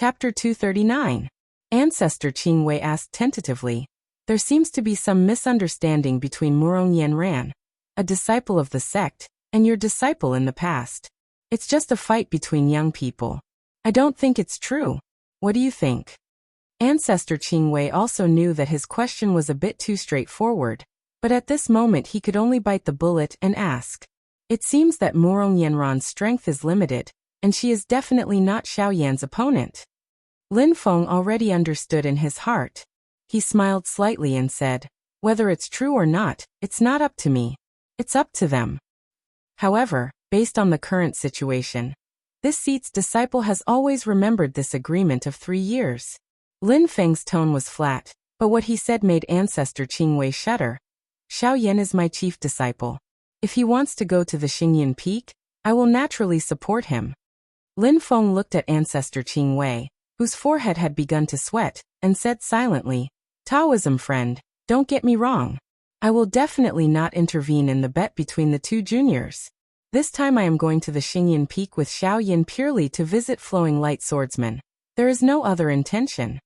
Chapter 239. Ancestor Qing Wei asked tentatively. There seems to be some misunderstanding between Murong Yanran, a disciple of the sect, and your disciple in the past. It's just a fight between young people. I don't think it's true. What do you think? Ancestor Qing Wei also knew that his question was a bit too straightforward, but at this moment he could only bite the bullet and ask. It seems that Murong Yanran's strength is limited, and she is definitely not Xiao Yan's opponent. Lin Feng already understood in his heart. He smiled slightly and said, whether it's true or not, it's not up to me. It's up to them. However, based on the current situation, this seat's disciple has always remembered this agreement of 3 years. Lin Feng's tone was flat, but what he said made Ancestor Qing Wei shudder. Xiao Yan is my chief disciple. If he wants to go to the Xingyan Peak, I will naturally support him. Lin Feng looked at Ancestor Qing Wei, whose forehead had begun to sweat, and said silently, Taoism friend, don't get me wrong. I will definitely not intervene in the bet between the two juniors. This time I am going to the Xingyan Peak with Xiao Yan purely to visit Flowing Light Swordsman. There is no other intention.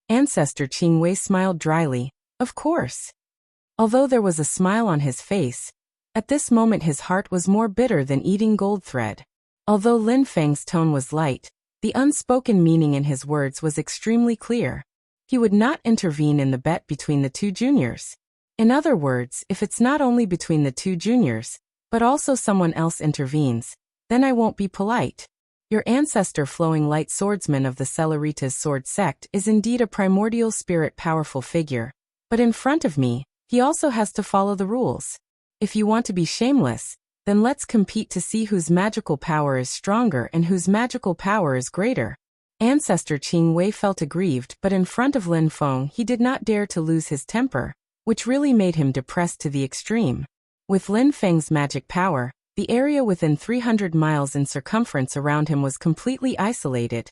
Ancestor Qing Wei smiled dryly. Of course. Although there was a smile on his face, at this moment his heart was more bitter than eating gold thread. Although Lin Feng's tone was light, the unspoken meaning in his words was extremely clear. He would not intervene in the bet between the two juniors. In other words, if it's not only between the two juniors, but also someone else intervenes, then I won't be polite. Your ancestor Flowing Light Swordsman of the Celeritas Sword Sect is indeed a primordial spirit powerful figure, but in front of me, he also has to follow the rules. If you want to be shameless, then let's compete to see whose magical power is stronger and whose magical power is greater. Ancestor Qing Wei felt aggrieved, but in front of Lin Feng he did not dare to lose his temper, which really made him depressed to the extreme. With Lin Feng's magic power, the area within 300 miles in circumference around him was completely isolated,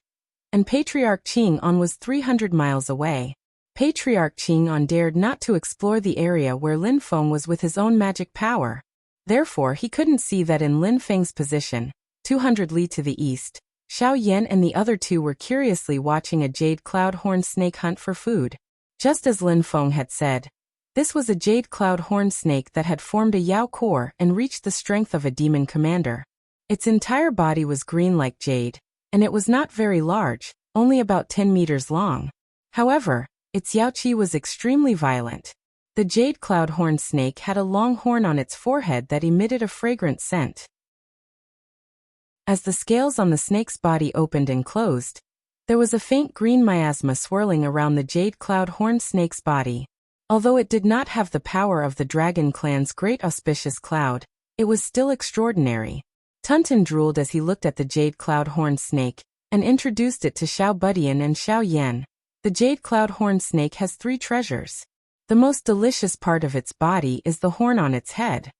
and Patriarch Qing An was 300 miles away. Patriarch Qing An dared not to explore the area where Lin Feng was with his own magic power. Therefore he couldn't see that in Lin Feng's position, 200 li to the east, Xiao Yan and the other two were curiously watching a jade cloud horn snake hunt for food. Just as Lin Feng had said, this was a jade cloud horn snake that had formed a Yao core and reached the strength of a demon commander. Its entire body was green like jade, and it was not very large, only about 10 meters long. However, its Yao Qi was extremely violent. The jade cloud horn snake had a long horn on its forehead that emitted a fragrant scent. As the scales on the snake's body opened and closed, there was a faint green miasma swirling around the jade cloud horn snake's body. Although it did not have the power of the dragon clan's great auspicious cloud, it was still extraordinary. Tunton drooled as he looked at the jade cloud horn snake, and introduced it to Xiao Budian and Xiao Yan. The jade cloud horn snake has 3 treasures. The most delicious part of its body is the horn on its head.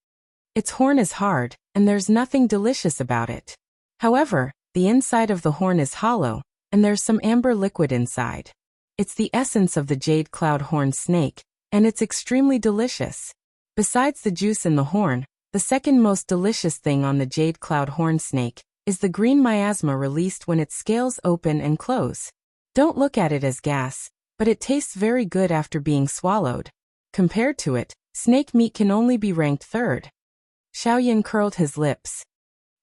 Its horn is hard, and there's nothing delicious about it. However, the inside of the horn is hollow, and there's some amber liquid inside. It's the essence of the jade cloud horn snake, and it's extremely delicious. Besides the juice in the horn, the second most delicious thing on the jade cloud horn snake is the green miasma released when its scales open and close. Don't look at it as gas, but it tastes very good after being swallowed. Compared to it, snake meat can only be ranked 3rd. Xiao Yan curled his lips.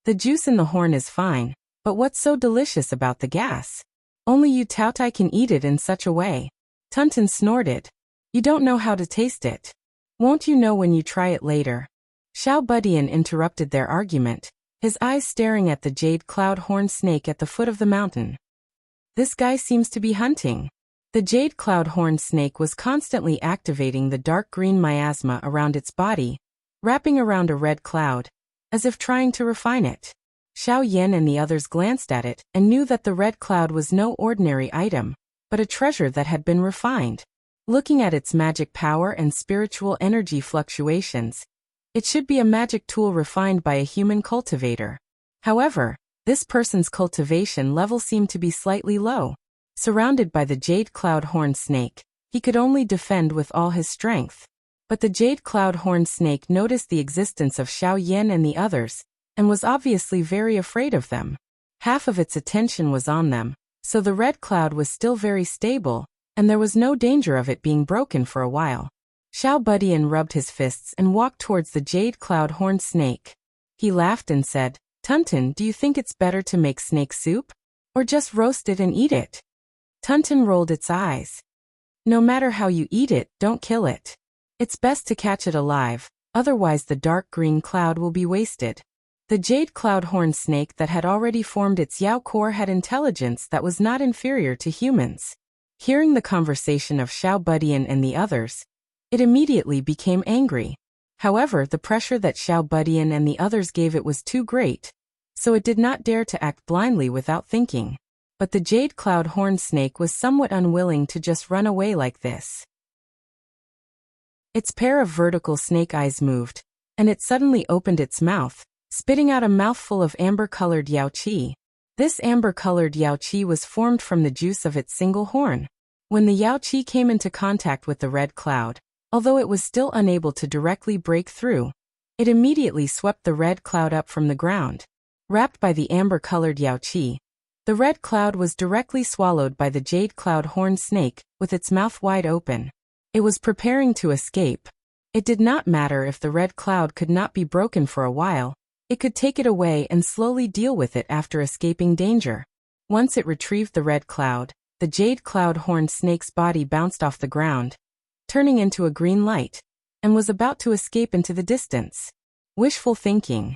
The juice in the horn is fine, but what's so delicious about the gas? Only you Taotai can eat it in such a way. Tunton snorted. You don't know how to taste it. Won't you know when you try it later? Xiao Budian interrupted their argument, his eyes staring at the jade cloud horn snake at the foot of the mountain. This guy seems to be hunting. The jade cloud horn snake was constantly activating the dark green miasma around its body, wrapping around a red cloud, as if trying to refine it. Xiao Yan and the others glanced at it and knew that the red cloud was no ordinary item, but a treasure that had been refined. Looking at its magic power and spiritual energy fluctuations, it should be a magic tool refined by a human cultivator. However, this person's cultivation level seemed to be slightly low. Surrounded by the jade cloud horn snake, he could only defend with all his strength. But the jade cloud horn snake noticed the existence of Xiao Yan and the others, and was obviously very afraid of them. Half of its attention was on them, So the red cloud was still very stable, and there was no danger of it being broken for a while. Xiao Budian rubbed his fists and walked towards the jade cloud horned snake. He laughed and said, "Tuntin, do you think it's better to make snake soup? Or just roast it and eat it?" Tuntin rolled its eyes. "No matter how you eat it, don't kill it. It's best to catch it alive, otherwise the dark green cloud will be wasted." The jade cloud horned snake that had already formed its Yao core had intelligence that was not inferior to humans. Hearing the conversation of Xiao Budian and the others, it immediately became angry. However, the pressure that Xiao Budian and the others gave it was too great, so it did not dare to act blindly without thinking. But the jade cloud horned snake was somewhat unwilling to just run away like this. Its pair of vertical snake eyes moved, and it suddenly opened its mouth, spitting out a mouthful of amber-colored yao qi. This amber-colored yao qi was formed from the juice of its single horn. When the yao qi came into contact with the red cloud, although it was still unable to directly break through, it immediately swept the red cloud up from the ground. Wrapped by the amber-colored yao qi, the red cloud was directly swallowed by the jade cloud horned snake, with its mouth wide open. It was preparing to escape. It did not matter if the red cloud could not be broken for a while. It could take it away and slowly deal with it after escaping danger. Once it retrieved the red cloud, the jade cloud horned snake's body bounced off the ground, turning into a green light, and was about to escape into the distance. Wishful thinking.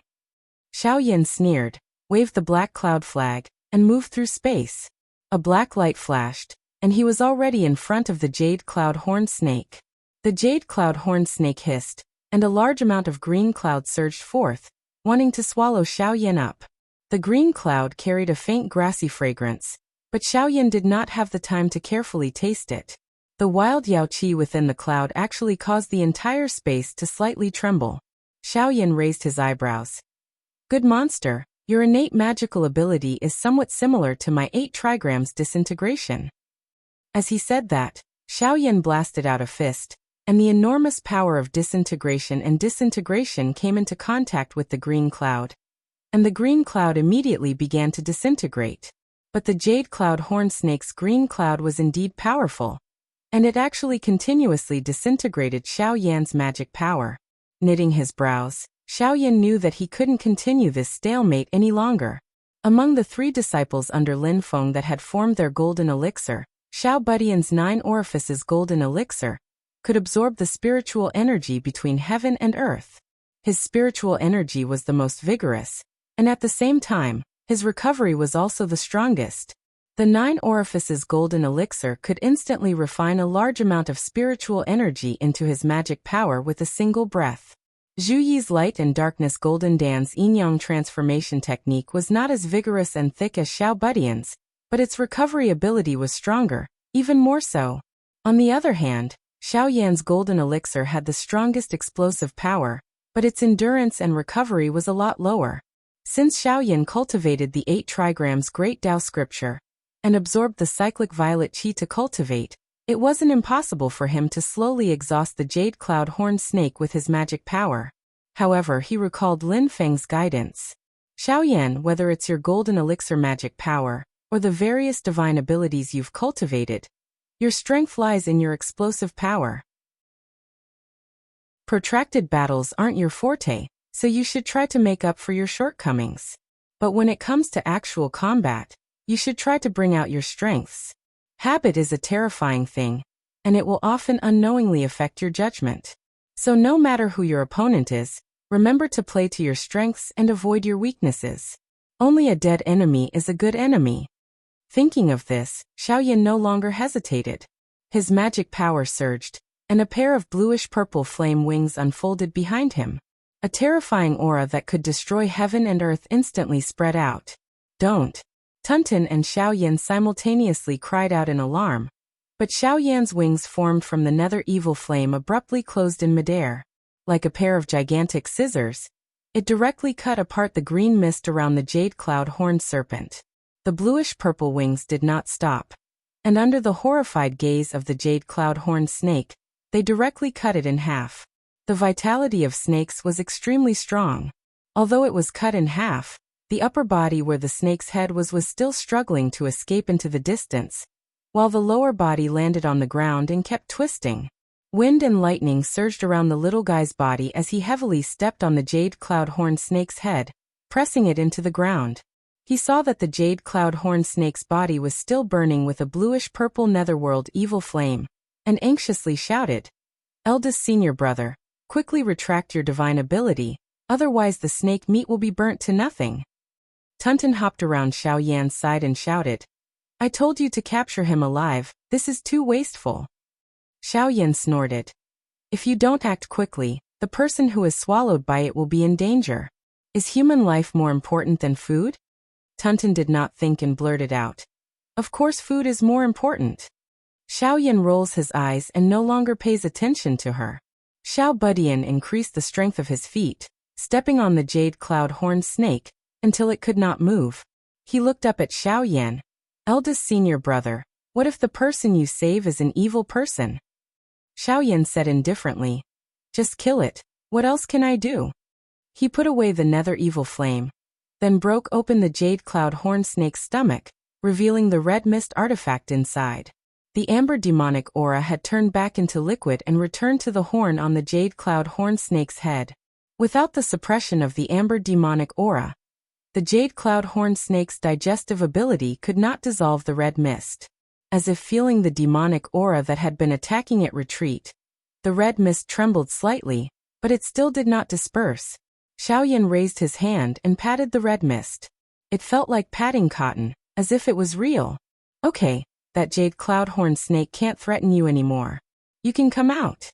Xiao Yan sneered, waved the black cloud flag, and moved through space. A black light flashed, and he was already in front of the jade cloud horned snake. The jade cloud horned snake hissed, and a large amount of green cloud surged forth, wanting to swallow Xiao Yan up. The green cloud carried a faint grassy fragrance, but Xiao Yan did not have the time to carefully taste it. The wild yao qi within the cloud actually caused the entire space to slightly tremble. Xiao Yan raised his eyebrows. "Good monster, your innate magical ability is somewhat similar to my 8 trigrams disintegration." As he said that, Xiao Yan blasted out a fist, and the enormous power of disintegration came into contact with the green cloud. And the green cloud immediately began to disintegrate. But the jade cloud horned snake's green cloud was indeed powerful, and it actually continuously disintegrated Xiao Yan's magic power. Knitting his brows, Xiao Yan knew that he couldn't continue this stalemate any longer. Among the 3 disciples under Lin Feng that had formed their golden elixir, Xiao Budian's 9 orifices golden elixir could absorb the spiritual energy between heaven and earth. His spiritual energy was the most vigorous, and at the same time, his recovery was also the strongest. The 9 orifices golden elixir could instantly refine a large amount of spiritual energy into his magic power with a single breath. Zhu Yi's light and darkness golden dance yin-yang transformation technique was not as vigorous and thick as Xiao Budian's, but its recovery ability was stronger, even more so. On the other hand, Xiao Yan's golden elixir had the strongest explosive power, but its endurance and recovery was a lot lower. Since Xiao Yan cultivated the 8 trigrams Great Tao Scripture, and absorbed the cyclic violet qi to cultivate, it wasn't impossible for him to slowly exhaust the jade cloud horned snake with his magic power. However, he recalled Lin Feng's guidance. "Xiao Yan, whether it's your golden elixir magic power, or the various divine abilities you've cultivated, your strength lies in your explosive power. Protracted battles aren't your forte, so you should try to make up for your shortcomings. But when it comes to actual combat, you should try to bring out your strengths. Habit is a terrifying thing, and it will often unknowingly affect your judgment. So no matter who your opponent is, remember to play to your strengths and avoid your weaknesses. Only a dead enemy is a good enemy." Thinking of this, Xiao Yan no longer hesitated. His magic power surged, and a pair of bluish-purple flame wings unfolded behind him. A terrifying aura that could destroy heaven and earth instantly spread out. "Don't!" Tuntin and Xiao Yan simultaneously cried out in alarm, but Xiao Yan's wings formed from the nether evil flame abruptly closed in midair. Like a pair of gigantic scissors, it directly cut apart the green mist around the jade cloud horned serpent. The bluish-purple wings did not stop, and under the horrified gaze of the jade cloud horned snake, they directly cut it in half. The vitality of snakes was extremely strong. Although it was cut in half, The upper body where the snake's head was still struggling to escape into the distance, while the lower body landed on the ground and kept twisting. Wind and lightning surged around the little guy's body as he heavily stepped on the jade cloud horn snake's head, pressing it into the ground. He saw that the jade cloud horn snake's body was still burning with a bluish-purple netherworld evil flame, and anxiously shouted, "Eldest senior brother, quickly retract your divine ability, otherwise the snake meat will be burnt to nothing." Tunton hopped around Xiao Yan's side and shouted, "I told you to capture him alive, this is too wasteful." Xiao Yan snorted. "If you don't act quickly, the person who is swallowed by it will be in danger. Is human life more important than food?" Tunton did not think and blurted out, "Of course food is more important." Xiao Yan rolls his eyes and no longer pays attention to her. Xiao Budian increased the strength of his feet, stepping on the jade cloud horn snake, until it could not move. He looked up at Xiao Yan. "Eldest senior brother, what if the person you save is an evil person?" Xiao Yan said indifferently, "Just kill it, what else can I do?" He put away the nether evil flame, then broke open the jade cloud horn snake's stomach, revealing the red mist artifact inside. The amber demonic aura had turned back into liquid and returned to the horn on the jade cloud horn snake's head. Without the suppression of the amber demonic aura, the jade cloud horn snake's digestive ability could not dissolve the red mist. As if feeling the demonic aura that had been attacking it retreat, the red mist trembled slightly, but it still did not disperse. Xiao Yan raised his hand and patted the red mist. It felt like patting cotton, as if it was real. "Okay, that jade cloud horn snake can't threaten you anymore. You can come out."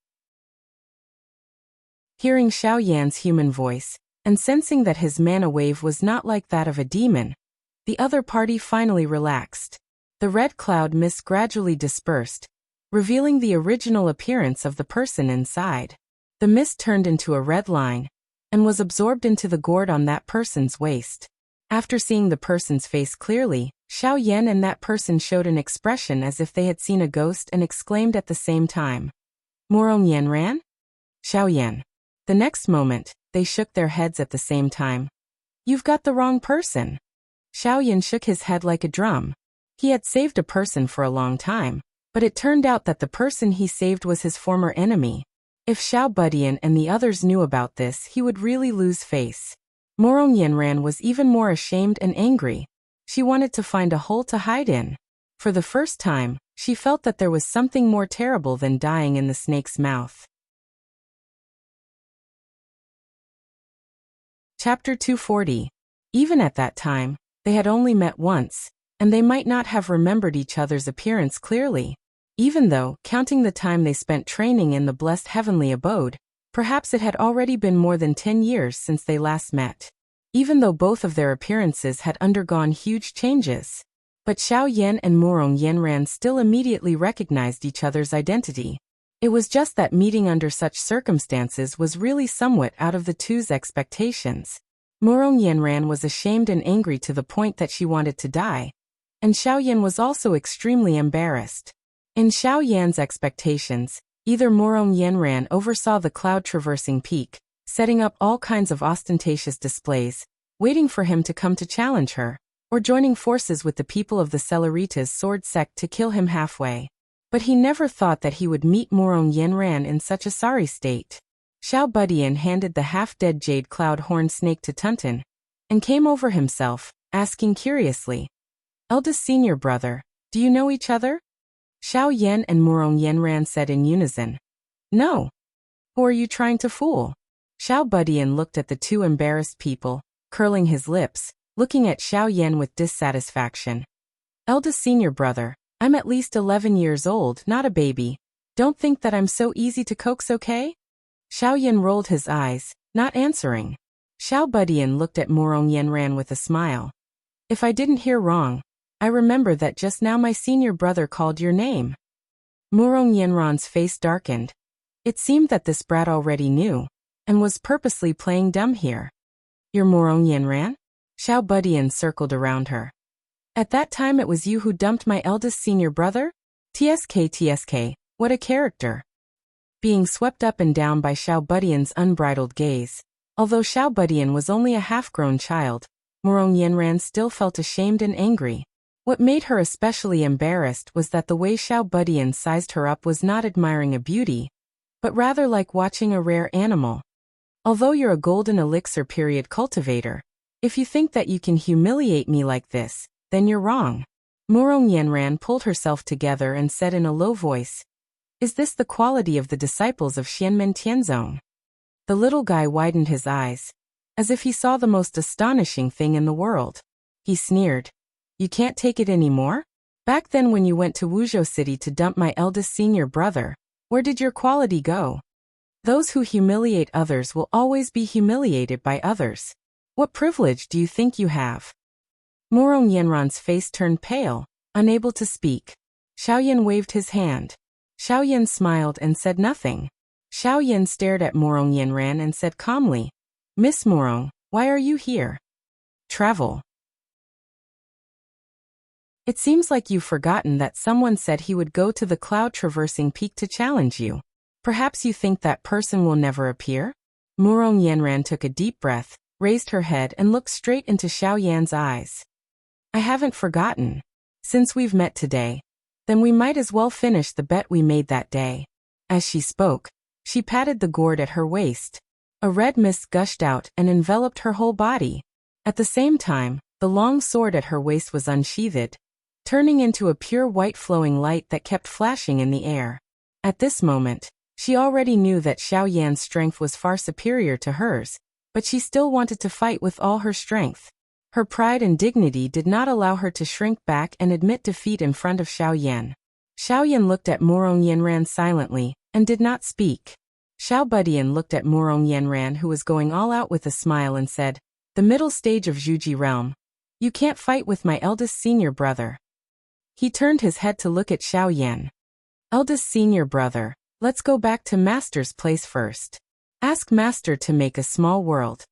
Hearing Xiao Yan's human voice, and sensing that his mana wave was not like that of a demon, the other party finally relaxed. The red cloud mist gradually dispersed, revealing the original appearance of the person inside. The mist turned into a red line, and was absorbed into the gourd on that person's waist. After seeing the person's face clearly, Xiao Yan and that person showed an expression as if they had seen a ghost and exclaimed at the same time, "Morong Yanran?" "Xiao Yan." The next moment, they shook their heads at the same time. "You've got the wrong person." Xiao Yan shook his head like a drum. He had saved a person for a long time, but it turned out that the person he saved was his former enemy. If Xiao Budian and the others knew about this, he would really lose face. Morong Yanran was even more ashamed and angry. She wanted to find a hole to hide in. For the first time, she felt that there was something more terrible than dying in the snake's mouth. Chapter 240. Even at that time, they had only met once, and they might not have remembered each other's appearance clearly. Even though, counting the time they spent training in the blessed heavenly abode, perhaps it had already been more than 10 years since they last met. Even though both of their appearances had undergone huge changes. But Xiao Yan and Morong Yanran still immediately recognized each other's identity. It was just that meeting under such circumstances was really somewhat out of the two's expectations. Morong Yanran was ashamed and angry to the point that she wanted to die, and Xiao Yan was also extremely embarrassed. In Xiao Yan's expectations, either Morong Yanran oversaw the cloud-traversing peak, setting up all kinds of ostentatious displays, waiting for him to come to challenge her, or joining forces with the people of the Celeritas sword sect to kill him halfway. But he never thought that he would meet Morong Yanran in such a sorry state. Xiao Budian handed the half-dead jade cloud horn snake to Tunton, and came over himself, asking curiously, "Eldest senior brother, do you know each other?" Xiao Yan and Morong Yanran said in unison, "No. Who are you trying to fool?" Xiao Budian looked at the two embarrassed people, curling his lips, looking at Xiao Yan with dissatisfaction. "Eldest senior brother, I'm at least 11 years old, not a baby. Don't think that I'm so easy to coax, okay?" Xiao Yan rolled his eyes, not answering. Xiao Budian looked at Morong Yanran with a smile. "If I didn't hear wrong, I remember that just now my senior brother called your name." Morong Yanran's face darkened. It seemed that this brat already knew, and was purposely playing dumb here. "You're Morong Yanran?" Xiao Budian circled around her. "At that time it was you who dumped my eldest senior brother? TSK, what a character." Being swept up and down by Xiao Budian's unbridled gaze, although Xiao Budian was only a half-grown child, Murong Yanran still felt ashamed and angry. What made her especially embarrassed was that the way Xiao Budian sized her up was not admiring a beauty, but rather like watching a rare animal. Although you're a golden elixir period cultivator, if you think that you can humiliate me like this, then you're wrong. Murong Yanran pulled herself together and said in a low voice, "Is this the quality of the disciples of Xianmen Tianzong?" The little guy widened his eyes, as if he saw the most astonishing thing in the world. He sneered, "You can't take it anymore? Back then when you went to Wuzhou City to dump my eldest senior brother, where did your quality go? Those who humiliate others will always be humiliated by others. What privilege do you think you have?" Murong Yanran's face turned pale, unable to speak. Xiaoyan waved his hand. Xiaoyan smiled and said nothing. Xiaoyan stared at Murong Yanran and said calmly, "Miss Murong, why are you here?" "Travel." "It seems like you've forgotten that someone said he would go to the cloud-traversing peak to challenge you. Perhaps you think that person will never appear?" Murong Yanran took a deep breath, raised her head and looked straight into Xiaoyan's eyes. "I haven't forgotten. Since we've met today, then we might as well finish the bet we made that day." As she spoke, she patted the gourd at her waist. A red mist gushed out and enveloped her whole body. At the same time, the long sword at her waist was unsheathed, turning into a pure white flowing light that kept flashing in the air. At this moment, she already knew that Xiaoyan's strength was far superior to hers, but she still wanted to fight with all her strength. Her pride and dignity did not allow her to shrink back and admit defeat in front of Xiaoyan. Xiaoyan looked at Murong Yanran silently, and did not speak. Xiao Budian looked at Murong Yanran, who was going all out, with a smile and said, "The middle stage of Zhuji realm. You can't fight with my eldest senior brother." He turned his head to look at Xiaoyan. "Eldest senior brother, let's go back to Master's place first. Ask Master to make a small world.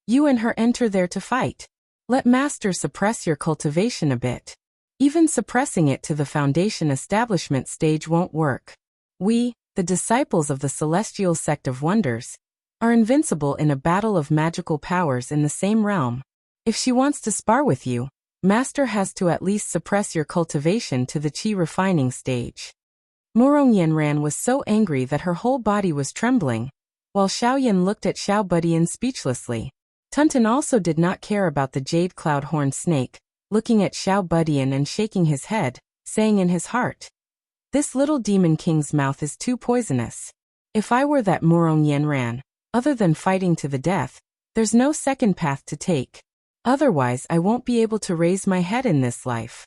You and her enter there to fight. Let Master suppress your cultivation a bit. Even suppressing it to the foundation establishment stage won't work. We, the disciples of the celestial sect of wonders, are invincible in a battle of magical powers in the same realm. If she wants to spar with you, Master has to at least suppress your cultivation to the qi refining stage." Murong Yanran was so angry that her whole body was trembling, while Xiaoyan looked at Xiao Budian speechlessly. Tunton also did not care about the jade cloud-horned snake, looking at Xiao Budian and shaking his head, saying in his heart, "This little demon king's mouth is too poisonous. If I were that Murong Yanran, other than fighting to the death, there's no second path to take. Otherwise I won't be able to raise my head in this life."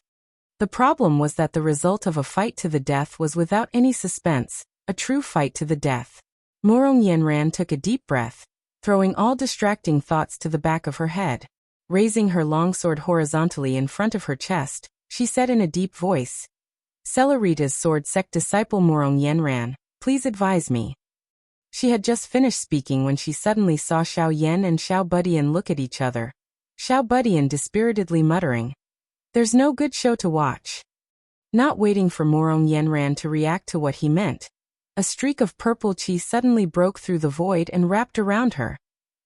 The problem was that the result of a fight to the death was without any suspense, a true fight to the death. Murong Yanran took a deep breath, throwing all distracting thoughts to the back of her head. Raising her longsword horizontally in front of her chest, she said in a deep voice, "Celerita's sword sect disciple Murong Yanran, please advise me." She had just finished speaking when she suddenly saw Xiaoyan and Xiao Budian look at each other. Xiao Budian dispiritedly muttering, "There's no good show to watch." Not waiting for Murong Yanran to react to what he meant, a streak of purple qi suddenly broke through the void and wrapped around her.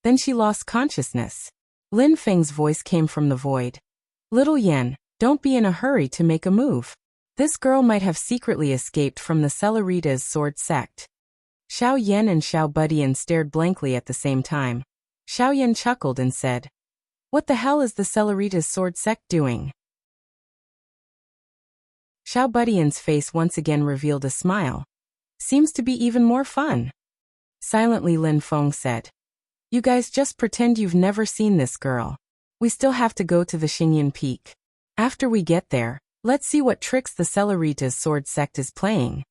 Then she lost consciousness. Lin Feng's voice came from the void. "Little Yan, don't be in a hurry to make a move. This girl might have secretly escaped from the Celerita's sword sect." Xiao Yan and Xiao Budian stared blankly at the same time. Xiao Yan chuckled and said, "What the hell is the Celerita's sword sect doing?" Xiao Budian's face once again revealed a smile. "Seems to be even more fun." Silently Lin Feng said, "You guys just pretend you've never seen this girl. We still have to go to the Xingyan Peak. After we get there, let's see what tricks the Celerita's sword sect is playing."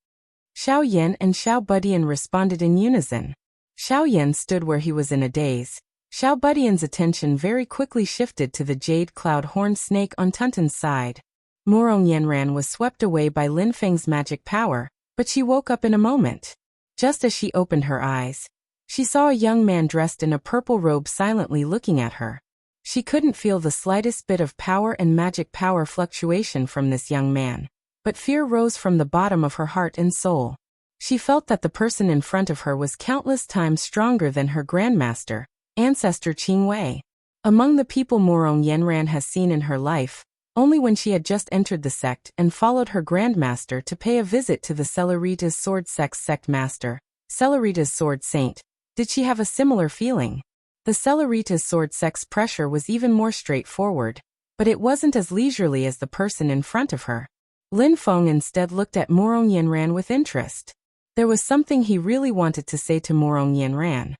Xiao Yan and Xiao Budian responded in unison. Xiao Yan stood where he was in a daze. Xiao Budian's attention very quickly shifted to the jade cloud-horned snake on Tuntun's side. Murong Yanran was swept away by Lin Feng's magic power, but she woke up in a moment. Just as she opened her eyes, she saw a young man dressed in a purple robe silently looking at her. She couldn't feel the slightest bit of power and magic power fluctuation from this young man, but fear rose from the bottom of her heart and soul. She felt that the person in front of her was countless times stronger than her grandmaster, ancestor Qing Wei. Among the people Morong Yenran has seen in her life, only when she had just entered the sect and followed her grandmaster to pay a visit to the Celeritas Sword sect master, Celeritas Sword Saint, did she have a similar feeling. The Celeritas Sword sect's pressure was even more straightforward, but it wasn't as leisurely as the person in front of her. Lin Feng instead looked at Morong Yenran with interest. There was something he really wanted to say to Morong Yenran.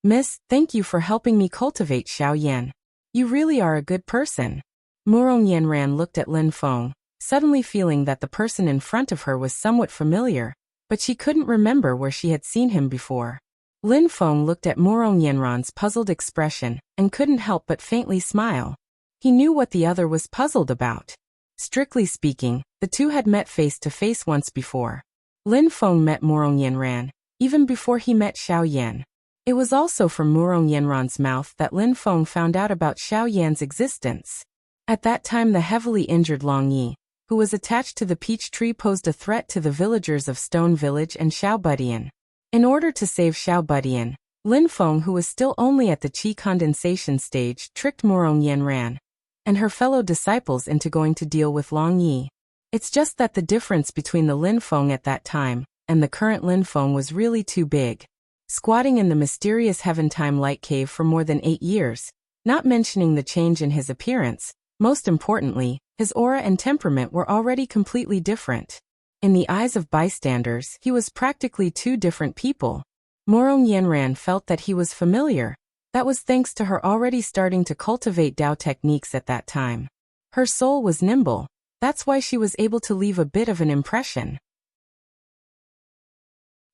Miss, thank you for helping me cultivate Xiao Yan. You really are a good person. Morong Yenran looked at Lin Feng, suddenly feeling that the person in front of her was somewhat familiar, but she couldn't remember where she had seen him before. Lin Feng looked at Morong Yenran's puzzled expression and couldn't help but faintly smile. He knew what the other was puzzled about. Strictly speaking, the two had met face to face once before. Lin Feng met Morong Yenran, even before he met Xiao Yan. It was also from Morong Yenran's mouth that Lin Feng found out about Xiao Yan's existence. At that time the heavily injured Long Yi, who was attached to the peach tree, posed a threat to the villagers of Stone Village and Xiao Budian. In order to save Xiao Budian, Lin Feng, who was still only at the qi condensation stage, tricked Morong Yenran and her fellow disciples into going to deal with Long Yi. It's just that the difference between the Lin Feng at that time and the current Lin Feng was really too big. Squatting in the mysterious Heaventime Light Cave for more than 8 years, not mentioning the change in his appearance, most importantly, his aura and temperament were already completely different. In the eyes of bystanders, he was practically two different people. Morong Yenran felt that he was familiar. That was thanks to her already starting to cultivate Dao techniques at that time. Her soul was nimble. That's why she was able to leave a bit of an impression.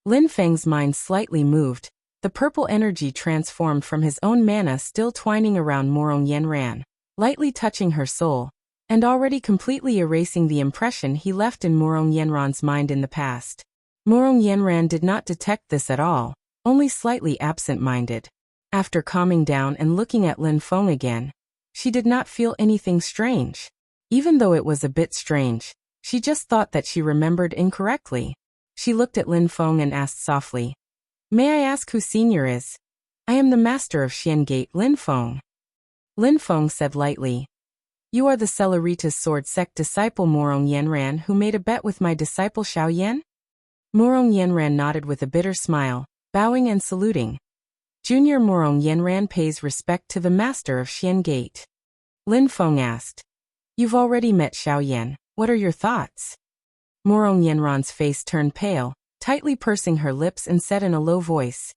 Lin Feng's mind slightly moved. The purple energy transformed from his own mana still twining around Morong Yenran, lightly touching her soul, and already completely erasing the impression he left in Morong Yenran's mind in the past. Morong Yenran did not detect this at all, only slightly absent-minded. After calming down and looking at Lin Feng again, she did not feel anything strange. Even though it was a bit strange, she just thought that she remembered incorrectly. She looked at Lin Feng and asked softly, "May I ask who Senior is?" "I am the master of Xian Gate, Lin Feng." Lin Feng said lightly, "You are the Celeritas Sword sect disciple Morong Yenran who made a bet with my disciple Xiao Yan?" Morong Yenran nodded with a bitter smile, bowing and saluting. Junior Morong Yenran pays respect to the master of Xian Gate. Lin Feng asked, "You've already met Xiao Yan, what are your thoughts?" Morong Yenran's face turned pale, tightly pursing her lips, and said in a low voice,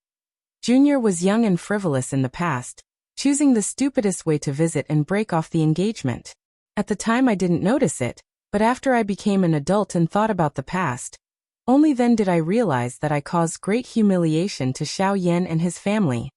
"Junior was young and frivolous in the past, choosing the stupidest way to visit and break off the engagement. At the time I didn't notice it, but after I became an adult and thought about the past, only then did I realize that I caused great humiliation to Xiao Yan and his family.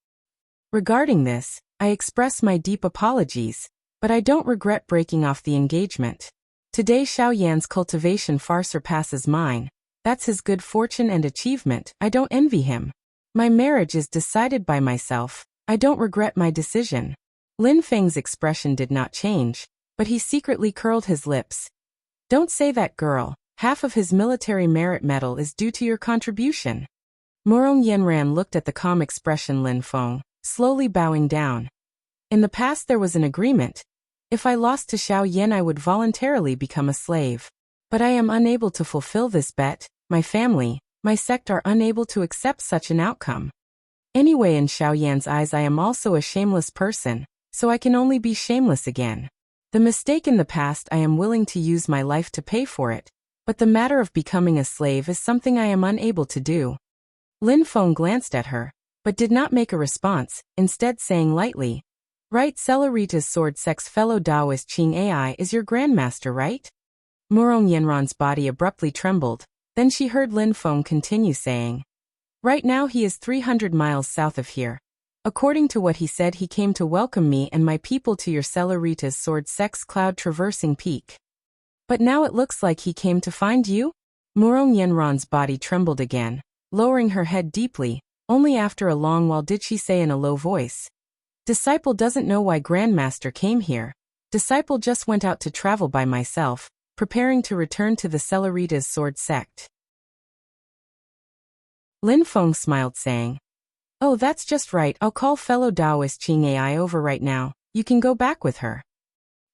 Regarding this, I express my deep apologies, but I don't regret breaking off the engagement. Today Xiao Yan's cultivation far surpasses mine. That's his good fortune and achievement. I don't envy him. My marriage is decided by myself. I don't regret my decision." Lin Feng's expression did not change, but he secretly curled his lips. "Don't say that, girl. Half of his military merit medal is due to your contribution." Morong Yenran looked at the calm expression Lin Feng, slowly bowing down. "In the past there was an agreement. If I lost to Xiao Yan I would voluntarily become a slave. But I am unable to fulfill this bet. My family, my sect are unable to accept such an outcome. Anyway, in Xiao Yan's eyes I am also a shameless person, so I can only be shameless again. The mistake in the past I am willing to use my life to pay for it, but the matter of becoming a slave is something I am unable to do." Lin Feng glanced at her, but did not make a response, instead saying lightly, "Right, Celeritas Sword sect's fellow Taoist Qing Ai is your grandmaster, right?" Morong Yenran's body abruptly trembled, then she heard Lin Feng continue saying, "Right now he is 300 miles south of here. According to what he said, he came to welcome me and my people to your Celeritas Sword sect's cloud-traversing peak. But now it looks like he came to find you?" Morong Yenran's body trembled again, lowering her head deeply. Only after a long while did she say in a low voice, "Disciple doesn't know why Grandmaster came here. Disciple just went out to travel by myself, preparing to return to the Celeritas Sword sect." Lin Feng smiled saying, "Oh, that's just right. I'll call fellow Taoist Qing Ai over right now. You can go back with her.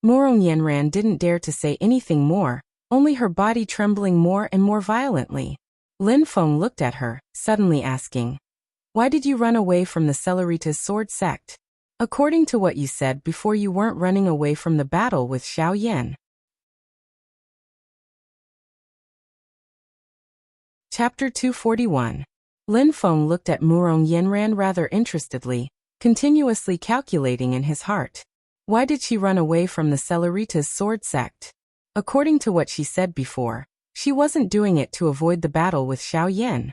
Murong Yanran didn't dare to say anything more, only her body trembling more and more violently. Lin Feng looked at her, suddenly asking, "Why did you run away from the Celeritas sword sect? According to what you said before, you weren't running away from the battle with Xiao Yan." Chapter 241. Lin Feng looked at Murong Yanran rather interestedly, continuously calculating in his heart. Why did she run away from the Celeritas sword sect? According to what she said before, she wasn't doing it to avoid the battle with Xiao Yan.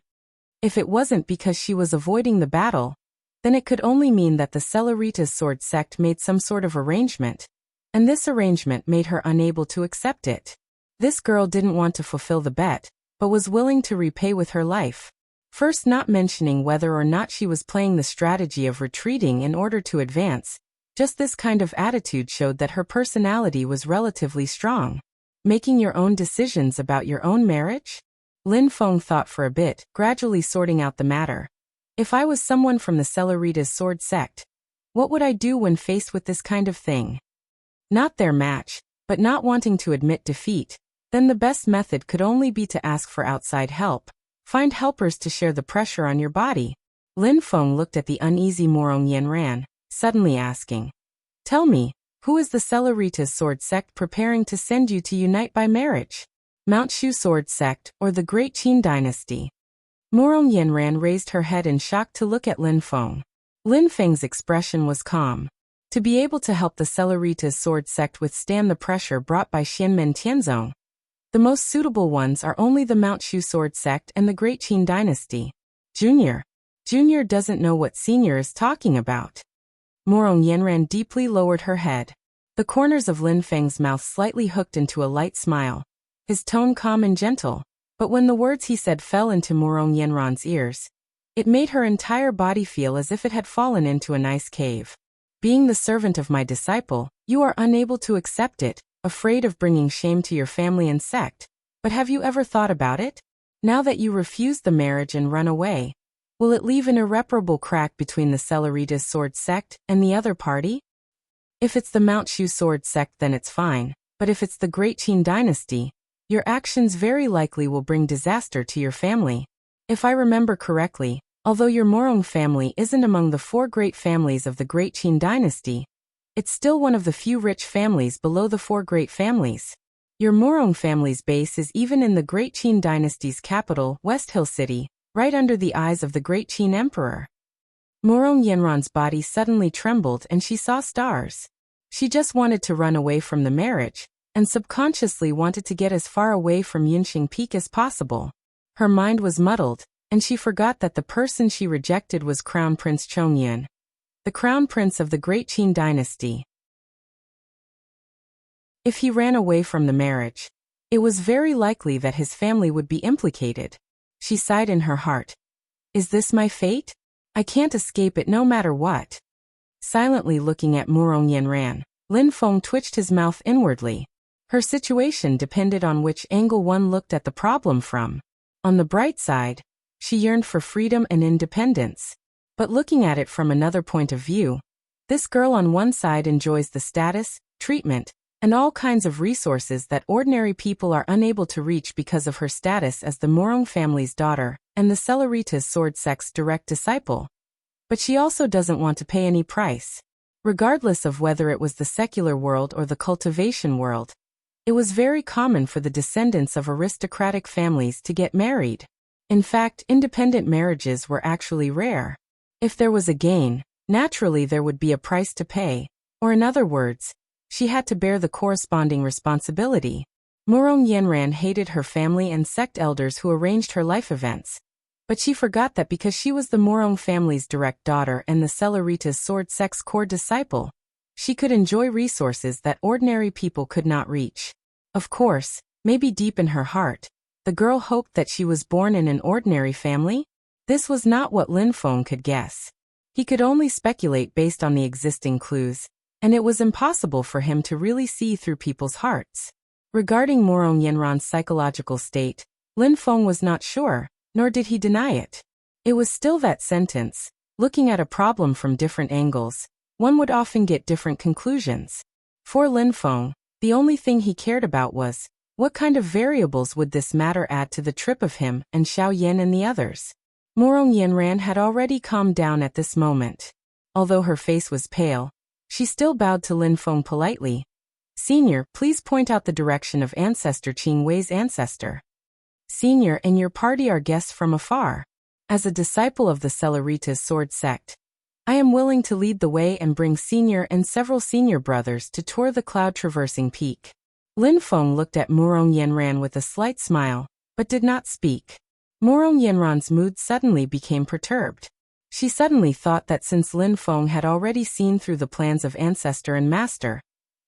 If it wasn't because she was avoiding the battle, then it could only mean that the Celeritas sword sect made some sort of arrangement, and this arrangement made her unable to accept it. This girl didn't want to fulfill the bet, but was willing to repay with her life. First, not mentioning whether or not she was playing the strategy of retreating in order to advance, just this kind of attitude showed that her personality was relatively strong. Making your own decisions about your own marriage? Lin Feng thought for a bit, gradually sorting out the matter. If I was someone from the Celeritas sword sect, what would I do when faced with this kind of thing? Not their match, but not wanting to admit defeat, then the best method could only be to ask for outside help. Find helpers to share the pressure on your body. Lin Feng looked at the uneasy Murong Yanran, suddenly asking, "Tell me, who is the Celeritas sword sect preparing to send you to unite by marriage? Mount Shu sword sect or the Great Qin dynasty?" Murong Yanran raised her head in shock to look at Lin Feng. Lin Feng's expression was calm. To be able to help the Celeritas sword sect withstand the pressure brought by Xianmen Tianzong, the most suitable ones are only the Mount Shu sword sect and the Great Qin dynasty. Junior doesn't know what senior is talking about. Murong Yanran deeply lowered her head. The corners of Lin Feng's mouth slightly hooked into a light smile, his tone calm and gentle, but when the words he said fell into Murong Yanran's ears, it made her entire body feel as if it had fallen into an ice cave. Being the servant of my disciple, you are unable to accept it, afraid of bringing shame to your family and sect. But have you ever thought about it? Now that you refuse the marriage and run away, will it leave an irreparable crack between the Celeritas sword sect and the other party? If it's the Mount Shu sword sect, then it's fine, but if it's the Great Qin dynasty, your actions very likely will bring disaster to your family. If I remember correctly, although your Murong family isn't among the 4 great families of the Great Qin dynasty, it's still one of the few rich families below the 4 great families. Your Murong family's base is even in the Great Qin dynasty's capital, West Hill City, right under the eyes of the Great Qin Emperor. Murong Yanran's body suddenly trembled and she saw stars. She just wanted to run away from the marriage, and subconsciously wanted to get as far away from Yunqing Peak as possible. Her mind was muddled, and she forgot that the person she rejected was Crown Prince Chongyun, the Crown Prince of the Great Qin dynasty. If he ran away from the marriage, it was very likely that his family would be implicated. She sighed in her heart. Is this my fate? I can't escape it no matter what. Silently looking at Murong Yanran, Lin Feng twitched his mouth inwardly. Her situation depended on which angle one looked at the problem from. On the bright side, she yearned for freedom and independence. But looking at it from another point of view, this girl on one side enjoys the status, treatment, and all kinds of resources that ordinary people are unable to reach because of her status as the Murong family's daughter and the Celeritas sword sect's direct disciple. But she also doesn't want to pay any price. Regardless of whether it was the secular world or the cultivation world, it was very common for the descendants of aristocratic families to get married. In fact, independent marriages were actually rare. If there was a gain, naturally there would be a price to pay, or in other words, she had to bear the corresponding responsibility. Murong Yanran hated her family and sect elders who arranged her life events. But she forgot that because she was the Murong family's direct daughter and the Celeritas sword sect's core disciple, she could enjoy resources that ordinary people could not reach. Of course, maybe deep in her heart, the girl hoped that she was born in an ordinary family. This was not what Lin Feng could guess. He could only speculate based on the existing clues, and it was impossible for him to really see through people's hearts. Regarding Murong Yanran's psychological state, Lin Feng was not sure, nor did he deny it. It was still that sentence, looking at a problem from different angles. one would often get different conclusions. For Lin Feng, the only thing he cared about was, what kind of variables would this matter add to the trip of him and Xiao Yan and the others? Murong Yanran had already calmed down at this moment. Although her face was pale, she still bowed to Lin Feng politely. Senior, please point out the direction of Ancestor Qing Wei's ancestor. Senior and your party are guests from afar. As a disciple of the Celeritas sword sect, I am willing to lead the way and bring Senior and several senior brothers to tour the cloud-traversing peak. Lin Feng looked at Murong Yanran with a slight smile, but did not speak. Murong Yanran's mood suddenly became perturbed. She suddenly thought that since Lin Feng had already seen through the plans of Ancestor and Master,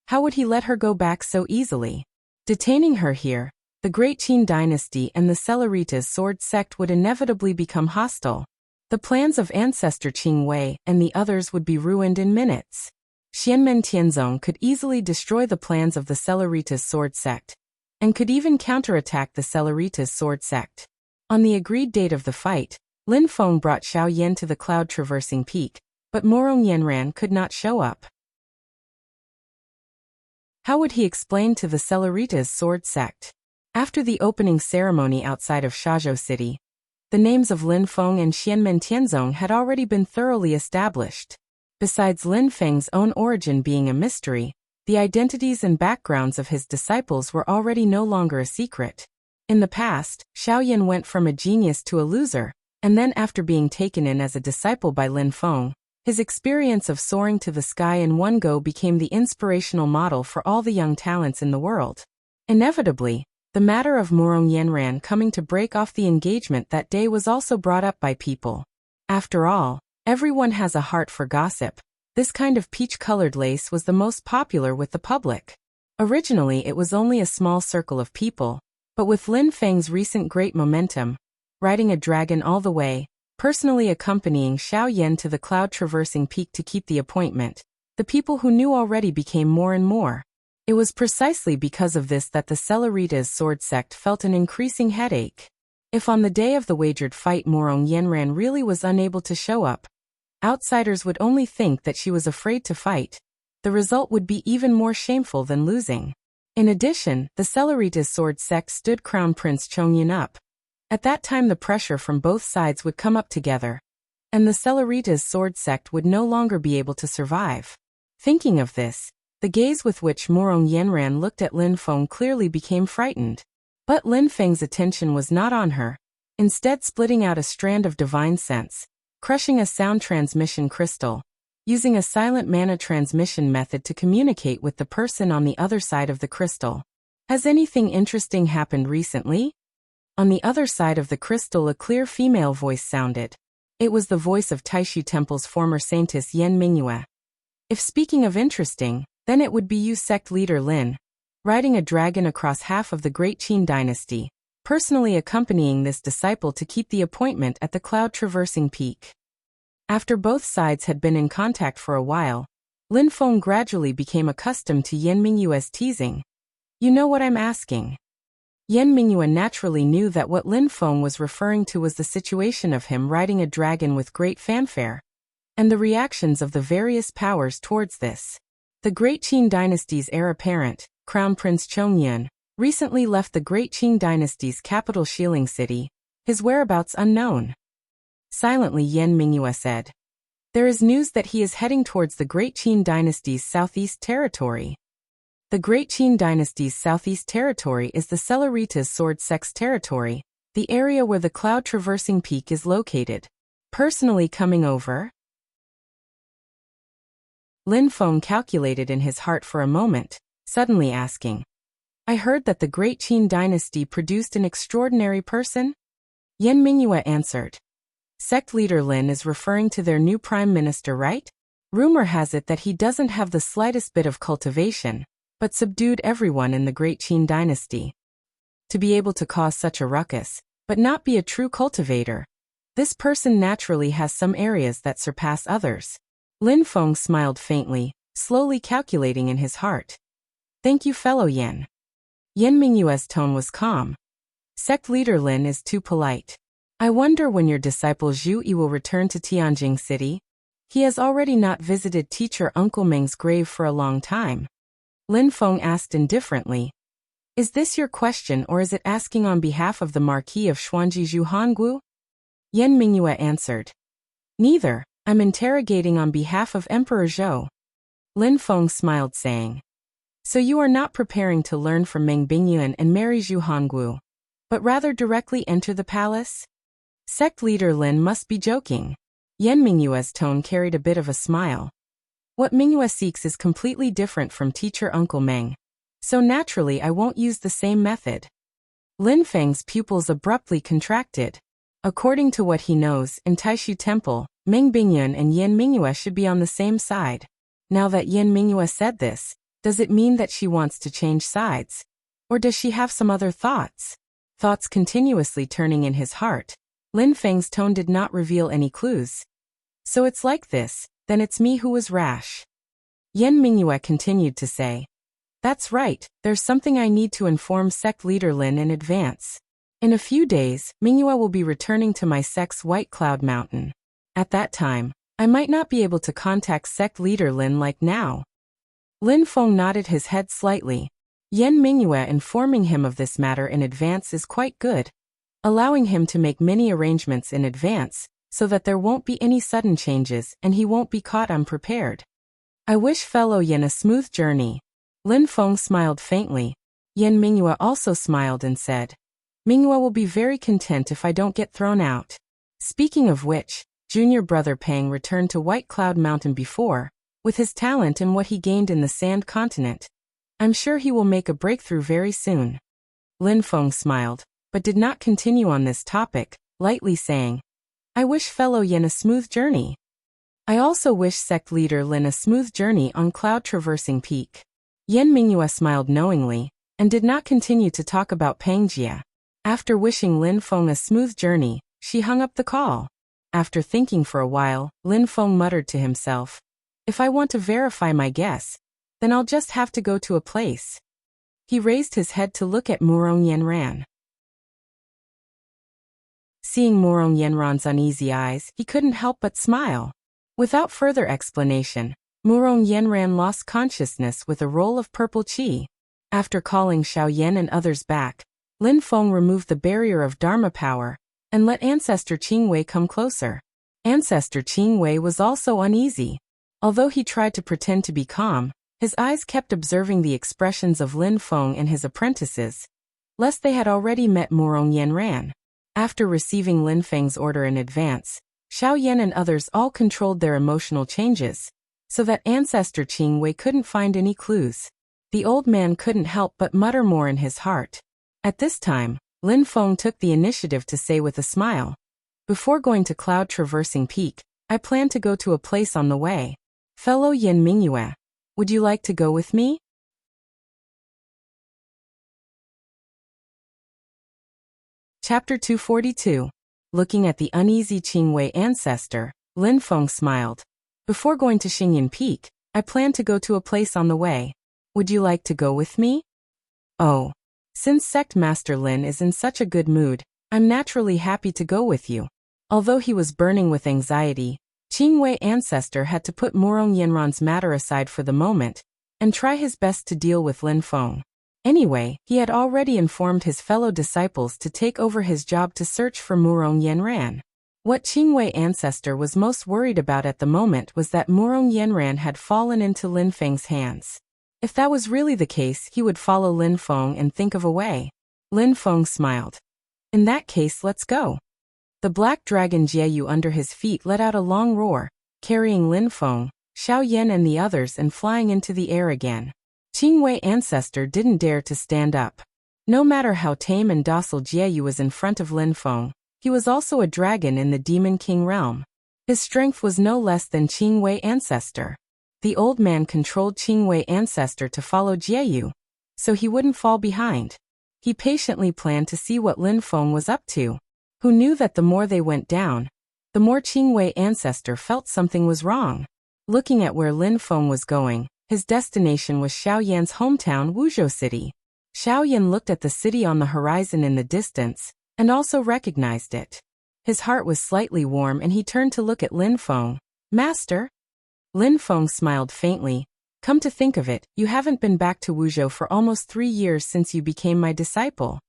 how would he let her go back so easily? Detaining her here, the Great Qin dynasty and the Celeritas sword sect would inevitably become hostile. The plans of Ancestor Qing Wei and the others would be ruined in minutes. Xianmen Tianzong could easily destroy the plans of the Celeritas sword sect, and could even counterattack the Celeritas sword sect. On the agreed date of the fight, Lin Feng brought Xiao Yan to the cloud-traversing peak, but Murong Yanran could not show up. How would he explain to the Celeritas sword sect? After the opening ceremony outside of Shazhou City, the names of Lin Feng and Xianmen Tianzong had already been thoroughly established. Besides Lin Feng's own origin being a mystery, the identities and backgrounds of his disciples were already no longer a secret. In the past, Xiao Yan went from a genius to a loser, and then after being taken in as a disciple by Lin Feng, his experience of soaring to the sky in one go became the inspirational model for all the young talents in the world. Inevitably, the matter of Murong Yanran coming to break off the engagement that day was also brought up by people. After all, everyone has a heart for gossip. This kind of peach-colored lace was the most popular with the public. Originally it was only a small circle of people, but with Lin Feng's recent great momentum, riding a dragon all the way, personally accompanying Xiao Yan to the cloud-traversing peak to keep the appointment, the people who knew already became more and more. It was precisely because of this that the Celeritas sword sect felt an increasing headache. If on the day of the wagered fight Murong Yanran really was unable to show up, outsiders would only think that she was afraid to fight. The result would be even more shameful than losing. In addition, the Celeritas sword sect stood Crown Prince Chongyun up. At that time the pressure from both sides would come up together, and the Celeritas sword sect would no longer be able to survive. Thinking of this, the gaze with which Murong Yanran looked at Lin Feng clearly became frightened. But Lin Feng's attention was not on her, instead splitting out a strand of divine sense, crushing a sound transmission crystal, using a silent mana transmission method to communicate with the person on the other side of the crystal. Has anything interesting happened recently? On the other side of the crystal a clear female voice sounded. It was the voice of Taishu Temple's former saintess Yan Mingyue. If speaking of interesting, then it would be you sect leader Lin, riding a dragon across half of the Great Qin dynasty, personally accompanying this disciple to keep the appointment at the cloud-traversing peak. After both sides had been in contact for a while, Lin Feng gradually became accustomed to Yan Mingyue's teasing. You know what I'm asking? Yan Mingyue naturally knew that what Lin Feng was referring to was the situation of him riding a dragon with great fanfare, and the reactions of the various powers towards this. The Great Qin dynasty's heir apparent, Crown Prince Chongyun, recently left the Great Qin dynasty's capital Xiling City, his whereabouts unknown. Silently Yan Mingyue said, "There is news that he is heading towards the Great Qin dynasty's southeast territory." The Great Qin dynasty's southeast territory is the Celeritas sword sect's territory, the area where the cloud-traversing peak is located. Personally coming over? Lin Feng calculated in his heart for a moment, suddenly asking, I heard that the Great Qin dynasty produced an extraordinary person? Yan Mingyue answered. Sect leader Lin is referring to their new prime minister, right? Rumor has it that he doesn't have the slightest bit of cultivation, but subdued everyone in the Great Qin dynasty. To be able to cause such a ruckus, but not be a true cultivator, this person naturally has some areas that surpass others. Lin Feng smiled faintly, slowly calculating in his heart. Thank you, fellow Yan. Yan Mingyue's tone was calm. Sect leader Lin is too polite. I wonder when your disciple Zhu Yi will return to Tianjing City. He has already not visited teacher Uncle Meng's grave for a long time. Lin Feng asked indifferently. Is this your question or is it asking on behalf of the Marquis of Xuanji Zhuhanggu? Yan Mingyue answered. Neither, I'm interrogating on behalf of Emperor Zhou. Lin Feng smiled saying. So you are not preparing to learn from Meng Bingyuan and marry Zhuhanggu, but rather directly enter the palace? Sect leader Lin must be joking. Yan Mingyue's tone carried a bit of a smile. What Mingyue seeks is completely different from teacher Uncle Meng, so naturally I won't use the same method. Lin Feng's pupils abruptly contracted. According to what he knows, in Taishu Temple, Meng Bingyuan and Yan Mingyue should be on the same side. Now that Yan Mingyue said this, does it mean that she wants to change sides? Or does she have some other thoughts? Thoughts continuously turning in his heart. Lin Feng's tone did not reveal any clues. So it's like this, then it's me who was rash. Yan Mingyue continued to say. That's right, there's something I need to inform sect leader Lin in advance. In a few days, Mingyue will be returning to my sect's White Cloud Mountain. At that time, I might not be able to contact sect leader Lin like now. Lin Feng nodded his head slightly. Yan Mingyue informing him of this matter in advance is quite good, allowing him to make many arrangements in advance, so that there won't be any sudden changes and he won't be caught unprepared. I wish fellow Yan a smooth journey. Lin Feng smiled faintly. Yan Mingyue also smiled and said, Mingyue will be very content if I don't get thrown out. Speaking of which, junior brother Pang returned to White Cloud Mountain before, with his talent and what he gained in the Sand Continent. I'm sure he will make a breakthrough very soon. Lin Feng smiled, but did not continue on this topic, lightly saying, I wish fellow Yan a smooth journey. I also wish sect leader Lin a smooth journey on Cloud Traversing Peak. Yan Mingyue smiled knowingly, and did not continue to talk about Pangjia. After wishing Lin Feng a smooth journey, she hung up the call. After thinking for a while, Lin Feng muttered to himself, if I want to verify my guess, then I'll just have to go to a place. He raised his head to look at Murong Yanran. Seeing Murong Yanran's uneasy eyes, he couldn't help but smile. Without further explanation, Murong Yanran lost consciousness with a roll of purple qi. After calling Xiao Yan and others back, Lin Feng removed the barrier of Dharma power and let Ancestor Qingwei come closer. Ancestor Qingwei was also uneasy. Although he tried to pretend to be calm, his eyes kept observing the expressions of Lin Feng and his apprentices, lest they had already met Murong Yanran. After receiving Lin Feng's order in advance, Xiao Yan and others all controlled their emotional changes, so that Ancestor Qingwei couldn't find any clues. The old man couldn't help but mutter more in his heart. At this time, Lin Feng took the initiative to say with a smile, before going to Cloud Traversing Peak, I plan to go to a place on the way. Fellow Yan Mingyue, would you like to go with me? Chapter 242. Looking at the uneasy Qingwei ancestor, Lin Feng smiled. Before going to Xingyan Peak, I plan to go to a place on the way. Would you like to go with me? Oh. Since Sect Master Lin is in such a good mood, I'm naturally happy to go with you. Although he was burning with anxiety, Qingwei ancestor had to put Murong Yanran's matter aside for the moment, and try his best to deal with Lin Feng. Anyway, he had already informed his fellow disciples to take over his job to search for Murong Yanran. What Qingwei ancestor was most worried about at the moment was that Murong Yanran had fallen into Lin Feng's hands. If that was really the case, he would follow Lin Feng and think of a way. Lin Feng smiled. In that case, let's go. The black dragon Jieyu under his feet let out a long roar, carrying Lin Feng, Xiao Yan and the others and flying into the air again. Qingwei ancestor didn't dare to stand up. No matter how tame and docile Jieyu was in front of Lin Feng, he was also a dragon in the Demon King realm. His strength was no less than Qingwei ancestor. The old man controlled Qingwei ancestor to follow Jieyu, so he wouldn't fall behind. He patiently planned to see what Lin Feng was up to. Who knew that the more they went down, the more Qingwei ancestor felt something was wrong. Looking at where Lin Feng was going, his destination was Xiao Yan's hometown Wuzhou City. Xiao Yan looked at the city on the horizon in the distance, and also recognized it. His heart was slightly warm and he turned to look at Lin Feng, Master? Lin Feng smiled faintly. Come to think of it, you haven't been back to Wuzhou for almost 3 years since you became my disciple.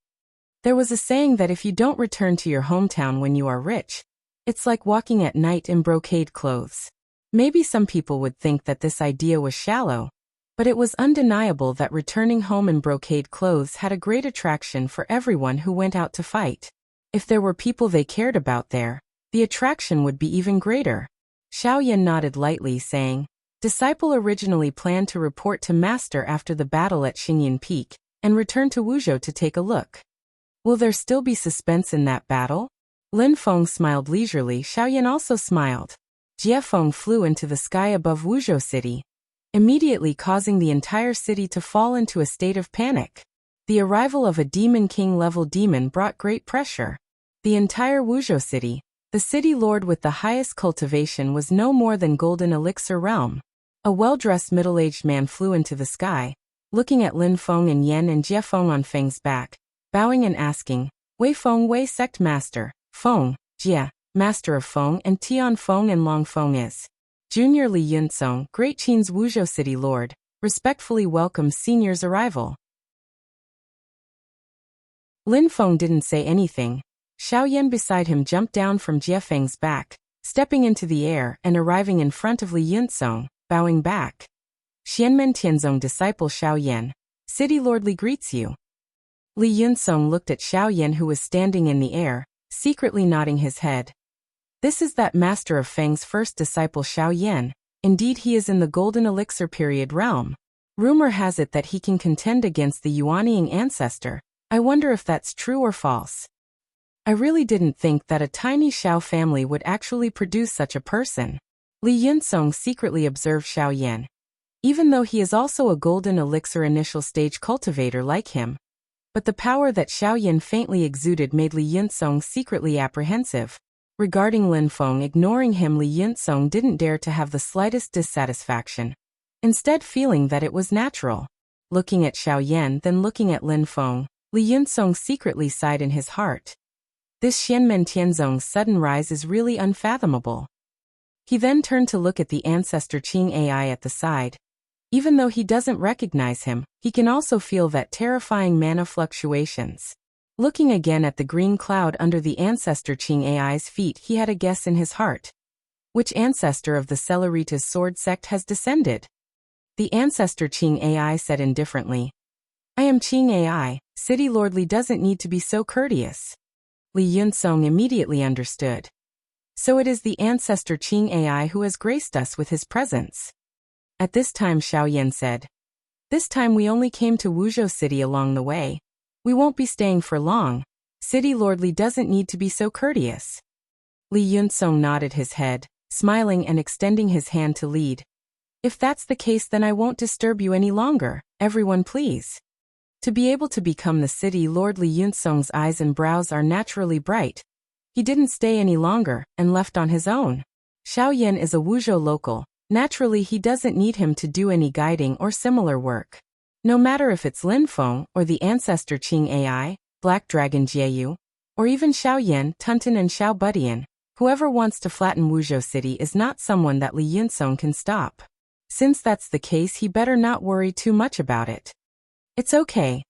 There was a saying that if you don't return to your hometown when you are rich, it's like walking at night in brocade clothes. Maybe some people would think that this idea was shallow, but it was undeniable that returning home in brocade clothes had a great attraction for everyone who went out to fight. If there were people they cared about there, the attraction would be even greater. Xiaoyan nodded lightly, saying, Disciple originally planned to report to Master after the battle at Xingyin Peak, and return to Wuzhou to take a look. Will there still be suspense in that battle? Lin Feng smiled leisurely. Xiaoyan also smiled. Jie Feng flew into the sky above Wuzhou city, immediately causing the entire city to fall into a state of panic. The arrival of a Demon King-level demon brought great pressure. The entire Wuzhou city, the city lord with the highest cultivation, was no more than Golden Elixir realm. A well-dressed middle-aged man flew into the sky, looking at Lin Feng and Yan and Jie Feng on Feng's back, bowing and asking, Wei Feng, Wei Sect Master, Feng, Jie, Master of Feng, and Tian Feng and Long Feng is. Junior Li Yunsong, Great Qin's Wuzhou City Lord, respectfully welcomes Senior's arrival. Lin Feng didn't say anything. Xiaoyan beside him jumped down from Jie Feng's back, stepping into the air and arriving in front of Li Yunsong, bowing back. Xianmen Tianzong disciple Xiaoyan, City Lord Li greets you. Li Yunsong looked at Xiaoyan, who was standing in the air, secretly nodding his head. This is that master of Feng's first disciple Xiaoyan. Indeed, he is in the Golden Elixir period realm. Rumor has it that he can contend against the Yuanying ancestor. I wonder if that's true or false. I really didn't think that a tiny Xiao family would actually produce such a person. Li Yunsong secretly observed Xiaoyan. Even though he is also a Golden Elixir initial stage cultivator like him. But the power that Xiaoyan faintly exuded made Li Yunsong secretly apprehensive. Regarding Lin Feng, ignoring him, Li Yunsong didn't dare to have the slightest dissatisfaction, instead feeling that it was natural. Looking at Xiaoyan, then looking at Lin Feng, Li Yunsong secretly sighed in his heart. This Xianmen Tianzong's sudden rise is really unfathomable. He then turned to look at the ancestor Qing AI at the side. Even though he doesn't recognize him, he can also feel that terrifying mana fluctuations. Looking again at the green cloud under the ancestor Qing AI's feet, he had a guess in his heart. Which ancestor of the Celeritas sword sect has descended? The ancestor Qing AI said indifferently. I am Qing AI, City Lord Li doesn't need to be so courteous. Li Yunsong immediately understood. So it is the ancestor Qing AI who has graced us with his presence. At this time Xiaoyan said. This time we only came to Wuzhou City along the way. We won't be staying for long. City Lord Li doesn't need to be so courteous. Li Yunsong nodded his head, smiling and extending his hand to lead. If that's the case, then I won't disturb you any longer. Everyone please. To be able to become the City Lord, Li Yunsong's eyes and brows are naturally bright. He didn't stay any longer, and left on his own. Xiaoyan is a Wuzhou local. Naturally he doesn't need him to do any guiding or similar work. No matter if it's Lin Feng, or the ancestor Qing AI, Black Dragon Jieyu, or even Xiaoyan, Tunton and Xiao Budian, whoever wants to flatten Wuzhou City is not someone that Li Yunsong can stop. Since that's the case, he better not worry too much about it. It's okay.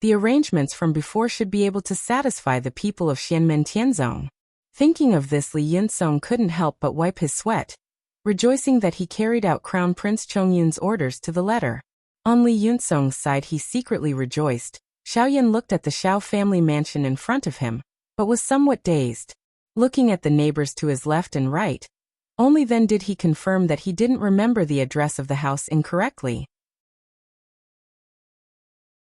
The arrangements from before should be able to satisfy the people of Xianmen Tianzong. Thinking of this, Li Yunsong couldn't help but wipe his sweat, rejoicing that he carried out Crown Prince Chongyun's orders to the letter. On Li Yunsong's side, he secretly rejoiced. Xiaoyan looked at the Xiao family mansion in front of him, but was somewhat dazed. Looking at the neighbors to his left and right, only then did he confirm that he didn't remember the address of the house incorrectly.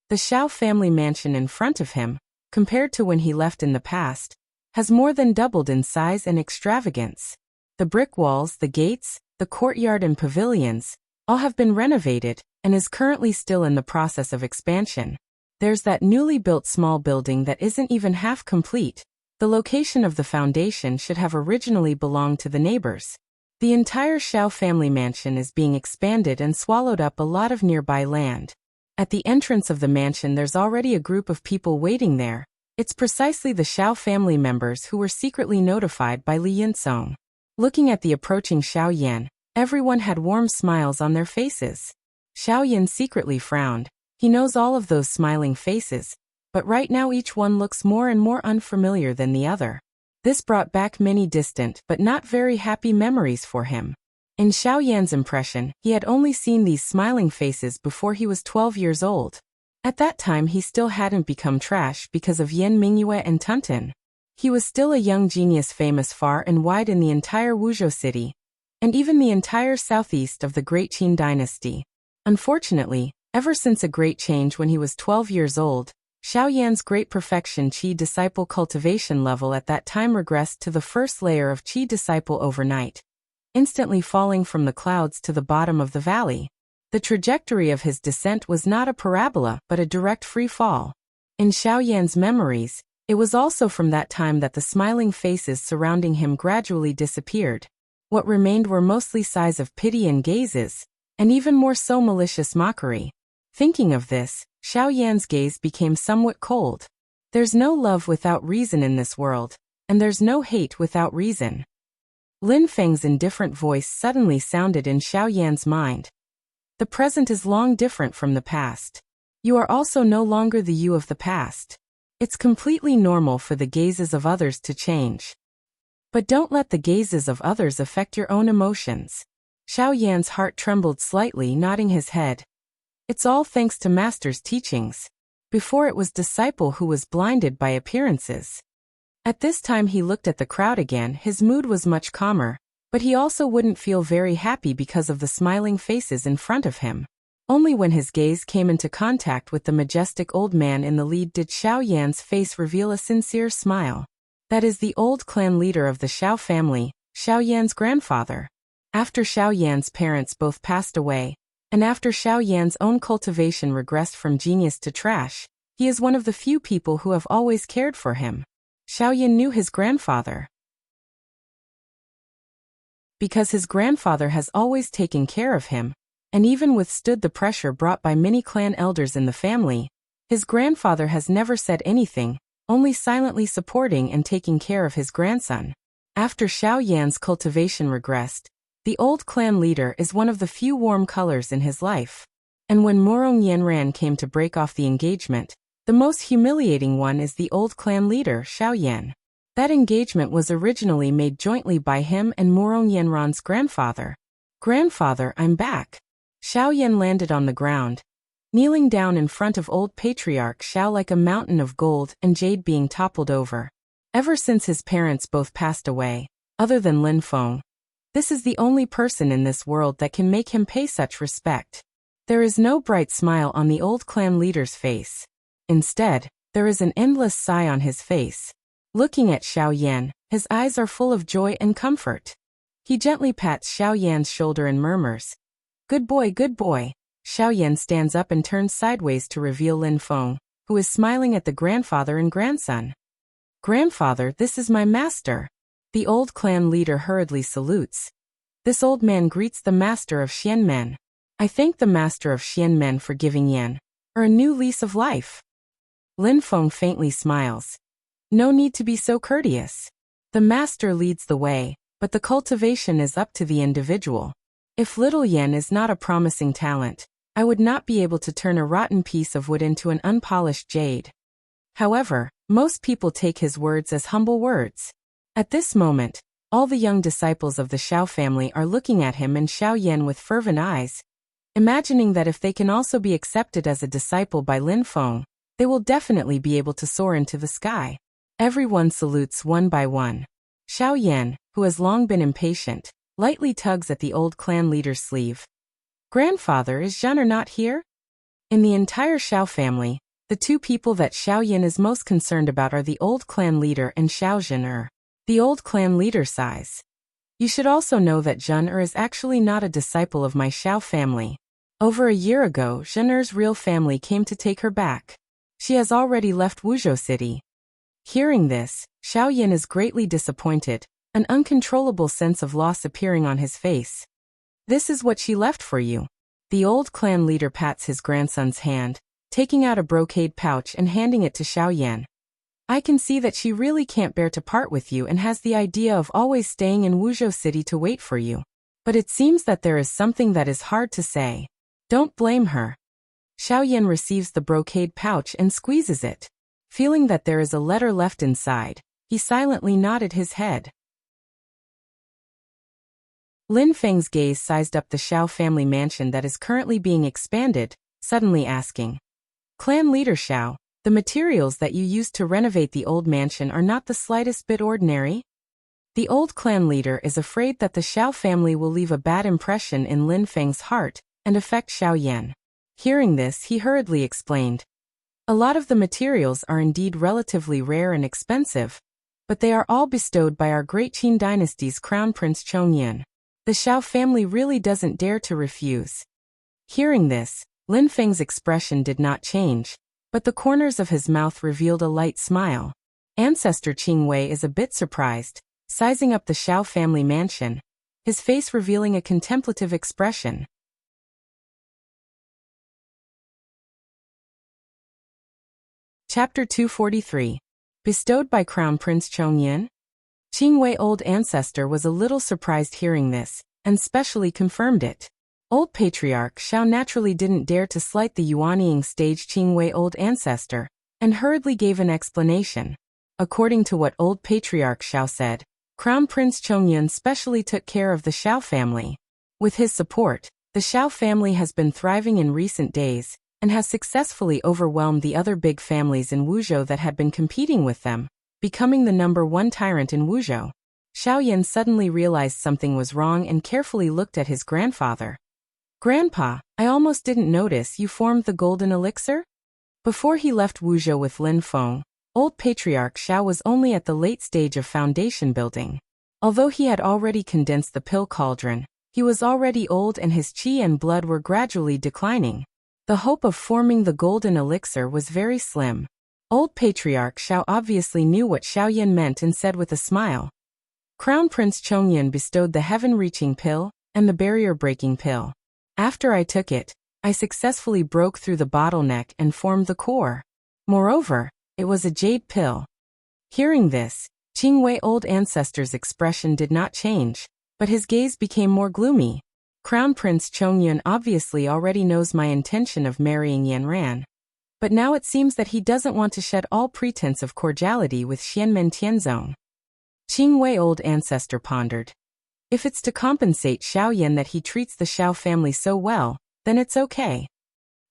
The Xiao family mansion in front of him, compared to when he left in the past, has more than doubled in size and extravagance. The brick walls, the gates, the courtyard and pavilions, all have been renovated, and is currently still in the process of expansion. There's that newly built small building that isn't even half complete. The location of the foundation should have originally belonged to the neighbors. The entire Xiao family mansion is being expanded and swallowed up a lot of nearby land. At the entrance of the mansion there's already a group of people waiting there. It's precisely the Xiao family members who were secretly notified by Li Yunsong. Looking at the approaching Xiao Yan, everyone had warm smiles on their faces. Xiao Yan secretly frowned. He knows all of those smiling faces, but right now each one looks more and more unfamiliar than the other. This brought back many distant but not very happy memories for him. In Xiao Yan's impression, he had only seen these smiling faces before he was 12 years old. At that time he still hadn't become trash because of Yan Mingyue and Tunten. He was still a young genius famous far and wide in the entire Wuzhou city, and even the entire southeast of the Great Qin dynasty. Unfortunately, ever since a great change when he was 12 years old, Xiao Yan's great perfection Qi disciple cultivation level at that time regressed to the first layer of Qi disciple overnight, instantly falling from the clouds to the bottom of the valley. The trajectory of his descent was not a parabola but a direct free fall. In Xiao Yan's memories, it was also from that time that the smiling faces surrounding him gradually disappeared. What remained were mostly sighs of pity and gazes, and even more so malicious mockery. Thinking of this, Xiao Yan's gaze became somewhat cold. There's no love without reason in this world, and there's no hate without reason. Lin Feng's indifferent voice suddenly sounded in Xiao Yan's mind. The present is long different from the past. You are also no longer the you of the past. It's completely normal for the gazes of others to change. But don't let the gazes of others affect your own emotions. Xiao Yan's heart trembled slightly, nodding his head. It's all thanks to Master's teachings. Before it was disciple who was blinded by appearances. At this time he looked at the crowd again. His mood was much calmer, but he also wouldn't feel very happy because of the smiling faces in front of him. Only when his gaze came into contact with the majestic old man in the lead did Xiao Yan's face reveal a sincere smile. That is the old clan leader of the Xiao family, Xiao Yan's grandfather. After Xiao Yan's parents both passed away, and after Xiao Yan's own cultivation regressed from genius to trash, he is one of the few people who have always cared for him. Xiao Yan knew his grandfather because his grandfather has always taken care of him, and even withstood the pressure brought by many clan elders in the family. His grandfather has never said anything, only silently supporting and taking care of his grandson. After Xiao Yan's cultivation regressed, the old clan leader is one of the few warm colors in his life. And when Murong Yanran came to break off the engagement, the most humiliating one is the old clan leader, Xiao Yan. That engagement was originally made jointly by him and Murong Yanran's grandfather. Grandfather, I'm back. Xiao Yan landed on the ground, kneeling down in front of old patriarch Xiao like a mountain of gold and jade being toppled over. Ever since his parents both passed away, other than Lin Feng, this is the only person in this world that can make him pay such respect. There is no bright smile on the old clan leader's face. Instead, there is an endless sigh on his face. Looking at Xiao Yan, his eyes are full of joy and comfort. He gently pats Xiao Yan's shoulder and murmurs, "Good boy, good boy." Xiao Yan stands up and turns sideways to reveal Lin Feng, who is smiling at the grandfather and grandson. "Grandfather, this is my master." The old clan leader hurriedly salutes. This old man greets the master of Xianmen. "I thank the master of Xianmen for giving Yan a new lease of life." Lin Feng faintly smiles. "No need to be so courteous. The master leads the way, but the cultivation is up to the individual. If little Yan is not a promising talent, I would not be able to turn a rotten piece of wood into an unpolished jade." However, most people take his words as humble words. At this moment, all the young disciples of the Xiao family are looking at him and Xiao Yan with fervent eyes, imagining that if they can also be accepted as a disciple by Lin Feng, they will definitely be able to soar into the sky. Everyone salutes one by one. Xiao Yan, who has long been impatient, lightly tugs at the old clan leader's sleeve. "Grandfather, is Zhener not here?" In the entire Xiao family, the two people that Xiao Yan is most concerned about are the old clan leader and Xiao Zhener. The old clan leader sighs. "You should also know that Zhener is actually not a disciple of my Xiao family. Over a year ago, Zhener's real family came to take her back. She has already left Wuzhou City." Hearing this, Xiao Yan is greatly disappointed, an uncontrollable sense of loss appearing on his face. "This is what she left for you." The old clan leader pats his grandson's hand, taking out a brocade pouch and handing it to Xiao Yan. I can see that she really can't bear to part with you and has the idea of always staying in Wuzhou City to wait for you. But it seems that there is something that is hard to say. Don't blame her. Xiaoyan receives the brocade pouch and squeezes it. Feeling that there is a letter left inside, he silently nodded his head. Lin Feng's gaze sized up the Xiao family mansion that is currently being expanded, suddenly asking, "Clan leader Xiao, the materials that you used to renovate the old mansion are not the slightest bit ordinary?" The old clan leader is afraid that the Xiao family will leave a bad impression in Lin Feng's heart and affect Xiaoyan. Hearing this, he hurriedly explained, "A lot of the materials are indeed relatively rare and expensive, but they are all bestowed by our great Qin dynasty's crown prince Chongyan. The Xiao family really doesn't dare to refuse." Hearing this, Lin Feng's expression did not change, but the corners of his mouth revealed a light smile. Ancestor Qing Wei is a bit surprised, sizing up the Xiao family mansion, his face revealing a contemplative expression. Chapter 243. Bestowed by Crown Prince Chongyan? Qing Wei old ancestor was a little surprised hearing this, and specially confirmed it. Old patriarch Xiao naturally didn't dare to slight the Yuanying stage Qing Wei old ancestor, and hurriedly gave an explanation. According to what old patriarch Xiao said, Crown Prince Chongyan specially took care of the Xiao family. With his support, the Xiao family has been thriving in recent days, and has successfully overwhelmed the other big families in Wuzhou that had been competing with them, becoming the #1 tyrant in Wuzhou. Xiaoyan suddenly realized something was wrong and carefully looked at his grandfather. "Grandpa, I almost didn't notice you formed the golden elixir?" Before he left Wuzhou with Lin Feng, old patriarch Xiao was only at the late stage of foundation building. Although he had already condensed the pill cauldron, he was already old and his qi and blood were gradually declining. The hope of forming the golden elixir was very slim. Old patriarch Xiao obviously knew what Xiaoyan meant and said with a smile, "Crown Prince Chongyan bestowed the heaven-reaching pill and the barrier-breaking pill. After I took it, I successfully broke through the bottleneck and formed the core. Moreover, it was a jade pill." Hearing this, Qing Wei old ancestor's expression did not change, but his gaze became more gloomy. Crown Prince Chongyan obviously already knows my intention of marrying Yanran. But now it seems that he doesn't want to shed all pretense of cordiality with Xianmen Tianzong. Qing Wei old ancestor pondered. If it's to compensate Xiaoyan that he treats the Xiao family so well, then it's okay.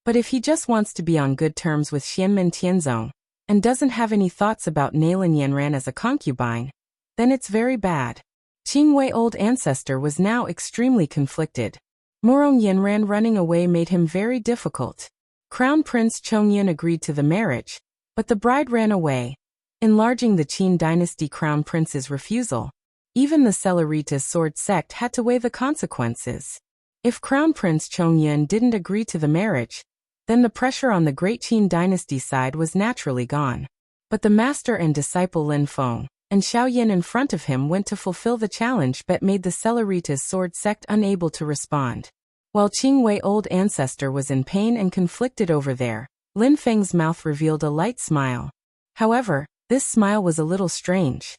But if he just wants to be on good terms with Xianmen Tianzong, and doesn't have any thoughts about nailing Yanran as a concubine, then it's very bad. Qing Wei old ancestor was now extremely conflicted. Murong Yanran running away made him very difficult. Crown Prince Chongyan agreed to the marriage, but the bride ran away, enlarging the Qin dynasty crown prince's refusal. Even the Celeritas sword sect had to weigh the consequences. If Crown Prince Chongyan didn't agree to the marriage, then the pressure on the great Qin dynasty side was naturally gone. But the master and disciple Lin Feng and Xiaoyan in front of him went to fulfill the challenge but made the Celeritas sword sect unable to respond. While Qing Wei old ancestor was in pain and conflicted over there, Lin Feng's mouth revealed a light smile. However, this smile was a little strange.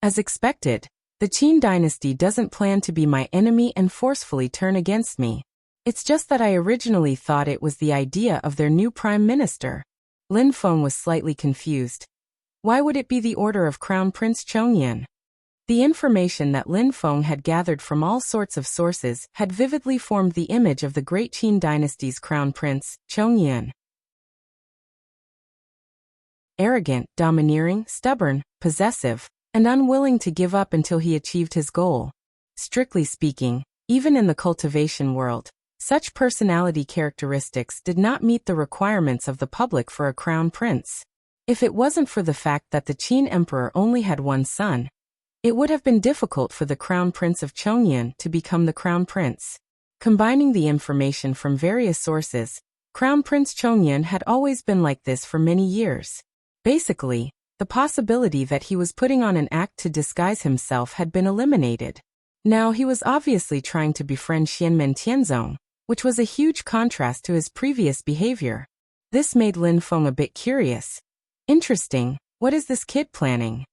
As expected, the Qin dynasty doesn't plan to be my enemy and forcefully turn against me. It's just that I originally thought it was the idea of their new prime minister. Lin Feng was slightly confused. Why would it be the order of Crown Prince Chongyan? The information that Lin Feng had gathered from all sorts of sources had vividly formed the image of the great Qin dynasty's crown prince, Chongyan. Arrogant, domineering, stubborn, possessive, and unwilling to give up until he achieved his goal. Strictly speaking, even in the cultivation world, such personality characteristics did not meet the requirements of the public for a crown prince. If it wasn't for the fact that the Qin emperor only had one son, it would have been difficult for the crown prince of Chongyan to become the crown prince. Combining the information from various sources, Crown Prince Chongyan had always been like this for many years. Basically, the possibility that he was putting on an act to disguise himself had been eliminated. Now he was obviously trying to befriend Xianmen Tianzong, which was a huge contrast to his previous behavior. This made Lin Feng a bit curious. Interesting, What is this kid planning?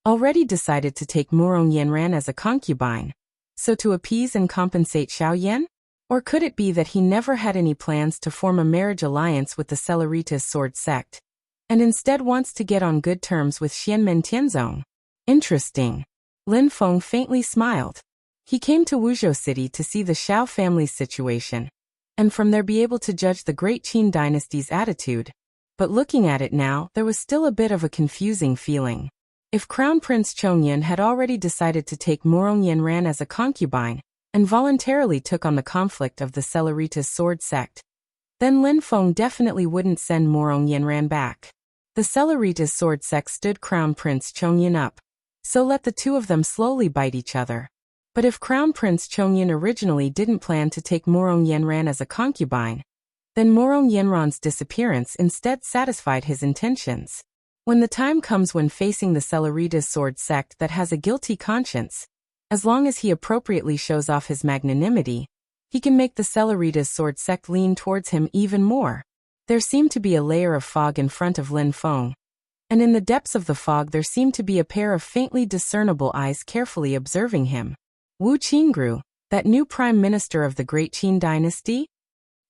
Already decided to take Murong Yanran as a concubine, so to appease and compensate Xiaoyan? Or could it be that he never had any plans to form a marriage alliance with the Celeritas sword sect, and instead wants to get on good terms with Xianmen Tianzong? Interesting. Lin Feng faintly smiled. He came to Wuzhou City to see the Xiao family's situation, and from there be able to judge the Great Qin dynasty's attitude. But looking at it now, there was still a bit of a confusing feeling. If Crown Prince Chongyun had already decided to take Murong Yanran as a concubine, and voluntarily took on the conflict of the Celeritas sword sect, then Lin Feng definitely wouldn't send Murong Yanran back. The Celeritas sword sect stood Crown Prince Chongyun up, so let the two of them slowly bite each other. But if Crown Prince Chongyun originally didn't plan to take Murong Yanran as a concubine, then Murong Yanran's disappearance instead satisfied his intentions. When the time comes when facing the Celeritas sword sect that has a guilty conscience, as long as he appropriately shows off his magnanimity, he can make the Celeritas sword sect lean towards him even more. There seemed to be a layer of fog in front of Lin Feng, and in the depths of the fog there seemed to be a pair of faintly discernible eyes carefully observing him. Wu Qingru, that new prime minister of the Great Qin dynasty?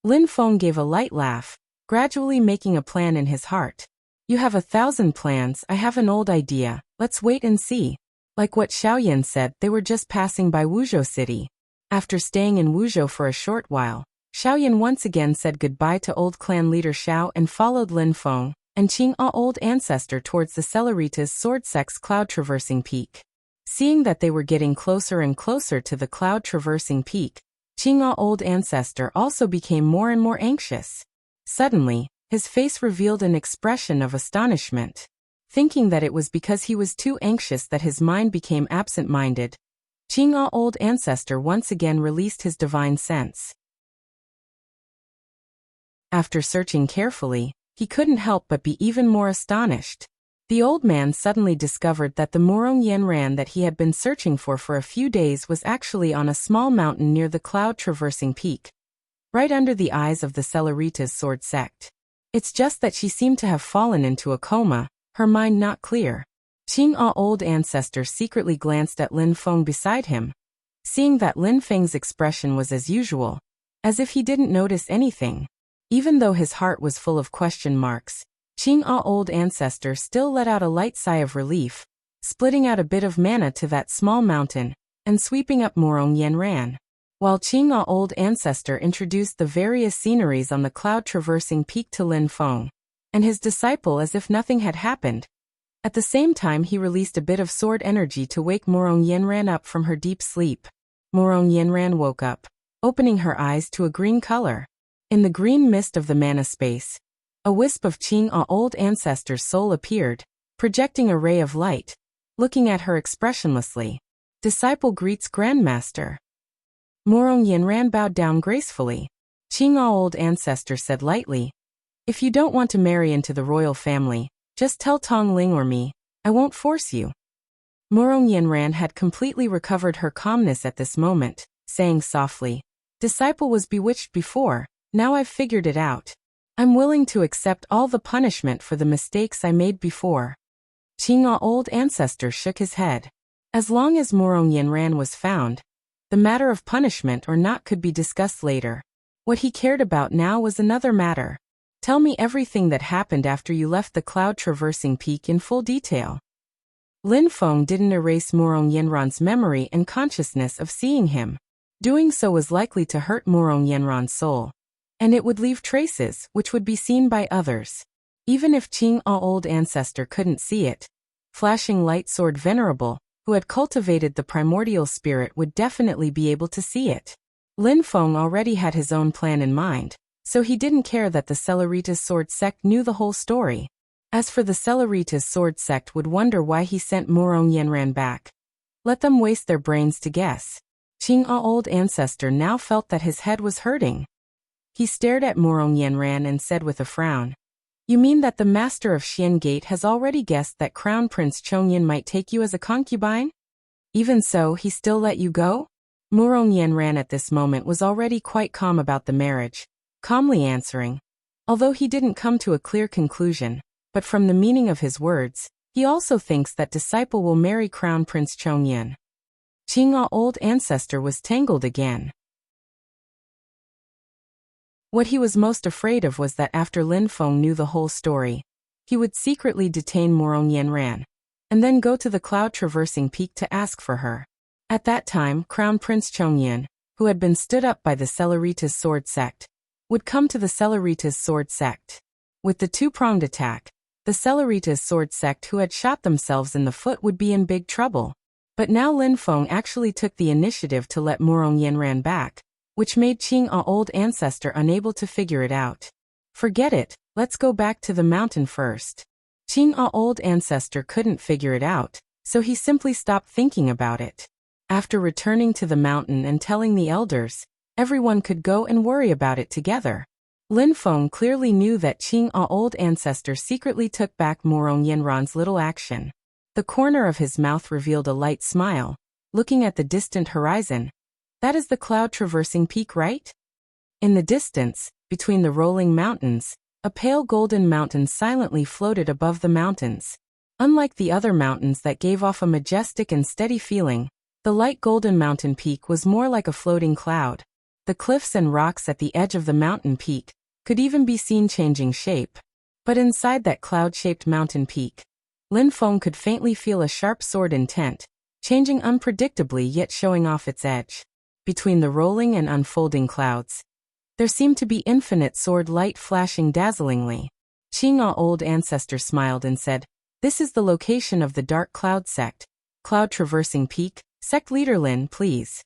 Lin Feng gave a light laugh, gradually making a plan in his heart. You have 1,000 plans, I have an old idea, let's wait and see. Like what Xiaoyan said, they were just passing by Wuzhou City. After staying in Wuzhou for a short while, Xiaoyan once again said goodbye to old clan leader Xiao and followed Lin Feng and Qing'e old ancestor towards the Celeritas sword sect's cloud-traversing peak. Seeing that they were getting closer and closer to the cloud-traversing peak, Qing'e old ancestor also became more and more anxious. Suddenly, his face revealed an expression of astonishment. Thinking that it was because he was too anxious that his mind became absent-minded, Qing'e old ancestor once again released his divine sense. After searching carefully, he couldn't help but be even more astonished. The old man suddenly discovered that the Murong Yanran that he had been searching for a few days was actually on a small mountain near the cloud-traversing peak, right under the eyes of the Celeritas sword sect. It's just that she seemed to have fallen into a coma, her mind not clear. Qing'e old ancestor secretly glanced at Lin Feng beside him. Seeing that Lin Feng's expression was as usual, as if he didn't notice anything. Even though his heart was full of question marks, Qing'e old ancestor still let out a light sigh of relief, splitting out a bit of mana to that small mountain, and sweeping up Murong Yanran. While Qing'e old ancestor introduced the various sceneries on the cloud-traversing peak to Lin Feng and his disciple as if nothing had happened. At the same time he released a bit of sword energy to wake Murong Yanran up from her deep sleep. Murong Yanran woke up, opening her eyes to a green color. In the green mist of the mana space, a wisp of Qing'e old ancestor's soul appeared, projecting a ray of light. Looking at her expressionlessly, disciple greets Grandmaster. Murong Yanran bowed down gracefully. Qing'e old ancestor said lightly, "If you don't want to marry into the royal family, just tell Tong Ling or me, I won't force you." Murong Yanran had completely recovered her calmness at this moment, saying softly, "Disciple was bewitched before, now I've figured it out. I'm willing to accept all the punishment for the mistakes I made before." Qing'e old ancestor shook his head. As long as Murong Yanran was found, the matter of punishment or not could be discussed later. What he cared about now was another matter. Tell me everything that happened after you left the cloud-traversing peak in full detail. Lin Feng didn't erase Murong Yanran's memory and consciousness of seeing him. Doing so was likely to hurt Murong Yanran's soul, and it would leave traces which would be seen by others. Even if Qing'e old ancestor couldn't see it, Flashing Light Sword Venerable, who had cultivated the primordial spirit, would definitely be able to see it. Lin Feng already had his own plan in mind, so he didn't care that the Celeritas sword sect knew the whole story. As for the Celeritas sword sect would wonder why he sent Murong Yanran back. Let them waste their brains to guess. Qing'e old ancestor now felt that his head was hurting. He stared at Murong Yanran and said with a frown, "You mean that the master of Xian Gate has already guessed that Crown Prince Chongyun might take you as a concubine? Even so, he still let you go?" Murong Yanran at this moment was already quite calm about the marriage, calmly answering, although he didn't come to a clear conclusion, but from the meaning of his words, he also thinks that disciple will marry Crown Prince Chongyan. Qing'e old ancestor was tangled again. What he was most afraid of was that after Lin Feng knew the whole story, he would secretly detain Murong Yanran, and then go to the cloud-traversing peak to ask for her. At that time, Crown Prince Chongyan, who had been stood up by the Celeritas sword sect, would come to the Celeritas sword sect. With the two-pronged attack, the Celeritas sword sect who had shot themselves in the foot would be in big trouble. But now Lin Feng actually took the initiative to let Murong Yanran back, which made Qing'e old ancestor unable to figure it out. Forget it, let's go back to the mountain first. Qing'e old ancestor couldn't figure it out, so he simply stopped thinking about it. After returning to the mountain and telling the elders, everyone could go and worry about it together. Lin Feng clearly knew that Qing'e old ancestor secretly took back Murong Yanran's little action. The corner of his mouth revealed a light smile, looking at the distant horizon. That is the cloud-traversing peak, right? In the distance, between the rolling mountains, a pale golden mountain silently floated above the mountains. Unlike the other mountains that gave off a majestic and steady feeling, the light golden mountain peak was more like a floating cloud. The cliffs and rocks at the edge of the mountain peak could even be seen changing shape. But inside that cloud-shaped mountain peak, Lin Feng could faintly feel a sharp sword intent, changing unpredictably yet showing off its edge. Between the rolling and unfolding clouds, there seemed to be infinite sword light flashing dazzlingly. Qing'e old ancestor smiled and said, "This is the location of the Dark Cloud Sect. Cloud Traversing Peak, Sect Leader Lin, please."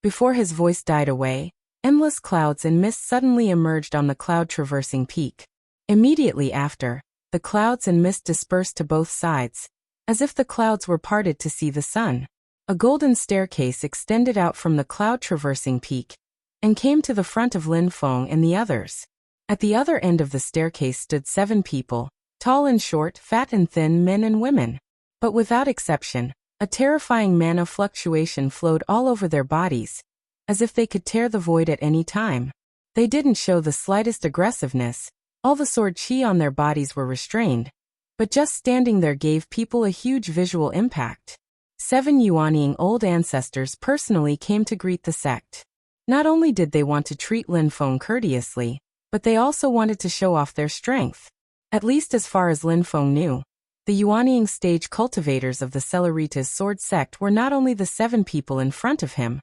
Before his voice died away, endless clouds and mist suddenly emerged on the Cloud Traversing Peak. Immediately after, the clouds and mist dispersed to both sides, as if the clouds were parted to see the sun. A golden staircase extended out from the cloud-traversing peak, and came to the front of Lin Feng and the others. At the other end of the staircase stood 7 people, tall and short, fat and thin, men and women. But without exception, a terrifying mana fluctuation flowed all over their bodies, as if they could tear the void at any time. They didn't show the slightest aggressiveness. All the sword chi on their bodies were restrained, but just standing there gave people a huge visual impact. 7 Yuanying old ancestors personally came to greet the sect. Not only did they want to treat Lin Feng courteously, but they also wanted to show off their strength. At least as far as Lin Feng knew, the Yuanying stage cultivators of the Celeritas sword sect were not only the 7 people in front of him,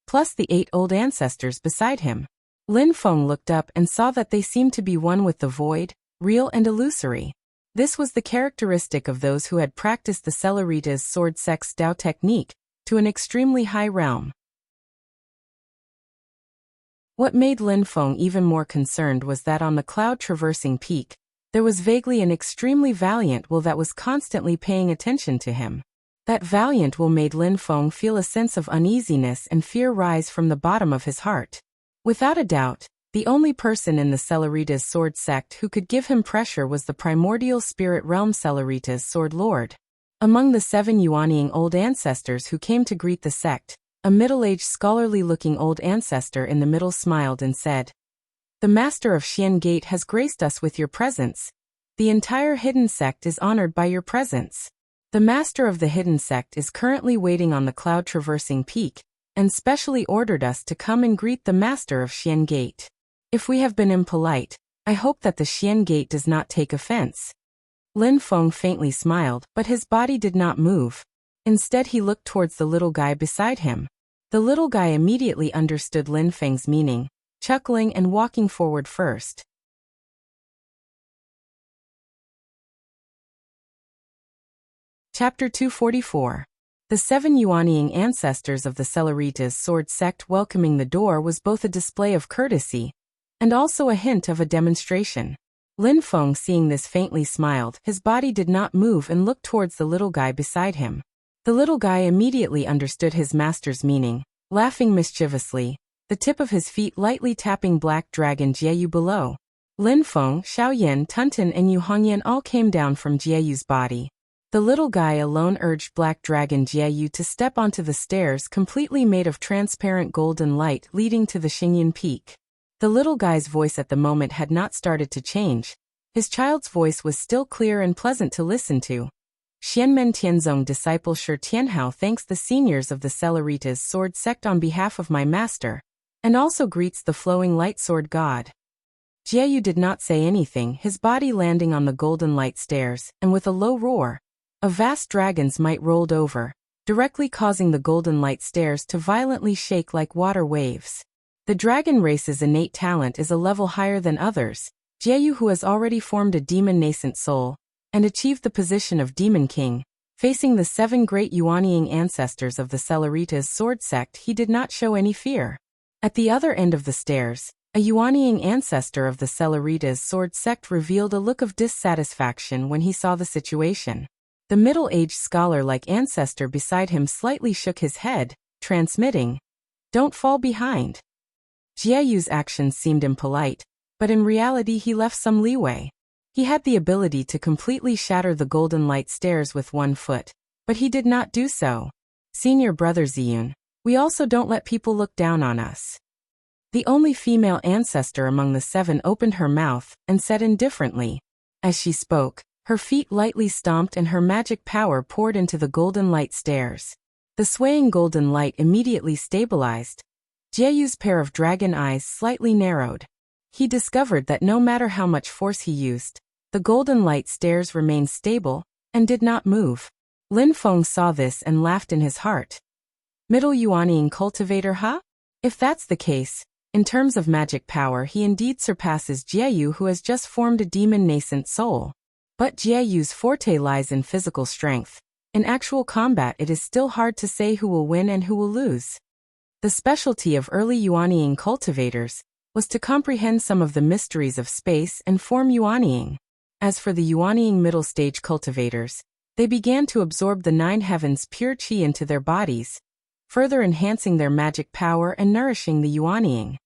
plus the 8 old ancestors beside him. Lin Feng looked up and saw that they seemed to be one with the void, real and illusory. This was the characteristic of those who had practiced the Celeritas sword sect's Dao technique to an extremely high realm. What made Lin Feng even more concerned was that on the cloud-traversing peak, there was vaguely an extremely valiant will that was constantly paying attention to him. That valiant will made Lin Feng feel a sense of uneasiness and fear rise from the bottom of his heart. Without a doubt, the only person in the Celeritas sword sect who could give him pressure was the primordial spirit realm Celeritas sword lord. Among the 7 Yuanying old ancestors who came to greet the sect, a middle-aged scholarly-looking old ancestor in the middle smiled and said, "The master of Xian Gate has graced us with your presence. The entire hidden sect is honored by your presence. The master of the hidden sect is currently waiting on the cloud-traversing peak, and specially ordered us to come and greet the master of Xian Gate. If we have been impolite, I hope that the Xian Gate does not take offense." Lin Feng faintly smiled, but his body did not move. Instead he looked towards the little guy beside him. The little guy immediately understood Lin Feng's meaning, chuckling and walking forward first. Chapter 244. The 7 Yuanying ancestors of the Celeritas sword sect welcoming the door was both a display of courtesy and also a hint of a demonstration. Lin Feng, seeing this, faintly smiled. His body did not move and looked towards the little guy beside him. The little guy immediately understood his master's meaning, laughing mischievously, the tip of his feet lightly tapping Black Dragon Jieyu below. Lin Feng, Xiaoyan, Tunten and Yu Hongyan all came down from Jieyu's body. The little guy alone urged Black Dragon Jieyu to step onto the stairs completely made of transparent golden light leading to the Xingyan Peak. The little guy's voice at the moment had not started to change, His child's voice was still clear and pleasant to listen to. Xianmen Tianzong disciple Shi Tianhao thanks the seniors of the Celeritas sword sect on behalf of my master, and also greets the flowing light sword god. Jieyu did not say anything, his body landing on the golden light stairs, and with a low roar, a vast dragon's might rolled over, directly causing the golden light stairs to violently shake like water waves. The dragon race's innate talent is a level higher than others. Jieyu, who has already formed a demon nascent soul, and achieved the position of Demon King, facing the 7 great Yuanying ancestors of the Celeritas sword sect, he did not show any fear. At the other end of the stairs, a Yuanying ancestor of the Celeritas sword sect revealed a look of dissatisfaction when he saw the situation. The middle-aged scholar-like ancestor beside him slightly shook his head, transmitting, "Don't fall behind." Jieyu's actions seemed impolite, but in reality he left some leeway. He had the ability to completely shatter the golden light stairs with one foot, but he did not do so. Senior brother Ziyun, we also don't let people look down on us. The only female ancestor among the 7 opened her mouth and said indifferently. As she spoke, her feet lightly stomped and her magic power poured into the golden light stairs. The swaying golden light immediately stabilized. Jieyu's pair of dragon eyes slightly narrowed. He discovered that no matter how much force he used, the golden light stairs remained stable and did not move. Lin Feng saw this and laughed in his heart. Middle Yuanying cultivator, huh? If that's the case, in terms of magic power he indeed surpasses Jieyu, who has just formed a demon nascent soul. But Jieyu's forte lies in physical strength. In actual combat it is still hard to say who will win and who will lose. The specialty of early Yuanying cultivators was to comprehend some of the mysteries of space and form Yuanying. As for the Yuanying middle stage cultivators, they began to absorb the 9 heavens' pure qi into their bodies, further enhancing their magic power and nourishing the Yuanying.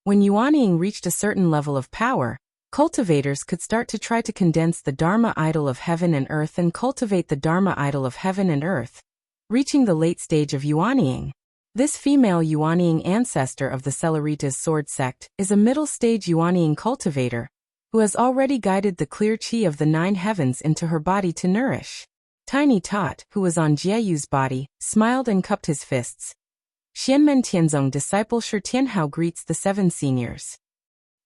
When Yuanying reached a certain level of power, cultivators could start to try to condense the Dharma idol of heaven and earth and cultivate the Dharma idol of heaven and earth, reaching the late stage of Yuanying. This female Yuanying ancestor of the Celeritas sword sect is a middle-stage Yuanying cultivator, who has already guided the clear qi of the 9 heavens into her body to nourish. Tiny Tot, who was on Jieyu's body, smiled and cupped his fists. Xianmen Tianzong disciple Shi Tianhao greets the 7 seniors.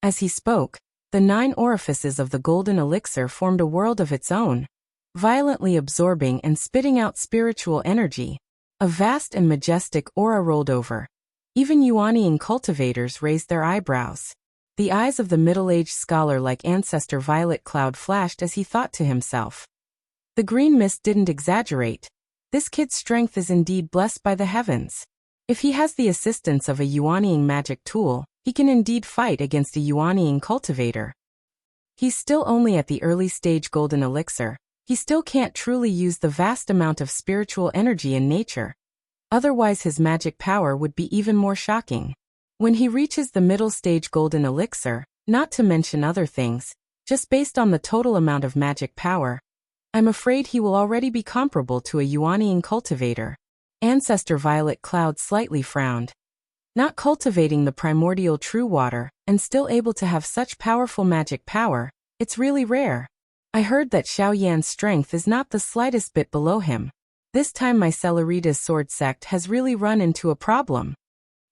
As he spoke, the 9 orifices of the golden elixir formed a world of its own, violently absorbing and spitting out spiritual energy. A vast and majestic aura rolled over. Even Yuanying cultivators raised their eyebrows. The eyes of the middle-aged scholar-like ancestor Violet Cloud flashed as he thought to himself. The green mist didn't exaggerate. This kid's strength is indeed blessed by the heavens. If he has the assistance of a Yuanying magic tool, he can indeed fight against a Yuanying cultivator. He's still only at the early stage golden elixir. He still can't truly use the vast amount of spiritual energy in nature. Otherwise his magic power would be even more shocking. When he reaches the middle stage golden elixir, not to mention other things, just based on the total amount of magic power, I'm afraid he will already be comparable to a Yuanying cultivator. Ancestor Violet Cloud slightly frowned. Not cultivating the primordial true water, and still able to have such powerful magic power, it's really rare. I heard that Xiao Yan's strength is not the slightest bit below him. This time my Celeritas sword sect has really run into a problem.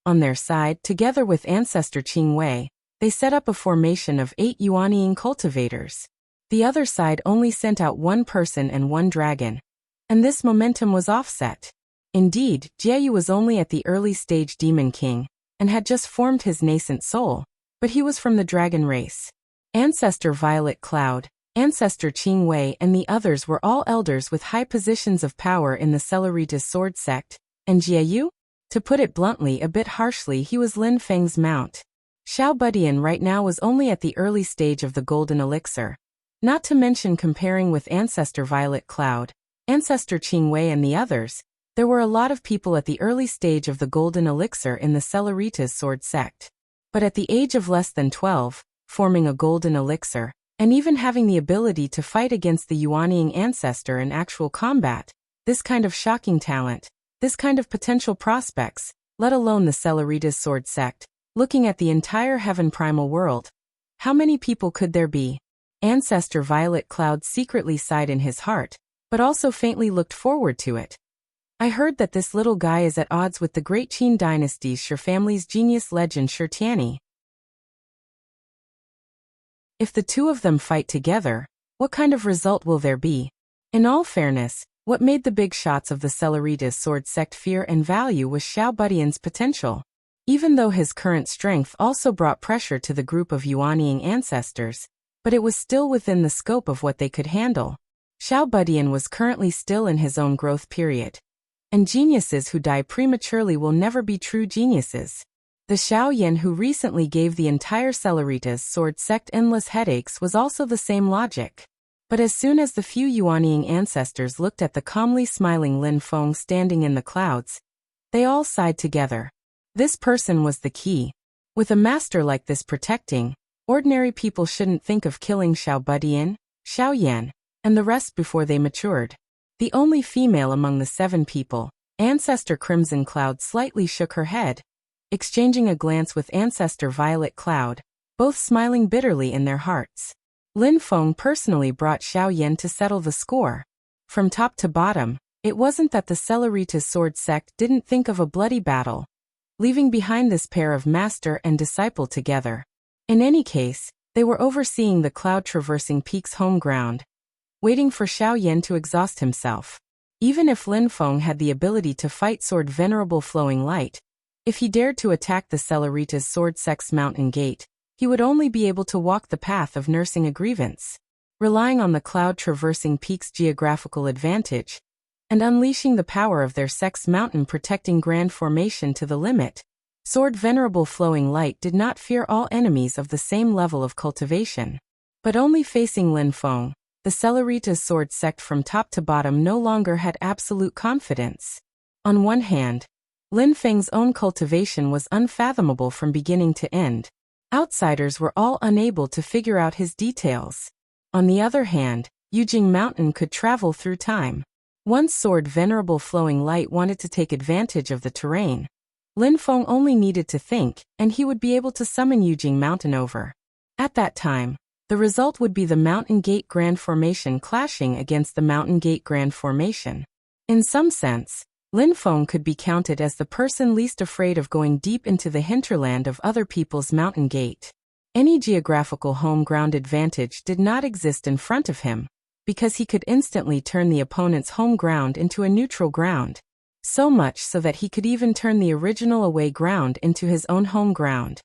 On their side, together with ancestor Qing Wei, they set up a formation of 8 Yuanying cultivators. The other side only sent out 1 person and 1 dragon. And this momentum was offset. Indeed, Jieyu was only at the early stage Demon King, and had just formed his nascent soul, but he was from the dragon race. Ancestor Violet Cloud, Ancestor Qing Wei and the others were all elders with high positions of power in the Celeritas sword sect, and Jieyu? To put it bluntly, a bit harshly, he was Lin Feng's mount. Xiao Budian right now was only at the early stage of the golden elixir. Not to mention comparing with Ancestor Violet Cloud, Ancestor Qing Wei and the others, there were a lot of people at the early stage of the golden elixir in the Celeritas sword sect. But at the age of less than 12, forming a golden elixir, and even having the ability to fight against the Yuanying ancestor in actual combat, this kind of shocking talent, this kind of potential prospects, let alone the Celeritas sword sect, looking at the entire heaven primal world, How many people could there be? Ancestor Violet Cloud secretly sighed in his heart, but also faintly looked forward to it. I heard that this little guy is at odds with the great Qin dynasty's Shi family's genius legend Shi Tianyi. If the two of them fight together, what kind of result will there be? In all fairness, what made the big shots of the Celeritas sword sect fear and value was Xiao Budian's potential. Even though his current strength also brought pressure to the group of Yuanying ancestors, but it was still within the scope of what they could handle. Xiao Budian was currently still in his own growth period. And geniuses who die prematurely will never be true geniuses. The Xiao Yan who recently gave the entire Celeritas sword sect endless headaches was also the same logic. But as soon as the few Yuanying ancestors looked at the calmly smiling Lin Feng standing in the clouds, they all sighed together. This person was the key. With a master like this protecting, ordinary people shouldn't think of killing Xiao Budian, Xiao Yan, and the rest before they matured. The only female among the 7 people, Ancestor Crimson Cloud slightly shook her head, exchanging a glance with Ancestor Violet Cloud, both smiling bitterly in their hearts. Lin Feng personally brought Xiao Yan to settle the score. From top to bottom, it wasn't that the Celeritas sword sect didn't think of a bloody battle, leaving behind this pair of master and disciple together. In any case, they were overseeing the cloud-traversing peak's home ground, waiting for Xiao Yan to exhaust himself. Even if Lin Feng had the ability to fight Sword Venerable Flowing Light, if he dared to attack the Celeritas sword sect's mountain gate, he would only be able to walk the path of nursing a grievance. Relying on the cloud-traversing peak's geographical advantage, and unleashing the power of their sect's mountain-protecting grand formation to the limit, Sword Venerable Flowing Light did not fear all enemies of the same level of cultivation. But only facing Lin Feng, the Celeritas sword sect from top to bottom no longer had absolute confidence. On one hand, Lin Feng's own cultivation was unfathomable from beginning to end. Outsiders were all unable to figure out his details. On the other hand, Yujing Mountain could travel through time. Once Sword Venerable Flowing Light wanted to take advantage of the terrain, Lin Feng only needed to think, and he would be able to summon Yujing Mountain over. At that time, the result would be the Mountain Gate Grand Formation clashing against the Mountain Gate Grand Formation. In some sense, Lin Feng could be counted as the person least afraid of going deep into the hinterland of other people's mountain gate. Any geographical home ground advantage did not exist in front of him, because he could instantly turn the opponent's home ground into a neutral ground. So much so that he could even turn the original away ground into his own home ground.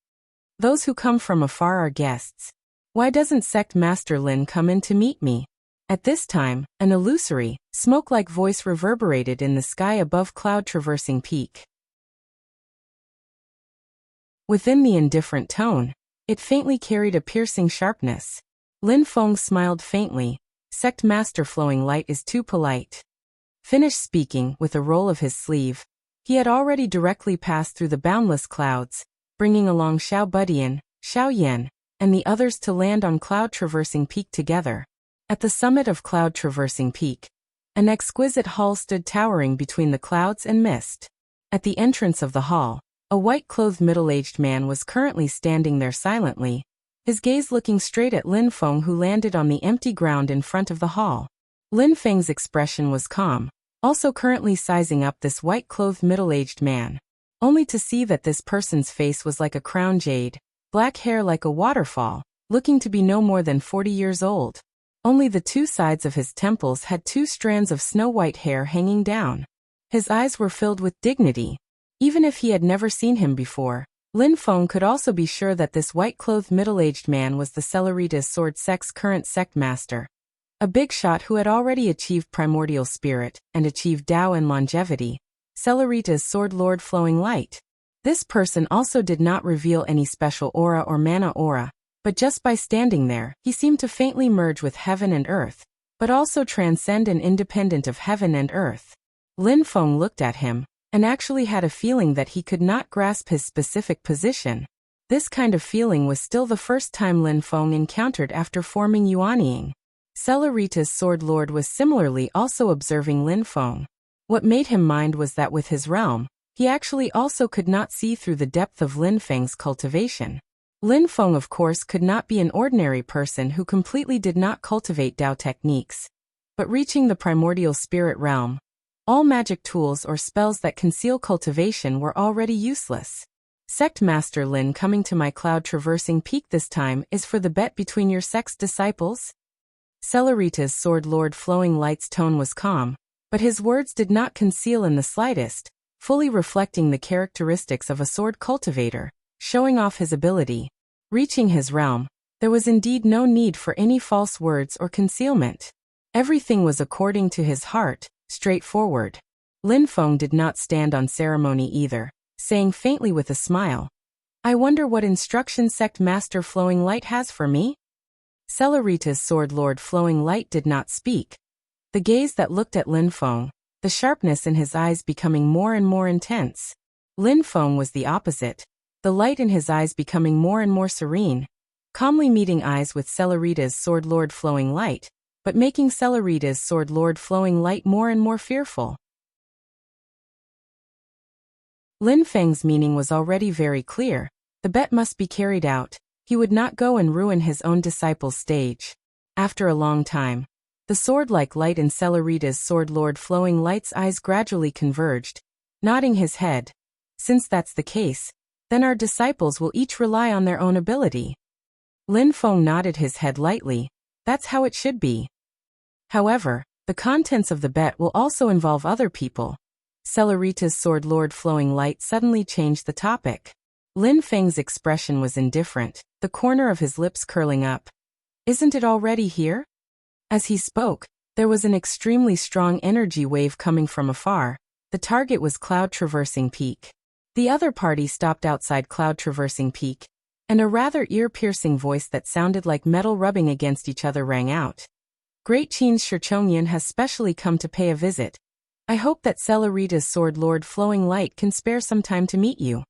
Those who come from afar are guests. Why doesn't Sect Master Lin come in to meet me? At this time, an illusory, smoke-like voice reverberated in the sky above cloud-traversing peak. Within the indifferent tone, it faintly carried a piercing sharpness. Lin Feng smiled faintly. Sect Master Flowing Light is too polite. Finished speaking with a roll of his sleeve. He had already directly passed through the boundless clouds, bringing along Xiao Budian, Xiao Yan, and the others to land on cloud-traversing peak together. At the summit of cloud-traversing peak, an exquisite hall stood towering between the clouds and mist. At the entrance of the hall, a white-clothed middle-aged man was currently standing there silently, his gaze looking straight at Lin Feng who landed on the empty ground in front of the hall. Lin Feng's expression was calm, also currently sizing up this white-clothed middle-aged man, only to see that this person's face was like a crown jade, black hair like a waterfall, looking to be no more than 40 years old. Only the two sides of his temples had 2 strands of snow-white hair hanging down. His eyes were filled with dignity. Even if he had never seen him before, Lin Feng could also be sure that this white-clothed middle-aged man was the Celeritas sword sect's current sect master. A big shot who had already achieved primordial spirit and achieved Tao and longevity, Celeritas sword lord Flowing Light. This person also did not reveal any special aura or mana aura, but just by standing there, he seemed to faintly merge with heaven and earth, but also transcend and independent of heaven and earth. Lin Feng looked at him, and actually had a feeling that he could not grasp his specific position. This kind of feeling was still the first time Lin Feng encountered after forming Yuanying. Celeritas sword lord was similarly also observing Lin Feng. What made him mind was that with his realm, he actually also could not see through the depth of Lin Feng's cultivation. Lin Feng, of course, could not be an ordinary person who completely did not cultivate Dao techniques. But reaching the primordial spirit realm, all magic tools or spells that conceal cultivation were already useless. Sect Master Lin, coming to my cloud-traversing peak this time is for the bet between your sect's disciples? Celerita's Sword Lord Flowing Light's tone was calm, but his words did not conceal in the slightest, fully reflecting the characteristics of a sword cultivator, showing off his ability. Reaching his realm, there was indeed no need for any false words or concealment. Everything was according to his heart, straightforward. Lin Feng did not stand on ceremony either, saying faintly with a smile, "I wonder what instruction Sect Master Flowing Light has for me?" Celerita's Sword Lord Flowing Light did not speak. The gaze that looked at Lin Feng, the sharpness in his eyes becoming more and more intense. Lin Feng was the opposite, the light in his eyes becoming more and more serene, calmly meeting eyes with Celerita's Sword Lord Flowing Light, but making Celerita's Sword Lord Flowing Light more and more fearful. Lin Feng's meaning was already very clear. The bet must be carried out. He would not go and ruin his own disciple's stage. After a long time, the sword-like light in Celerita's Sword Lord Flowing Light's eyes gradually converged, nodding his head. "Since that's the case, then our disciples will each rely on their own ability." Lin Feng nodded his head lightly. "That's how it should be. However, the contents of the bet will also involve other people." Celerita's Sword Lord Flowing Light suddenly changed the topic. Lin Feng's expression was indifferent, the corner of his lips curling up. "Isn't it already here?" As he spoke, there was an extremely strong energy wave coming from afar. The target was Cloud Traversing Peak. The other party stopped outside Cloud Traversing Peak, and a rather ear-piercing voice that sounded like metal rubbing against each other rang out. "Great Qin's Shichongyan has specially come to pay a visit. I hope that Celerita's Sword Lord Flowing Light can spare some time to meet you."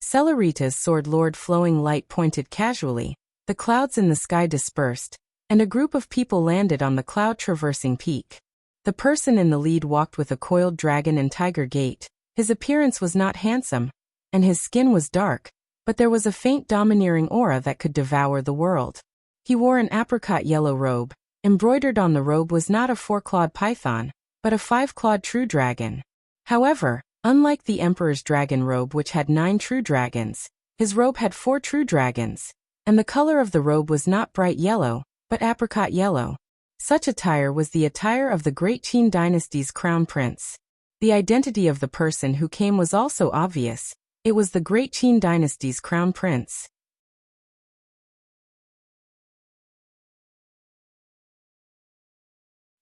Celerita's Sword Lord Flowing Light pointed casually. The clouds in the sky dispersed, and a group of people landed on the cloud-traversing peak. The person in the lead walked with a coiled dragon and tiger gait. His appearance was not handsome, and his skin was dark, but there was a faint domineering aura that could devour the world. He wore an apricot yellow robe. Embroidered on the robe was not a four-clawed python, but a five-clawed true dragon. However, unlike the Emperor's dragon robe, which had 9 true dragons, his robe had 4 true dragons, and the color of the robe was not bright yellow, but apricot yellow. Such attire was the attire of the Great Qin dynasty's crown prince. The identity of the person who came was also obvious. It was the Great Qin dynasty's crown prince.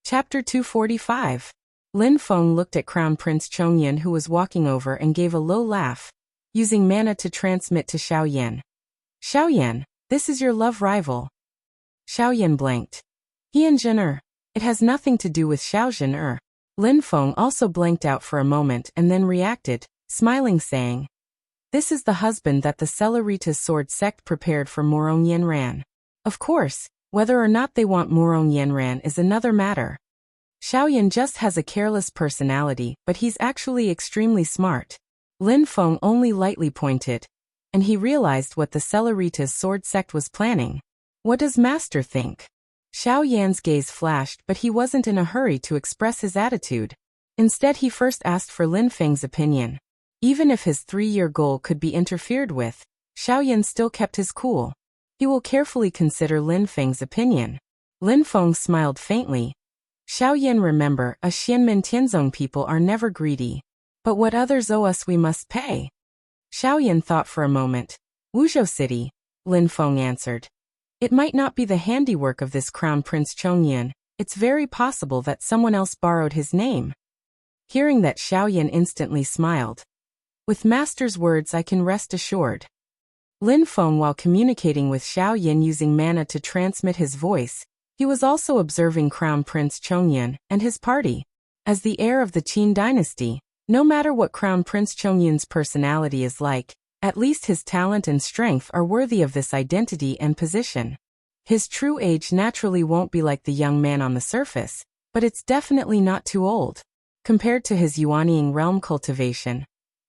Chapter 245. Lin Feng looked at Crown Prince Chongyan, who was walking over, and gave a low laugh, using mana to transmit to Xiaoyan. "Xiaoyan, this is your love rival." Xiaoyan blanked. "He and Zhen It has nothing to do with Xiao Zhen Lin Feng also blanked out for a moment and then reacted, smiling, saying, "This is the husband that the Celerita's sword sect prepared for Murong Yanran. Of course, whether or not they want Murong Yanran is another matter. Xiaoyan just has a careless personality, but he's actually extremely smart." Lin Feng only lightly pointed, and he realized what the Celerita's sword sect was planning. What does Master think? Xiaoyan's gaze flashed, but he wasn't in a hurry to express his attitude. Instead, he first asked for Lin Feng's opinion. Even if his 3-year goal could be interfered with, Xiaoyan still kept his cool. He will carefully consider Lin Feng's opinion. Lin Feng smiled faintly. "Xiaoyan, remember, us Xianmen Tianzong people are never greedy. But what others owe us we must pay." Xiaoyan thought for a moment. "Wuzhou City," Lin Feng answered. "It might not be the handiwork of this Crown Prince Chongyan. It's very possible that someone else borrowed his name." Hearing that, Xiaoyan instantly smiled. "With Master's words I can rest assured." Lin Feng, while communicating with Xiaoyan using mana to transmit his voice, he was also observing Crown Prince Chongyan and his party. As the heir of the Qin dynasty, no matter what Crown Prince Chongyan's personality is like, at least his talent and strength are worthy of this identity and position. His true age naturally won't be like the young man on the surface, but it's definitely not too old. Compared to his Yuanying realm cultivation,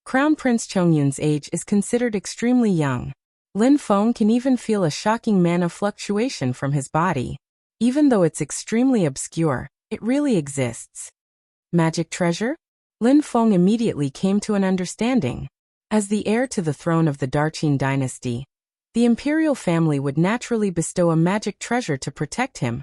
Crown Prince Chongyan's age is considered extremely young. Lin Feng can even feel a shocking mana fluctuation from his body. Even though it's extremely obscure, it really exists. Magic treasure? Lin Feng immediately came to an understanding. As the heir to the throne of the Darqin dynasty, the imperial family would naturally bestow a magic treasure to protect him,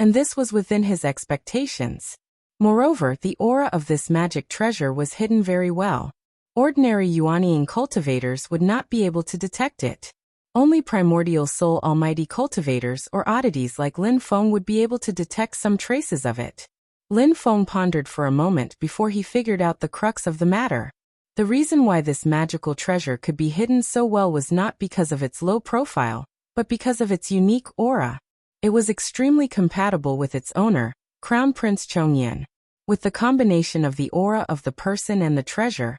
and this was within his expectations. Moreover, the aura of this magic treasure was hidden very well. Ordinary Yuanying cultivators would not be able to detect it. Only primordial soul almighty cultivators or oddities like Lin Feng would be able to detect some traces of it. Lin Feng pondered for a moment before he figured out the crux of the matter. The reason why this magical treasure could be hidden so well was not because of its low profile, but because of its unique aura. It was extremely compatible with its owner, Crown Prince Chongyan. With the combination of the aura of the person and the treasure,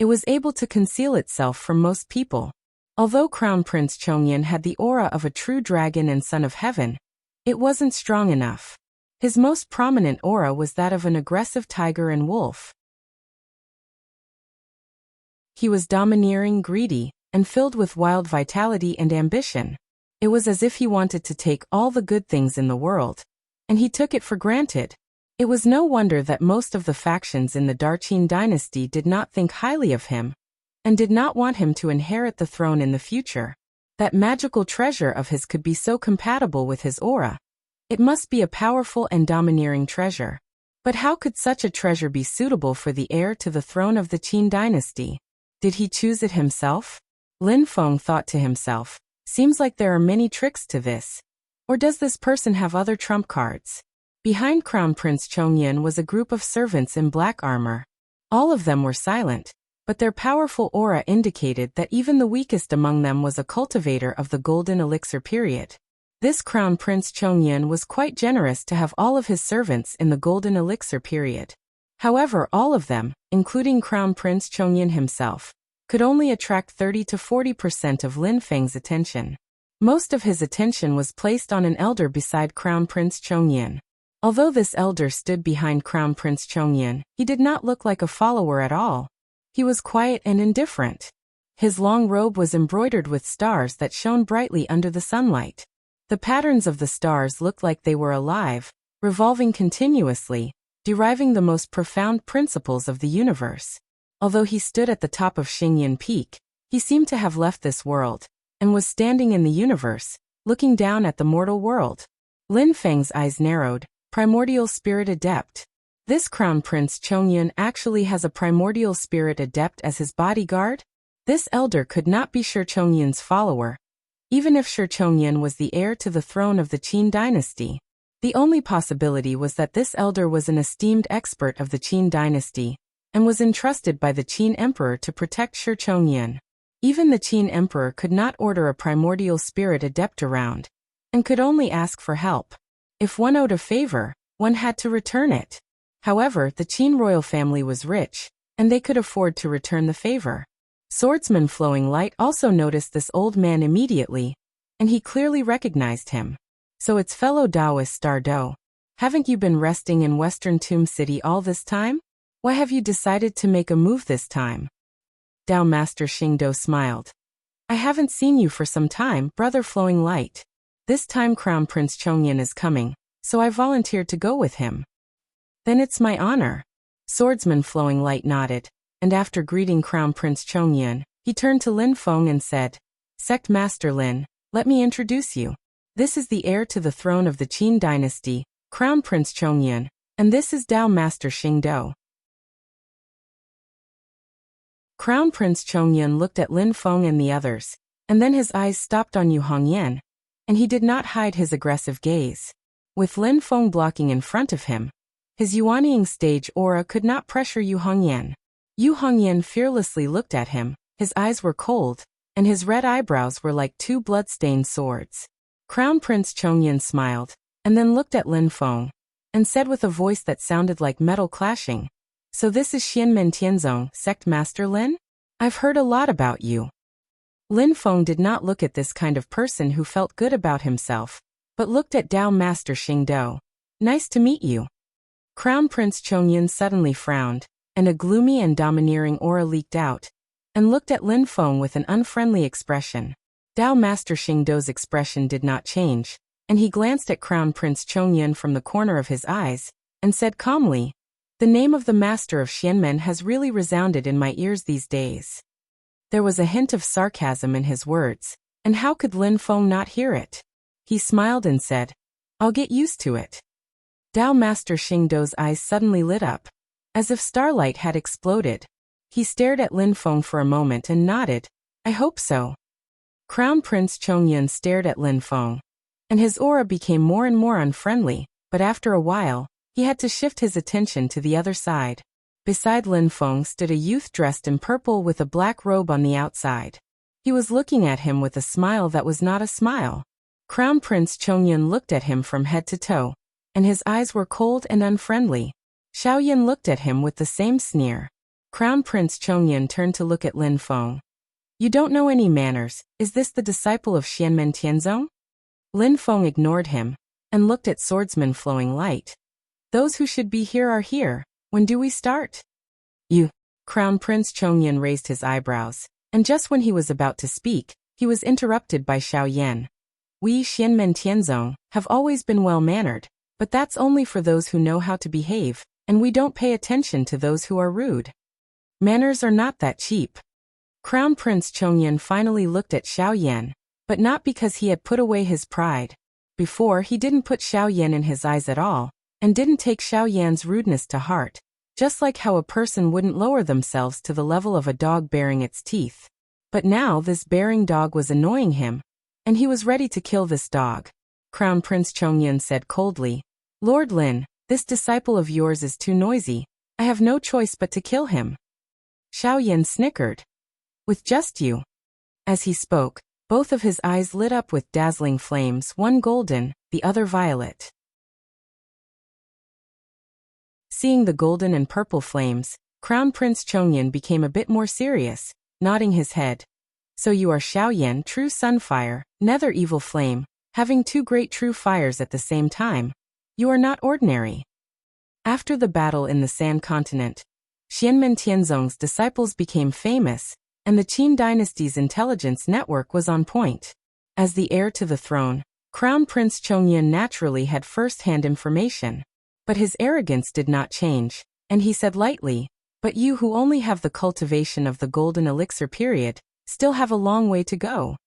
it was able to conceal itself from most people. Although Crown Prince Chongyan had the aura of a true dragon and son of heaven, it wasn't strong enough. His most prominent aura was that of an aggressive tiger and wolf. He was domineering, greedy, and filled with wild vitality and ambition. It was as if he wanted to take all the good things in the world, and he took it for granted. It was no wonder that most of the factions in the Darqin dynasty did not think highly of him, and did not want him to inherit the throne in the future. That magical treasure of his could be so compatible with his aura. It must be a powerful and domineering treasure. But how could such a treasure be suitable for the heir to the throne of the Qin dynasty? Did he choose it himself? Lin Feng thought to himself, seems like there are many tricks to this. Or does this person have other trump cards? Behind Crown Prince Chongyan was a group of servants in black armor. All of them were silent, but their powerful aura indicated that even the weakest among them was a cultivator of the golden elixir period. This Crown Prince Chongyan was quite generous to have all of his servants in the golden elixir period. However, all of them, including Crown Prince Chongyan himself, could only attract 30 to 40% of Lin Feng's attention. Most of his attention was placed on an elder beside Crown Prince Chongyan. Although this elder stood behind Crown Prince Chongyan, he did not look like a follower at all. He was quiet and indifferent. His long robe was embroidered with stars that shone brightly under the sunlight. The patterns of the stars looked like they were alive, revolving continuously, deriving the most profound principles of the universe. Although he stood at the top of Xingyan Peak, he seemed to have left this world, and was standing in the universe, looking down at the mortal world. Lin Feng's eyes narrowed. Primordial Spirit Adept. This Crown Prince Chongyan actually has a Primordial Spirit Adept as his bodyguard? This elder could not be Shi Chongyan's follower, even if Shi Chongyan was the heir to the throne of the Qin dynasty. The only possibility was that this elder was an esteemed expert of the Qin dynasty, and was entrusted by the Qin emperor to protect Shi Chongyan. Even the Qin emperor could not order a Primordial Spirit Adept around, and could only ask for help. If one owed a favor, one had to return it. However, the Qin royal family was rich, and they could afford to return the favor. Swordsman Flowing Light also noticed this old man immediately, and he clearly recognized him. So it's fellow Taoist Star Do. Haven't you been resting in Western Tomb City all this time? Why have you decided to make a move this time? Dao Master Xingdo smiled. I haven't seen you for some time, Brother Flowing Light. This time Crown Prince Chongyan is coming, so I volunteered to go with him. Then it's my honor. Swordsman Flowing Light nodded, and after greeting Crown Prince Chongyan, he turned to Lin Feng and said, Sect Master Lin, let me introduce you. This is the heir to the throne of the Qin dynasty, Crown Prince Chongyan, and this is Dao Master Xingdo. Crown Prince Chongyan looked at Lin Feng and the others, and then his eyes stopped on Yu Hongyan, and he did not hide his aggressive gaze. With Lin Feng blocking in front of him, his Yuanying stage aura could not pressure Yu Hongyan. Yu Hongyan fearlessly looked at him, his eyes were cold, and his red eyebrows were like two blood-stained swords. Crown Prince Chongyan smiled, and then looked at Lin Feng, and said with a voice that sounded like metal clashing, So this is Xianmen Tianzong, Sect Master Lin? I've heard a lot about you. Lin Feng did not look at this kind of person who felt good about himself, but looked at Dao Master Xingdo. Nice to meet you. Crown Prince Chongyan suddenly frowned, and a gloomy and domineering aura leaked out, and looked at Lin Feng with an unfriendly expression. Dao Master Xingdo's expression did not change, and he glanced at Crown Prince Chongyun from the corner of his eyes, and said calmly, "The name of the master of Xianmen has really resounded in my ears these days." There was a hint of sarcasm in his words, and how could Lin Feng not hear it? He smiled and said, "I'll get used to it." Dao Master Xingdo's eyes suddenly lit up, as if starlight had exploded. He stared at Lin Feng for a moment and nodded, "I hope so." Crown Prince Chongyun stared at Lin Feng, and his aura became more and more unfriendly, but after a while, he had to shift his attention to the other side. Beside Lin Feng stood a youth dressed in purple with a black robe on the outside. He was looking at him with a smile that was not a smile. Crown Prince Chongyun looked at him from head to toe, and his eyes were cold and unfriendly. Xiaoyan looked at him with the same sneer. Crown Prince Chongyun turned to look at Lin Feng. "You don't know any manners, is this the disciple of Xianmen Tianzong?" Lin Feng ignored him, and looked at Swordsman Flowing Light. "Those who should be here are here, when do we start?" "You." Crown Prince Chongyun raised his eyebrows, and just when he was about to speak, he was interrupted by Xiaoyan. "We Xianmen Tianzong have always been well-mannered, but that's only for those who know how to behave, and we don't pay attention to those who are rude. Manners are not that cheap." Crown Prince Chongyun finally looked at Xiaoyan, but not because he had put away his pride. Before, he didn't put Xiaoyan in his eyes at all, and didn't take Xiaoyan's rudeness to heart, just like how a person wouldn't lower themselves to the level of a dog baring its teeth. But now this baring dog was annoying him, and he was ready to kill this dog. Crown Prince Chongyun said coldly, "Lord Lin, this disciple of yours is too noisy. I have no choice but to kill him." Xiaoyan snickered. "With just you." As he spoke, both of his eyes lit up with dazzling flames, one golden, the other violet. Seeing the golden and purple flames, Crown Prince Chongyun became a bit more serious, nodding his head. "So you are Xiaoyan, true sunfire, nether evil flame, having two great true fires at the same time. You are not ordinary." After the battle in the Sand Continent, Xianmen Tianzong's disciples became famous, and the Qin dynasty's intelligence network was on point. As the heir to the throne, Crown Prince Chongyun naturally had first-hand information. But his arrogance did not change, and he said lightly, "But you who only have the cultivation of the golden elixir period, still have a long way to go."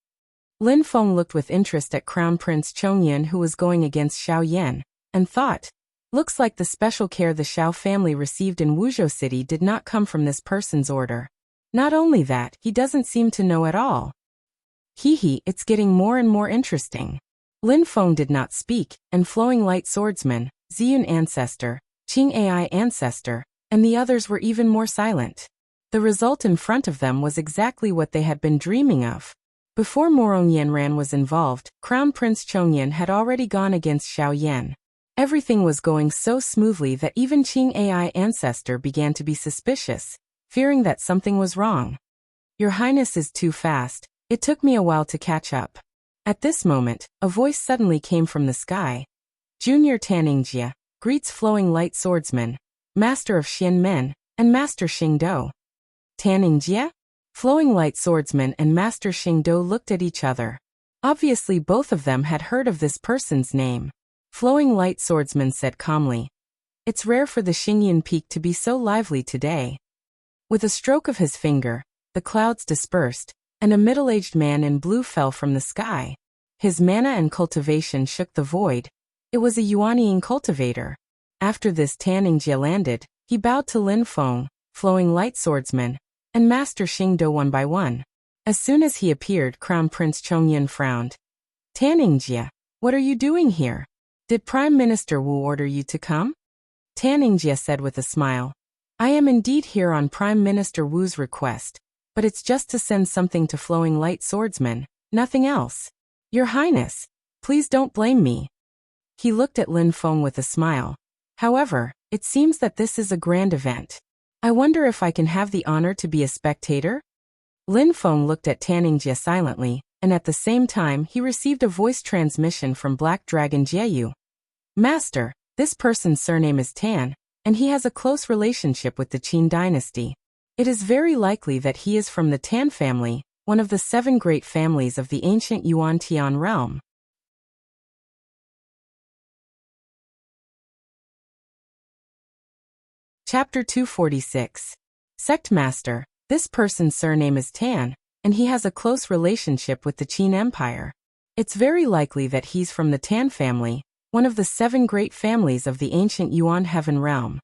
Lin Feng looked with interest at Crown Prince Chongyun, who was going against Xiaoyan, and thought, "Looks like the special care the Xiao family received in Wuzhou City did not come from this person's order. Not only that, he doesn't seem to know at all. Hee, it's getting more and more interesting." Lin Feng did not speak, and Flowing Light Swordsman, Ziyun Ancestor, Qing AI Ancestor, and the others were even more silent. The result in front of them was exactly what they had been dreaming of. Before Morong Yanran was involved, Crown Prince Chongyun had already gone against Xiaoyan. Everything was going so smoothly that even Qing AI Ancestor began to be suspicious, fearing that something was wrong. "Your Highness is too fast, it took me a while to catch up." At this moment, a voice suddenly came from the sky. "Junior Taningjia greets Flowing Light Swordsman, Master of Xianmen, and Master Xingdo." Taningjia? Flowing Light Swordsman and Master Xingdo looked at each other. Obviously both of them had heard of this person's name. Flowing Light Swordsman said calmly, "It's rare for the Xingyun Peak to be so lively today." With a stroke of his finger, the clouds dispersed, and a middle-aged man in blue fell from the sky. His mana and cultivation shook the void. It was a Yuanying cultivator. After this Taningjia landed, he bowed to Lin Feng, Flowing Light Swordsman, and Master Xingdo one by one. As soon as he appeared, Crown Prince Chongyun frowned. "Taningjia, what are you doing here? Did Prime Minister Wu order you to come?" Taningjia said with a smile, "I am indeed here on Prime Minister Wu's request, but it's just to send something to Flowing Light Swordsman, nothing else. Your Highness, please don't blame me." He looked at Lin Feng with a smile. "However, it seems that this is a grand event. I wonder if I can have the honor to be a spectator?" Lin Feng looked at Taningjia silently, and at the same time he received a voice transmission from Black Dragon Jieyu. "Master, this person's surname is Tan, and he has a close relationship with the Qin dynasty. It is very likely that he is from the Tan family, one of the 7 great families of the ancient Yuan Tian realm. Chapter 246. Sect Master. This person's surname is Tan, and he has a close relationship with the Qin Empire. It's very likely that he's from the Tan family, one of the 7 great families of the ancient Yuan Heaven realm.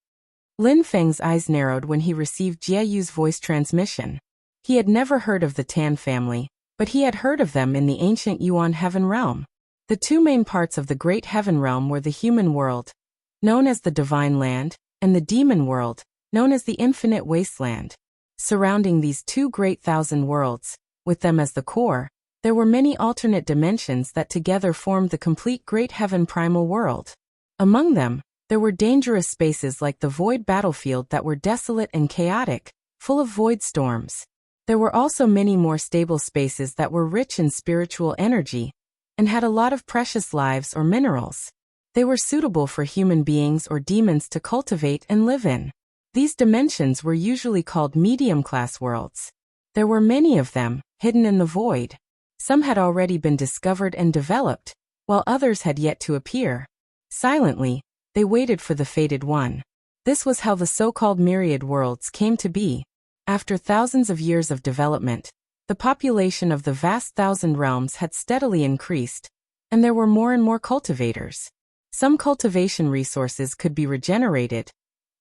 Lin Feng's eyes narrowed when he received Jie Yu's voice transmission. He had never heard of the Tan family, but he had heard of them in the ancient Yuan Heaven realm. The 2 main parts of the Great Heaven realm were the human world, known as the Divine Land, and the demon world, known as the Infinite Wasteland. Surrounding these 2 great thousand worlds, with them as the core, there were many alternate dimensions that together formed the complete Great Heaven primal world. Among them, there were dangerous spaces like the void battlefield that were desolate and chaotic, full of void storms. There were also many more stable spaces that were rich in spiritual energy, and had a lot of precious lives or minerals. They were suitable for human beings or demons to cultivate and live in. These dimensions were usually called medium-class worlds. There were many of them, hidden in the void. Some had already been discovered and developed, while others had yet to appear. Silently, they waited for the fated one. This was how the so-called myriad worlds came to be. After thousands of years of development, the population of the vast thousand realms had steadily increased, and there were more and more cultivators. Some cultivation resources could be regenerated,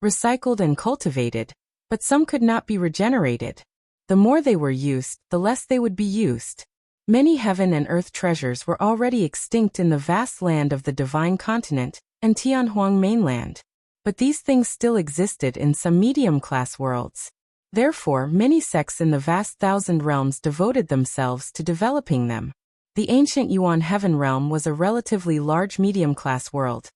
recycled and cultivated, but some could not be regenerated. The more they were used, the less they would be used. Many heaven and earth treasures were already extinct in the vast land of the Divine Continent and Tianhuang mainland. But these things still existed in some medium-class worlds. Therefore, many sects in the vast thousand realms devoted themselves to developing them. The ancient Yuan Heaven realm was a relatively large medium-class world,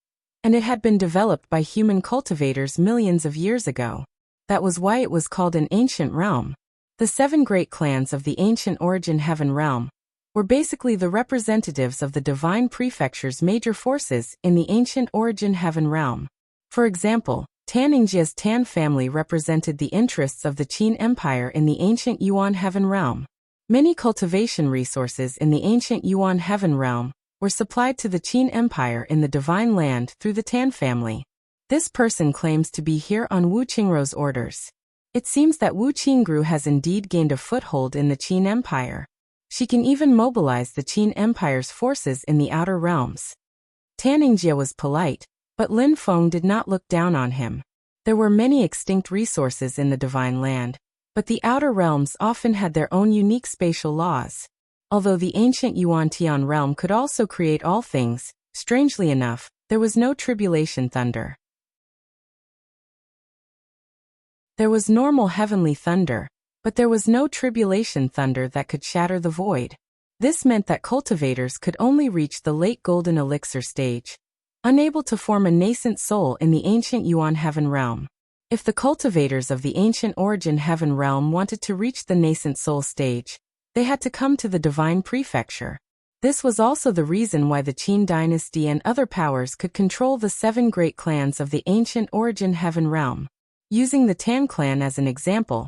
and it had been developed by human cultivators millions of years ago. That was why it was called an ancient realm. The 7 great clans of the ancient origin Heaven realm were basically the representatives of the divine prefecture's major forces in the ancient origin Heaven realm. For example, Tanningjia's Tan family represented the interests of the Qin Empire in the ancient Yuan Heaven realm. Many cultivation resources in the ancient Yuan Heaven realm were supplied to the Qin Empire in the Divine Land through the Tan family. This person claims to be here on Wu Qingru's orders. It seems that Wu Qingru has indeed gained a foothold in the Qin Empire. She can even mobilize the Qin Empire's forces in the outer realms. Tanningjia was polite, but Lin Feng did not look down on him. There were many extinct resources in the Divine Land, but the outer realms often had their own unique spatial laws. Although the ancient Yuan Tian realm could also create all things, strangely enough, there was no tribulation thunder. There was normal heavenly thunder, but there was no tribulation thunder that could shatter the void. This meant that cultivators could only reach the late golden elixir stage, unable to form a nascent soul in the ancient Yuan Heaven realm. If the cultivators of the ancient origin Heaven realm wanted to reach the nascent soul stage, they had to come to the divine prefecture. This was also the reason why the Qin dynasty and other powers could control the 7 great clans of the ancient origin Heaven realm. Using the Tan clan as an example,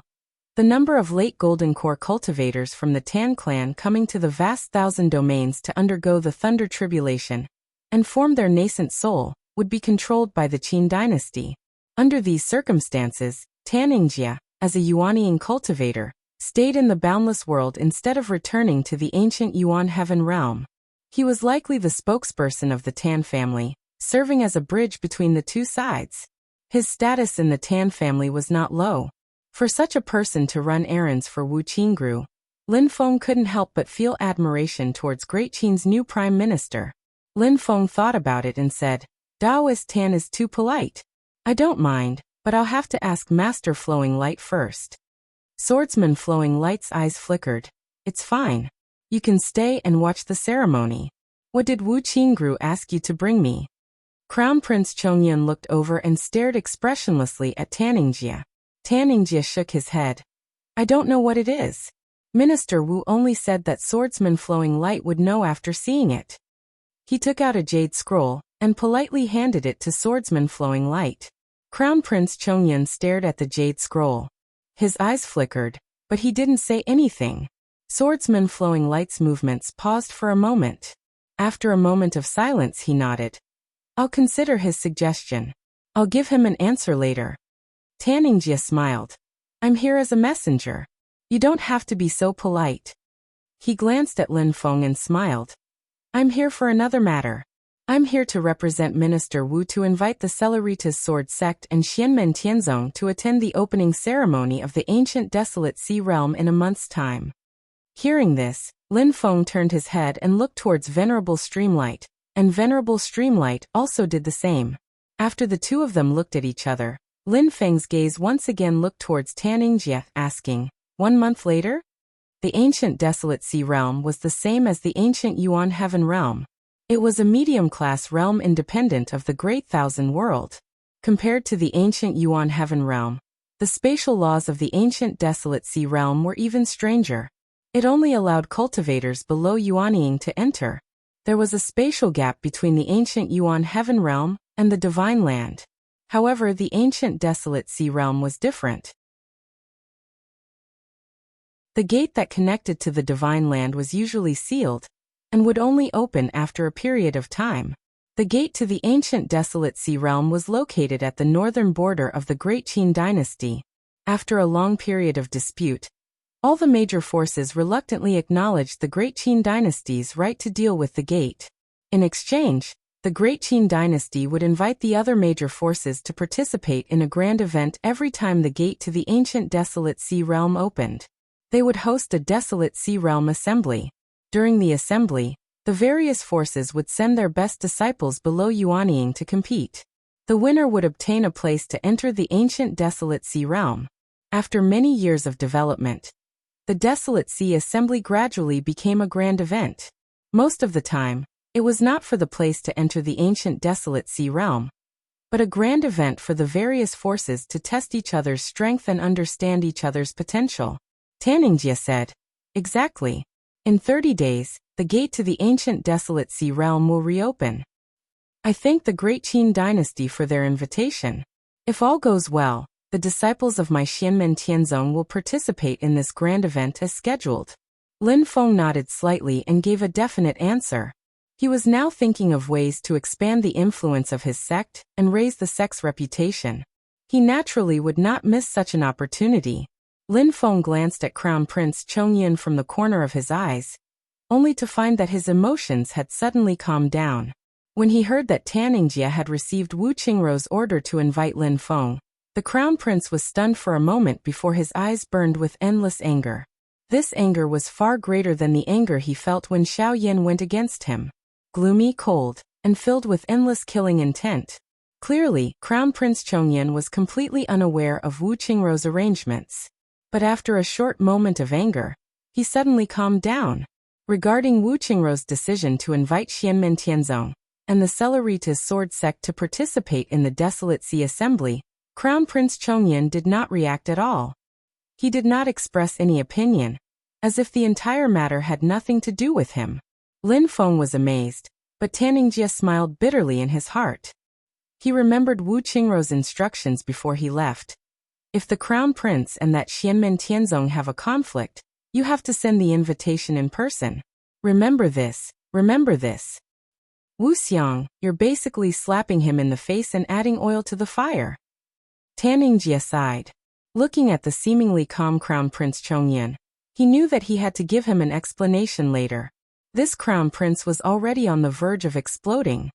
the number of late golden core cultivators from the Tan clan coming to the vast thousand domains to undergo the thunder tribulation and form their nascent soul would be controlled by the Qin dynasty. Under these circumstances, Tanningjia, as a Yuanian cultivator, stayed in the boundless world instead of returning to the ancient Yuan Heaven realm. He was likely the spokesperson of the Tan family, serving as a bridge between the 2 sides. His status in the Tan family was not low. For such a person to run errands for Wu Qingru, Lin Feng couldn't help but feel admiration towards Great Qin's new prime minister. Lin Feng thought about it and said, "Daoist Tan is too polite. I don't mind, but I'll have to ask Master Flowing Light first." Swordsman Flowing Light's eyes flickered. "It's fine. You can stay and watch the ceremony. What did Wu Qingru ask you to bring me?" Crown Prince Chongyun looked over and stared expressionlessly at Tanningjia. Tanningjia shook his head. "I don't know what it is. Minister Wu only said that Swordsman Flowing Light would know after seeing it." He took out a jade scroll and politely handed it to Swordsman Flowing Light. Crown Prince Chongyun stared at the jade scroll. His eyes flickered, but he didn't say anything. Swordsman Flowing Light's movements paused for a moment. After a moment of silence, he nodded. I'll consider his suggestion. I'll give him an answer later. Tanningjie smiled. I'm here as a messenger. You don't have to be so polite. He glanced at Lin Feng and smiled. I'm here for another matter. I'm here to represent Minister Wu to invite the Celeritas Sword Sect and Xianmen Tianzong to attend the opening ceremony of the ancient Desolate Sea Realm in a month's time. Hearing this, Lin Feng turned his head and looked towards Venerable Streamlight, and Venerable Streamlight also did the same. After the two of them looked at each other, Lin Feng's gaze once again looked towards Tanningjie, asking, 1 month later? The ancient Desolate Sea Realm was the same as the ancient Yuan Heaven Realm. It was a medium-class realm independent of the Great Thousand World. Compared to the ancient Yuan Heaven Realm, the spatial laws of the ancient Desolate Sea Realm were even stranger. It only allowed cultivators below Yuanying to enter. There was a spatial gap between the ancient Yuan Heaven Realm and the Divine Land. However, the ancient Desolate Sea Realm was different. The gate that connected to the Divine Land was usually sealed, and would only open after a period of time. The gate to the ancient Desolate Sea Realm was located at the northern border of the Great Qin Dynasty. After a long period of dispute, all the major forces reluctantly acknowledged the Great Qin Dynasty's right to deal with the gate. In exchange, the Great Qin Dynasty would invite the other major forces to participate in a grand event every time the gate to the ancient Desolate Sea Realm opened. They would host a Desolate Sea Realm assembly. During the assembly, the various forces would send their best disciples below Yuanying to compete. The winner would obtain a place to enter the ancient Desolate Sea Realm. After many years of development, the Desolate Sea Assembly gradually became a grand event. Most of the time, it was not for the place to enter the ancient Desolate Sea Realm, but a grand event for the various forces to test each other's strength and understand each other's potential. Tanningjie said, Exactly. In 30 days, the gate to the ancient Desolate Sea Realm will reopen. I thank the Great Qin Dynasty for their invitation. If all goes well, the disciples of my Xianmen Tianzong will participate in this grand event as scheduled. Lin Feng nodded slightly and gave a definite answer. He was now thinking of ways to expand the influence of his sect and raise the sect's reputation. He naturally would not miss such an opportunity. Lin Feng glanced at Crown Prince Chongyin from the corner of his eyes, only to find that his emotions had suddenly calmed down. When he heard that Tanningjie had received Wu Qingrou's order to invite Lin Feng, the Crown Prince was stunned for a moment before his eyes burned with endless anger. This anger was far greater than the anger he felt when Xiao Yin went against him. Gloomy, cold, and filled with endless killing intent. Clearly, Crown Prince Chongyin was completely unaware of Wu Qingrou's arrangements. But after a short moment of anger, he suddenly calmed down. Regarding Wu Qingrou's decision to invite Xianmen Tianzong and the Celeritas Sword Sect to participate in the Desolate Sea Assembly, Crown Prince Chongyin did not react at all. He did not express any opinion, as if the entire matter had nothing to do with him. Lin Feng was amazed, but Tanningjie smiled bitterly in his heart. He remembered Wu Qingrou's instructions before he left. If the Crown Prince and that Xianmen Tianzong have a conflict, you have to send the invitation in person. Remember this, remember this. Wu Xiang, you're basically slapping him in the face and adding oil to the fire. Tanningjie sighed. Looking at the seemingly calm Crown Prince Chongyin, he knew that he had to give him an explanation later. This Crown Prince was already on the verge of exploding.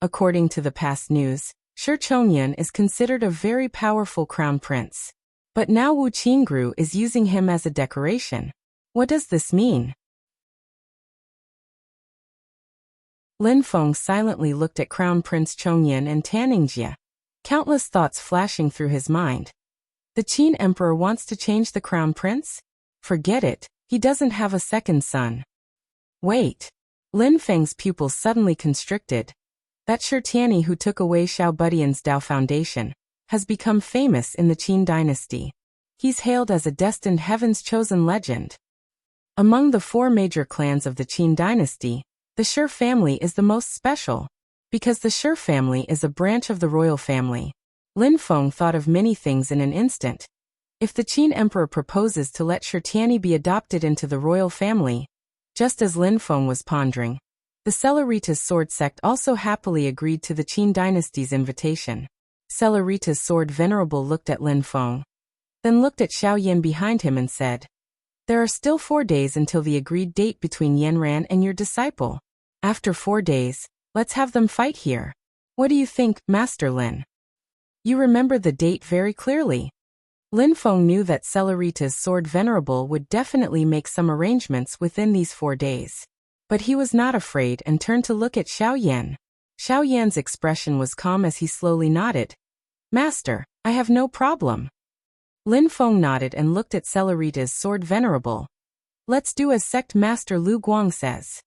According to the past news, Shi Chongyin is considered a very powerful crown prince. But now Wu Qingru is using him as a decoration. What does this mean? Lin Feng silently looked at Crown Prince Chongyin and Tanningjie, countless thoughts flashing through his mind. The Qin Emperor wants to change the Crown Prince? Forget it, he doesn't have a second son. Wait. Lin Feng's pupils suddenly constricted. That Shi Tianyi who took away Xiao Budian's Dao Foundation has become famous in the Qin dynasty. He's hailed as a destined heaven's chosen legend. Among the 4 major clans of the Qin dynasty, the Shi family is the most special, because the Shi family is a branch of the royal family. Lin Feng thought of many things in an instant. If the Qin emperor proposes to let Shirtiani be adopted into the royal family, just as Lin Feng was pondering, the Celeritas sword sect also happily agreed to the Qin dynasty's invitation. Celeritas sword venerable looked at Lin Feng, then looked at Xiao Yan behind him and said, "There are still 4 days until the agreed date between Yanran and your disciple. After 4 days, let's have them fight here. What do you think, Master Lin? You remember the date very clearly." Lin Feng knew that Celeritas sword venerable would definitely make some arrangements within these 4 days. But he was not afraid and turned to look at Xiao Yan. Xiao Yan's expression was calm as he slowly nodded. "Master, I have no problem." Lin Feng nodded and looked at Celeritas sword venerable. "Let's do as Sect Master Lu Guang says.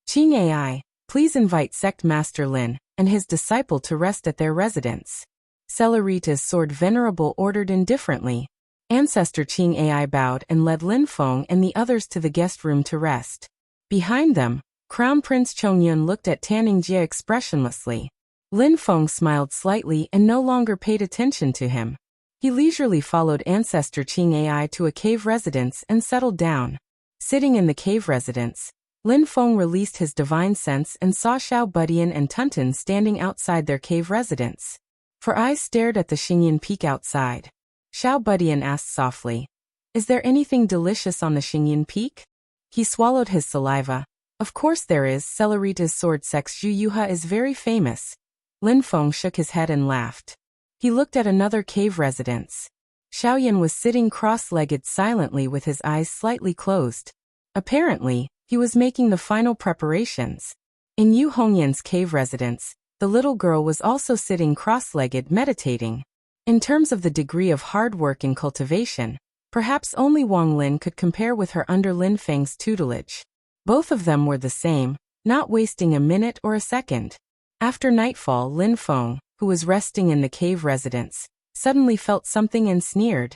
Qing AI, please invite Sect Master Lin and his disciple to rest at their residence." Celeritas sword venerable ordered indifferently. Ancestor Qing AI bowed and led Lin Feng and the others to the guest room to rest. Behind them, Crown Prince Chongyun looked at Tanning Jie expressionlessly. Lin Feng smiled slightly and no longer paid attention to him. He leisurely followed Ancestor Qing AI to a cave residence and settled down. Sitting in the cave residence, Lin Feng released his divine sense and saw Xiao Budian and Tunten standing outside their cave residence. Her eyes stared at the Xingyan Peak outside. Xiao Budian asked softly, "Is there anything delicious on the Xingyan Peak?" He swallowed his saliva. "Of course there is. Celeritas sword sect Zhu Yuha is very famous." Lin Feng shook his head and laughed. He looked at another cave residence. Xiaoyan was sitting cross-legged silently with his eyes slightly closed. Apparently, he was making the final preparations. In Yu Hongyan's cave residence, the little girl was also sitting cross-legged meditating. In terms of the degree of hard work and cultivation, perhaps only Wang Lin could compare with her under Lin Feng's tutelage. Both of them were the same, not wasting a minute or a second. After nightfall, Lin Feng, who was resting in the cave residence, suddenly felt something and sneered.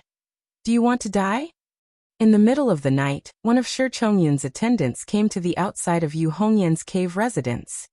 "Do you want to die?" In the middle of the night, one of Shi Chongyun's attendants came to the outside of Yu Hongyan's cave residence.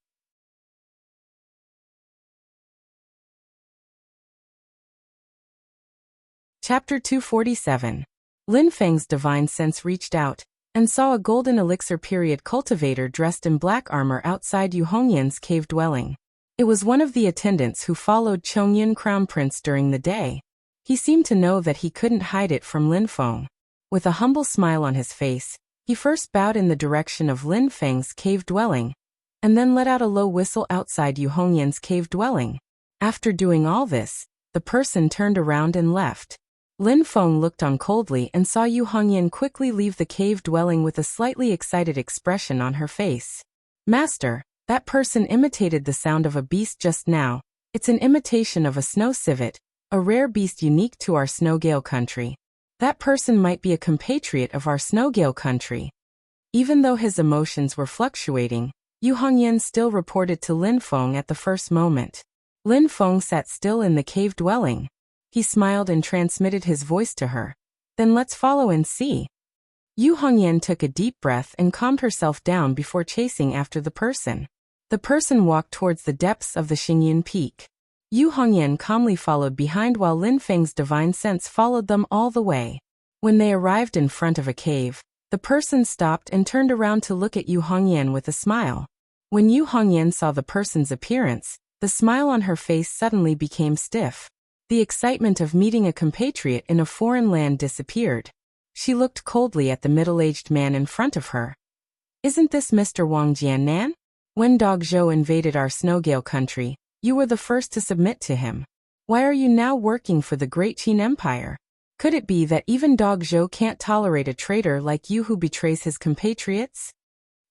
Chapter 247. Lin Feng's divine sense reached out and saw a golden elixir period cultivator dressed in black armor outside Yu Hongyan's cave dwelling. It was one of the attendants who followed Chongyun Crown Prince during the day. He seemed to know that he couldn't hide it from Lin Feng. With a humble smile on his face, he first bowed in the direction of Lin Feng's cave dwelling, and then let out a low whistle outside Yu Hongyan's cave dwelling. After doing all this, the person turned around and left. Lin Feng looked on coldly and saw Yu Hongyan quickly leave the cave dwelling with a slightly excited expression on her face. "Master, that person imitated the sound of a beast just now. It's an imitation of a snow civet, a rare beast unique to our Snowgale country. That person might be a compatriot of our Snowgale country." Even though his emotions were fluctuating, Yu Hongyan still reported to Lin Feng at the first moment. Lin Feng sat still in the cave dwelling. He smiled and transmitted his voice to her. "Then let's follow and see." Yu Hongyan took a deep breath and calmed herself down before chasing after the person. The person walked towards the depths of the Xingyan Peak. Yu Hongyan calmly followed behind while Lin Feng's divine sense followed them all the way. When they arrived in front of a cave, the person stopped and turned around to look at Yu Hongyan with a smile. When Yu Hongyan saw the person's appearance, the smile on her face suddenly became stiff. The excitement of meeting a compatriot in a foreign land disappeared. She looked coldly at the middle-aged man in front of her. "Isn't this Mr. Wang Jiannan? When Dog Zhou invaded our Snowgale country, you were the first to submit to him. Why are you now working for the Great Qin Empire? Could it be that even Dog Zhou can't tolerate a traitor like you who betrays his compatriots?"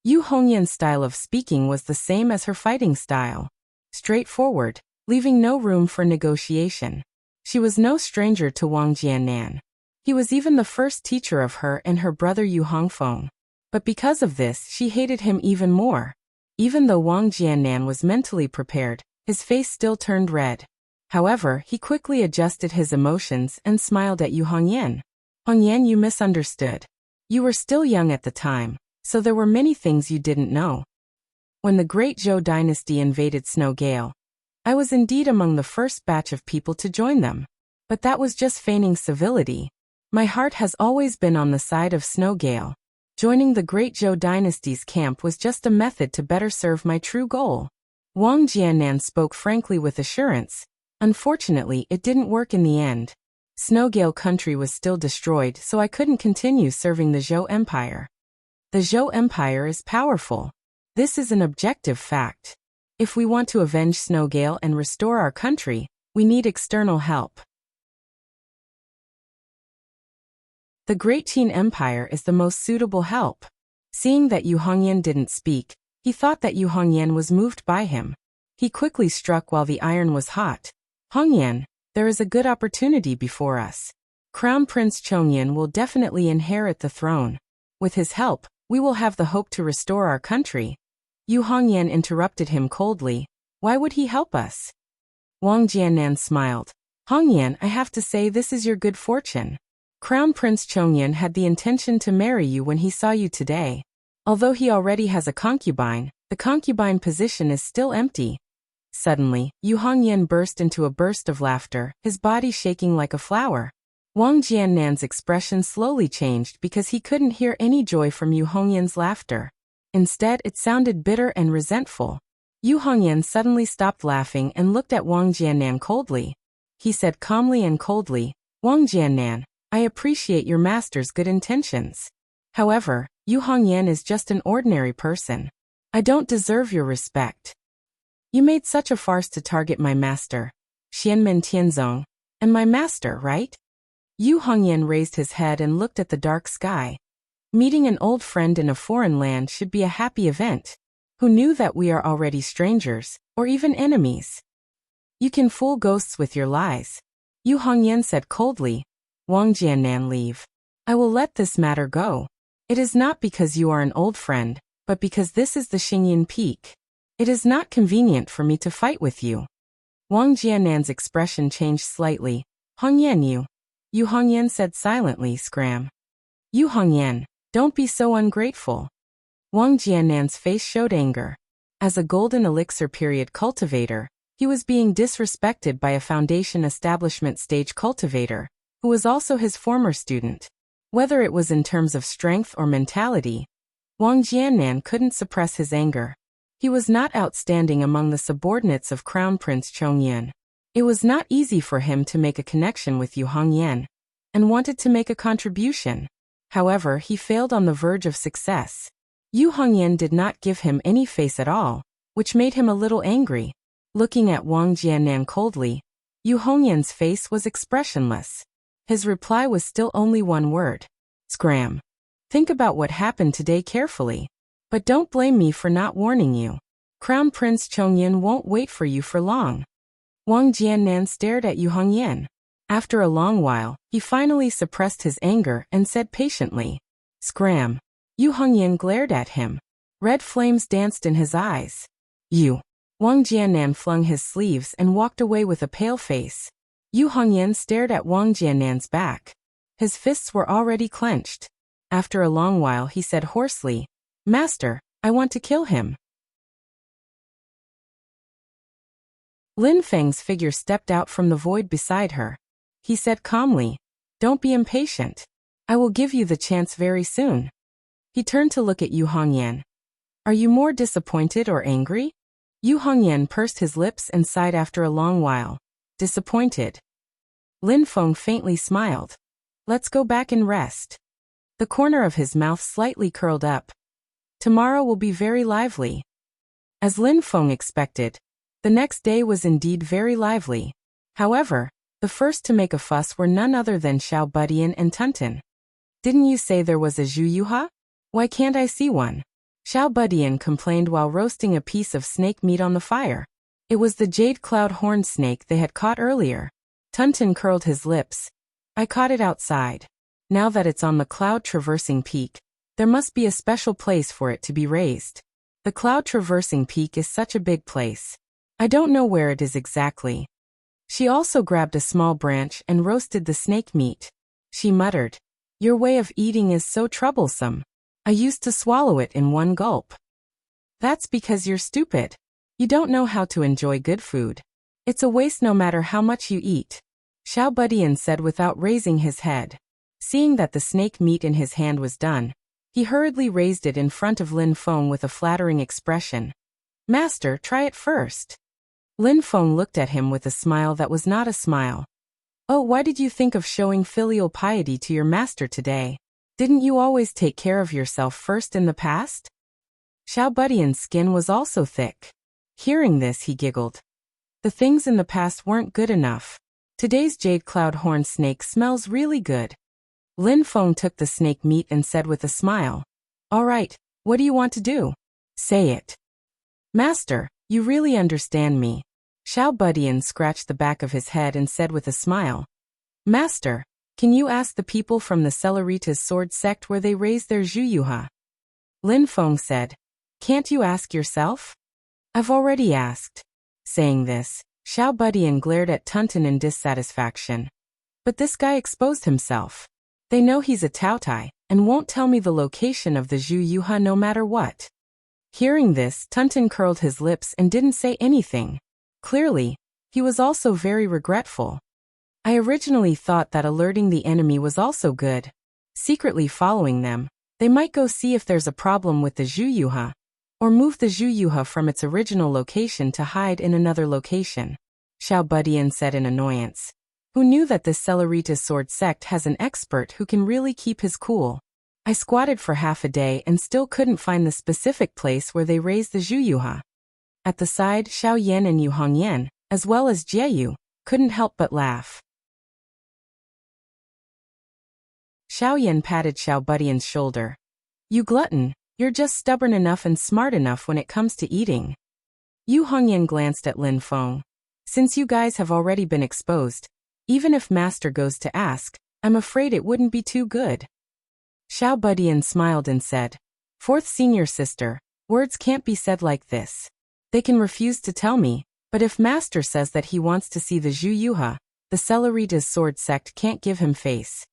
Yu Hongyan's style of speaking was the same as her fighting style. Straightforward, leaving no room for negotiation. She was no stranger to Wang Jiannan. He was even the first teacher of her and her brother Yu Hongfeng. But because of this, she hated him even more. Even though Wang Jiannan was mentally prepared, his face still turned red. However, he quickly adjusted his emotions and smiled at Yu Hongyan. "Hongyan, you misunderstood. You were still young at the time, so there were many things you didn't know. When the Great Zhou dynasty invaded Snowgale, I was indeed among the first batch of people to join them. But that was just feigning civility. My heart has always been on the side of Snowgale. Joining the Great Zhou dynasty's camp was just a method to better serve my true goal. Wang Jiannan spoke frankly with assurance. Unfortunately, it didn't work in the end. Snowgale country was still destroyed, so I couldn't continue serving the Zhou Empire. The Zhou Empire is powerful. This is an objective fact. If we want to avenge Snowgale and restore our country, we need external help. The Great Qin Empire is the most suitable help. Seeing that Yu Hongyan didn't speak, he thought that Yu Hongyan was moved by him. He quickly struck while the iron was hot. Hongyan, there is a good opportunity before us. Crown Prince Chongyan will definitely inherit the throne. With his help, we will have the hope to restore our country. Yu Hongyan interrupted him coldly. Why would he help us? Wang Jiannan smiled. Hongyan, I have to say this is your good fortune. Crown Prince Chongyan had the intention to marry you when he saw you today. Although he already has a concubine, the concubine position is still empty. Suddenly, Yu Hongyan burst into a burst of laughter, his body shaking like a flower. Wang Jiannan's expression slowly changed because he couldn't hear any joy from Yu Hongyan's laughter. Instead, it sounded bitter and resentful. Yu Hongyan suddenly stopped laughing and looked at Wang Jiannan coldly. He said calmly and coldly, Wang Jiannan, I appreciate your master's good intentions. However, Yu Hongyan is just an ordinary person. I don't deserve your respect. You made such a farce to target my master, Xianmen Tianzong, and my master, right? Yu Hongyan raised his head and looked at the dark sky. Meeting an old friend in a foreign land should be a happy event. Who knew that we are already strangers, or even enemies? You can fool ghosts with your lies. Yu Hongyan said coldly. Wang Jiannan, leave. I will let this matter go. It is not because you are an old friend, but because this is the Xingyin Peak. It is not convenient for me to fight with you. Wang Jiannan's expression changed slightly. Hongyan, Yu Hongyan said silently, scram. Yu Hongyan, don't be so ungrateful. Wang Jiannan's face showed anger. As a golden elixir period cultivator, he was being disrespected by a foundation establishment stage cultivator, who was also his former student. Whether it was in terms of strength or mentality, Wang Jiannan couldn't suppress his anger. He was not outstanding among the subordinates of Crown Prince Chongyan. It was not easy for him to make a connection with Yu Hongyan, and wanted to make a contribution. However, he failed on the verge of success. Yu Hongyan did not give him any face at all, which made him a little angry. Looking at Wang Jiannan coldly, Yu Hongyan's face was expressionless. His reply was still only one word. Scram. Think about what happened today carefully. But don't blame me for not warning you. Crown Prince Chongyan won't wait for you for long. Wang Jiannan stared at Yu Hongyan. After a long while, he finally suppressed his anger and said patiently. Scram. Yu Hongyan glared at him. Red flames danced in his eyes. You. Wang Jiannan flung his sleeves and walked away with a pale face. Yu Hongyan stared at Wang Jiannan's back. His fists were already clenched. After a long while he said hoarsely, Master, I want to kill him. Lin Feng's figure stepped out from the void beside her. He said calmly, Don't be impatient. I will give you the chance very soon. He turned to look at Yu Hongyan. Are you more disappointed or angry? Yu Hongyan pursed his lips and sighed after a long while. Disappointed. Lin Feng faintly smiled. Let's go back and rest. The corner of his mouth slightly curled up. Tomorrow will be very lively. As Lin Feng expected, the next day was indeed very lively. However, the first to make a fuss were none other than Xiao Budian and Tunton. Didn't you say there was a Zhu Yuha? Why can't I see one? Xiao Budian complained while roasting a piece of snake meat on the fire. It was the jade cloud horned snake they had caught earlier. Tunton curled his lips. I caught it outside. Now that it's on the cloud-traversing peak, there must be a special place for it to be raised. The cloud-traversing peak is such a big place. I don't know where it is exactly. She also grabbed a small branch and roasted the snake meat. She muttered, Your way of eating is so troublesome. I used to swallow it in one gulp. That's because you're stupid. You don't know how to enjoy good food. It's a waste no matter how much you eat. Xiao Budian said without raising his head. Seeing that the snake meat in his hand was done, he hurriedly raised it in front of Lin Feng with a flattering expression. "Master, try it first." Lin Feng looked at him with a smile that was not a smile. "Oh, why did you think of showing filial piety to your master today? Didn't you always take care of yourself first in the past?" Xiao Budian's skin was also thick. Hearing this, he giggled. The things in the past weren't good enough. Today's jade cloud horn snake smells really good. Lin Feng took the snake meat and said with a smile, "All right, what do you want to do? Say it." "Master, you really understand me." Xiao Budian scratched the back of his head and said with a smile, "Master, can you ask the people from the Celeritas sword sect where they raise their Zhuyuha?" Lin Feng said, "Can't you ask yourself?" "I've already asked." Saying this, Xiao Budian glared at Tunton in dissatisfaction. "But this guy exposed himself. They know he's a Taotai, and won't tell me the location of the Zhuyuha no matter what." Hearing this, Tunton curled his lips and didn't say anything. Clearly, he was also very regretful. "I originally thought that alerting the enemy was also good. Secretly following them, they might go see if there's a problem with the Zhuyuha, or move the Zhuyuha from its original location to hide in another location," Xiao Budian said in annoyance. Who knew that this Celeritas sword sect has an expert who can really keep his cool? "I squatted for half a day and still couldn't find the specific place where they raise the Zhuyuha." At the side, Xiao Yan and Yu Hongyan, as well as Jieyu, couldn't help but laugh. Xiao Yan patted Xiao Budian's shoulder. "You glutton, you're just stubborn enough and smart enough when it comes to eating." Yu Hongyan glanced at Lin Feng. "Since you guys have already been exposed, even if Master goes to ask, I'm afraid it wouldn't be too good." Xiao Budian smiled and said, "Fourth senior sister, words can't be said like this. They can refuse to tell me, but if Master says that he wants to see the Zhuyuha, the Celeritas sword sect can't give him face."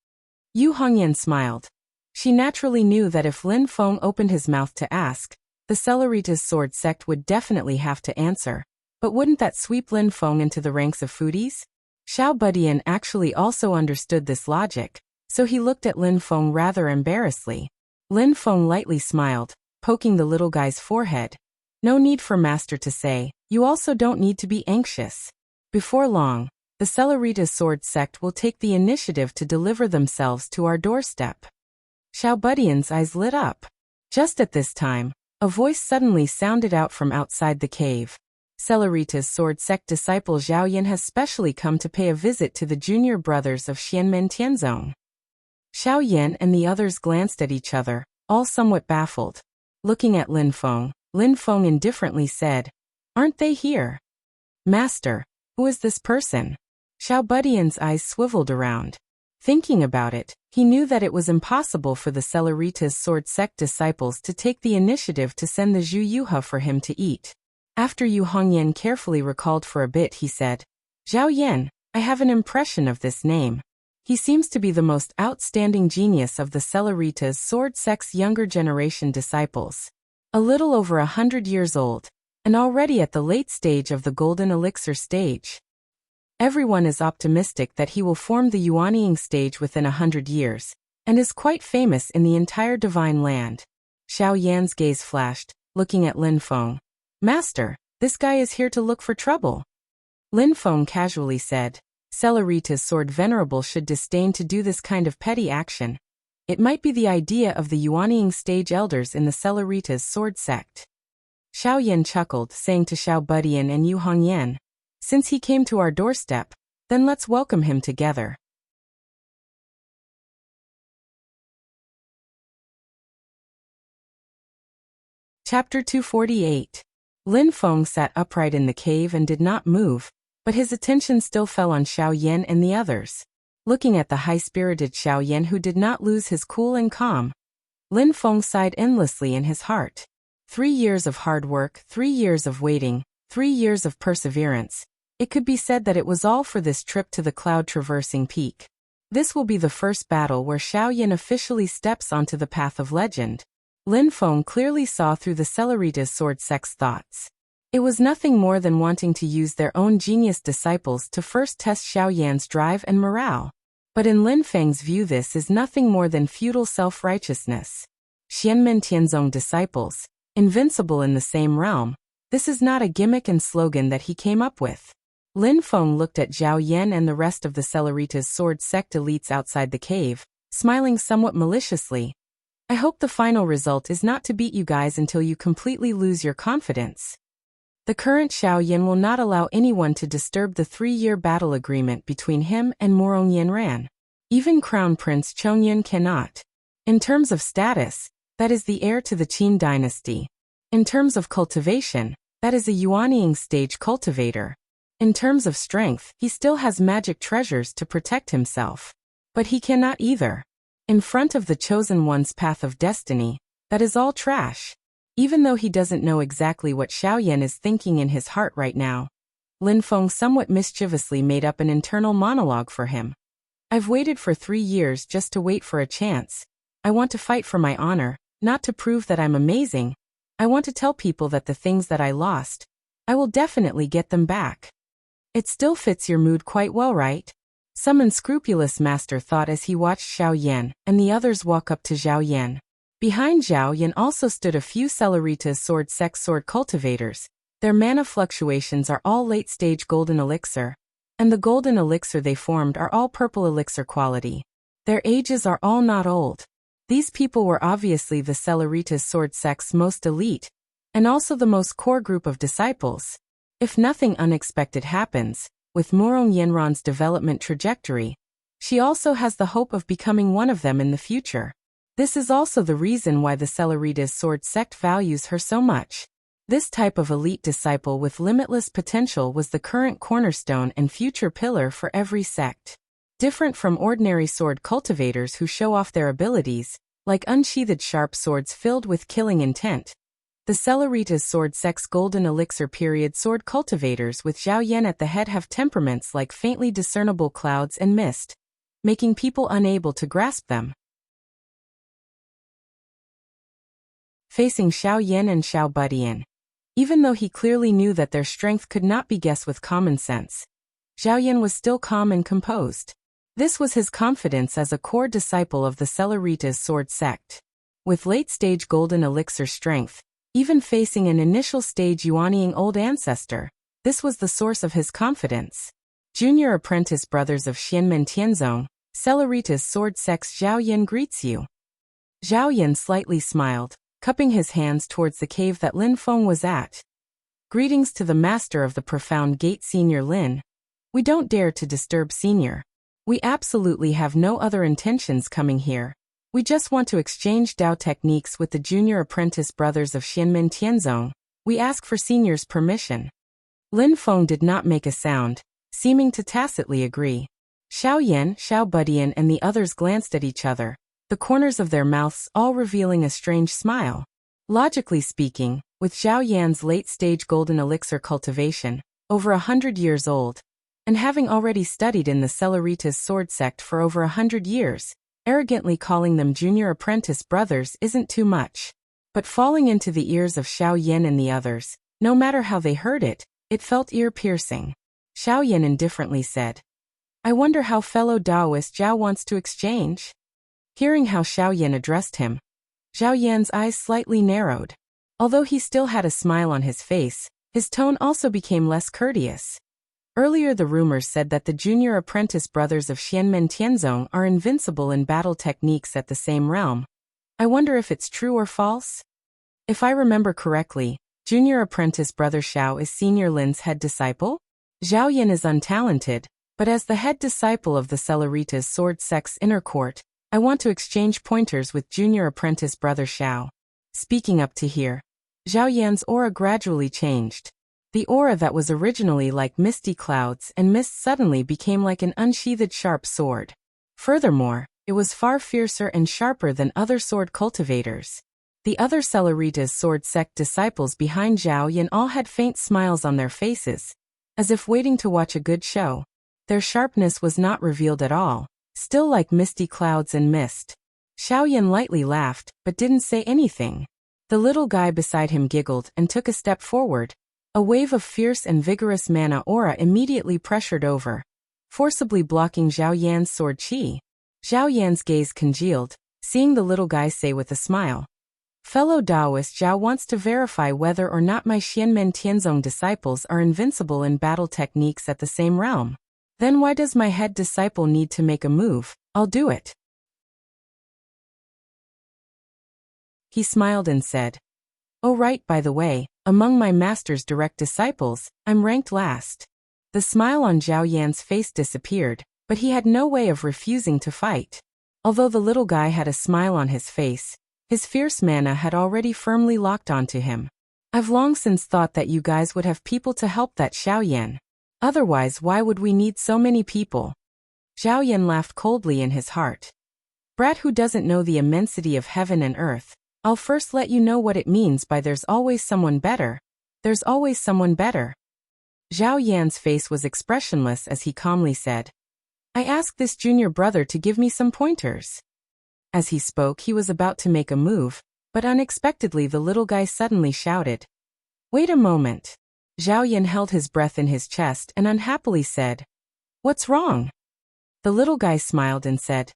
Yu Hongyan smiled. She naturally knew that if Lin Feng opened his mouth to ask, the Celeritas sword sect would definitely have to answer. But wouldn't that sweep Lin Feng into the ranks of foodies? Xiao Budian actually also understood this logic, so he looked at Lin Feng rather embarrassedly. Lin Feng lightly smiled, poking the little guy's forehead. "No need for Master to say, you also don't need to be anxious. Before long, the Celeritas sword sect will take the initiative to deliver themselves to our doorstep." Xiao Budian's eyes lit up. Just at this time, a voice suddenly sounded out from outside the cave. "Celeritas sword sect disciple Zhao Yan has specially come to pay a visit to the junior brothers of Xianmen Tianzong." Xiao Yan and the others glanced at each other, all somewhat baffled. Looking at Lin Feng indifferently said, "Aren't they here?" "Master, who is this person?" Xiao Budian's eyes swiveled around. Thinking about it, he knew that it was impossible for the Celeritas sword sect disciples to take the initiative to send the Zhuyuha for him to eat. After Yu Hongyan carefully recalled for a bit, he said, "Zhao Yan, I have an impression of this name. He seems to be the most outstanding genius of the Celeritas sword sect's younger generation disciples. A little over 100 years old, and already at the late stage of the golden elixir stage. Everyone is optimistic that he will form the Yuanying stage within 100 years, and is quite famous in the entire divine land." Xiao Yan's gaze flashed, looking at Lin Feng. "Master, this guy is here to look for trouble." Lin Feng casually said, "Celeritas sword venerable should disdain to do this kind of petty action. It might be the idea of the Yuanying stage elders in the Celeritas sword sect." Xiao Yan chuckled, saying to Xiao Budian and Yu Hongyan, "Since he came to our doorstep, then let's welcome him together." Chapter 248. Lin Feng sat upright in the cave and did not move, but his attention still fell on Xiao Yan and the others. Looking at the high-spirited Xiao Yan who did not lose his cool and calm, Lin Feng sighed endlessly in his heart. 3 years of hard work, 3 years of waiting, 3 years of perseverance. It could be said that it was all for this trip to the cloud-traversing peak. This will be the first battle where Xiao Yan officially steps onto the path of legend. Lin Feng clearly saw through the Celeritas sword sect's thoughts. It was nothing more than wanting to use their own genius disciples to first test Xiao Yan's drive and morale. But in Lin Feng's view this is nothing more than futile self-righteousness. Xianmen Tianzong disciples, invincible in the same realm, this is not a gimmick and slogan that he came up with. Lin Feng looked at Zhao Yan and the rest of the Celeritas sword sect elites outside the cave, smiling somewhat maliciously. I hope the final result is not to beat you guys until you completely lose your confidence. The current Xiao Yan will not allow anyone to disturb the 3-year battle agreement between him and Morong Yanran. Even Crown Prince Chongyun cannot. In terms of status, that is the heir to the Qin dynasty. In terms of cultivation, that is a Yuanying stage cultivator. In terms of strength, he still has magic treasures to protect himself. But he cannot either. In front of the Chosen One's path of destiny, that is all trash. Even though he doesn't know exactly what Xiao Yan is thinking in his heart right now, Lin Feng somewhat mischievously made up an internal monologue for him. I've waited for 3 years just to wait for a chance. I want to fight for my honor, not to prove that I'm amazing. I want to tell people that the things that I lost, I will definitely get them back. It still fits your mood quite well, right? Some unscrupulous master thought as he watched Xiao Yan and the others walk up to Zhao Yan. Behind Zhao Yan also stood a few Celeritas sword sect sword cultivators. Their mana fluctuations are all late-stage golden elixir, and the golden elixir they formed are all purple elixir quality. Their ages are all not old. These people were obviously the Celeritas sword sect's most elite, and also the most core group of disciples. If nothing unexpected happens, with Morong Yanran's development trajectory, she also has the hope of becoming one of them in the future. This is also the reason why the Celeritas sword sect values her so much. This type of elite disciple with limitless potential was the current cornerstone and future pillar for every sect. Different from ordinary sword cultivators who show off their abilities, like unsheathed sharp swords filled with killing intent. The Celeritas sword sect's golden elixir period sword cultivators with Zhao Yan at the head have temperaments like faintly discernible clouds and mist, making people unable to grasp them. Facing Xiao Yan and Xiao Budian. Even though he clearly knew that their strength could not be guessed with common sense, Zhao Yan was still calm and composed. This was his confidence as a core disciple of the Celeritas sword sect. With late-stage golden elixir strength, even facing an initial-stage Yuanying old ancestor, this was the source of his confidence. Junior apprentice brothers of Xianmen Tianzong, Celeritas sword sect's Zhao Yan greets you. Zhao Yan slightly smiled, cupping his hands towards the cave that Lin Feng was at. Greetings to the master of the profound gate, Senior Lin. We don't dare to disturb Senior. We absolutely have no other intentions coming here. We just want to exchange Dao techniques with the junior apprentice brothers of Xianmen Tianzong. We ask for Senior's permission. Lin Feng did not make a sound, seeming to tacitly agree. Xiao Yan, Xiao Budian and the others glanced at each other, the corners of their mouths all revealing a strange smile. Logically speaking, with Zhao Yan's late-stage golden elixir cultivation, over 100 years old, and having already studied in the Celeritas sword sect for over 100 years, arrogantly calling them junior apprentice brothers isn't too much. But falling into the ears of Xiao Yan and the others, no matter how they heard it, it felt ear-piercing. Xiao Yan indifferently said, I wonder how fellow Taoist Zhao wants to exchange? Hearing how Xiao Yan addressed him, Zhao Yan's eyes slightly narrowed. Although he still had a smile on his face, his tone also became less courteous. Earlier the rumors said that the junior apprentice brothers of Xianmen Tianzong are invincible in battle techniques at the same realm. I wonder if it's true or false? If I remember correctly, junior apprentice brother Xiao is Senior Lin's head disciple? Zhao Yan is untalented, but as the head disciple of the Celeritas sword sect's inner court, I want to exchange pointers with junior apprentice brother Xiao. Speaking up to here, Zhao Yan's aura gradually changed. The aura that was originally like misty clouds and mist suddenly became like an unsheathed sharp sword. Furthermore, it was far fiercer and sharper than other sword cultivators. The other Celeritas sword sect disciples behind Zhao Yan all had faint smiles on their faces, as if waiting to watch a good show. Their sharpness was not revealed at all, still like misty clouds and mist. Xiao Yan lightly laughed, but didn't say anything. The little guy beside him giggled and took a step forward. A wave of fierce and vigorous mana aura immediately pressured over. forcibly blocking Zhao Yan's sword chi. Zhao Yan's gaze congealed, seeing the little guy say with a smile, "Fellow Taoist, Zhao wants to verify whether or not my Xianmen Tianzong disciples are invincible in battle techniques at the same realm. Then why does my head disciple need to make a move? I'll do it." He smiled and said, "Oh right, by the way, among my master's direct disciples, I'm ranked last." The smile on Zhao Yan's face disappeared, but he had no way of refusing to fight. Although the little guy had a smile on his face, his fierce mana had already firmly locked onto him. "I've long since thought that you guys would have people to help that Zhao Yan. Otherwise, why would we need so many people?" Zhao Yan laughed coldly in his heart. "Brat who doesn't know the immensity of heaven and earth, I'll first let you know what it means by there's always someone better. There's always someone better." Zhao Yan's face was expressionless as he calmly said, "I asked this junior brother to give me some pointers." As he spoke, he was about to make a move, but unexpectedly the little guy suddenly shouted, "Wait a moment." Zhao Yan held his breath in his chest and unhappily said, "What's wrong?" The little guy smiled and said,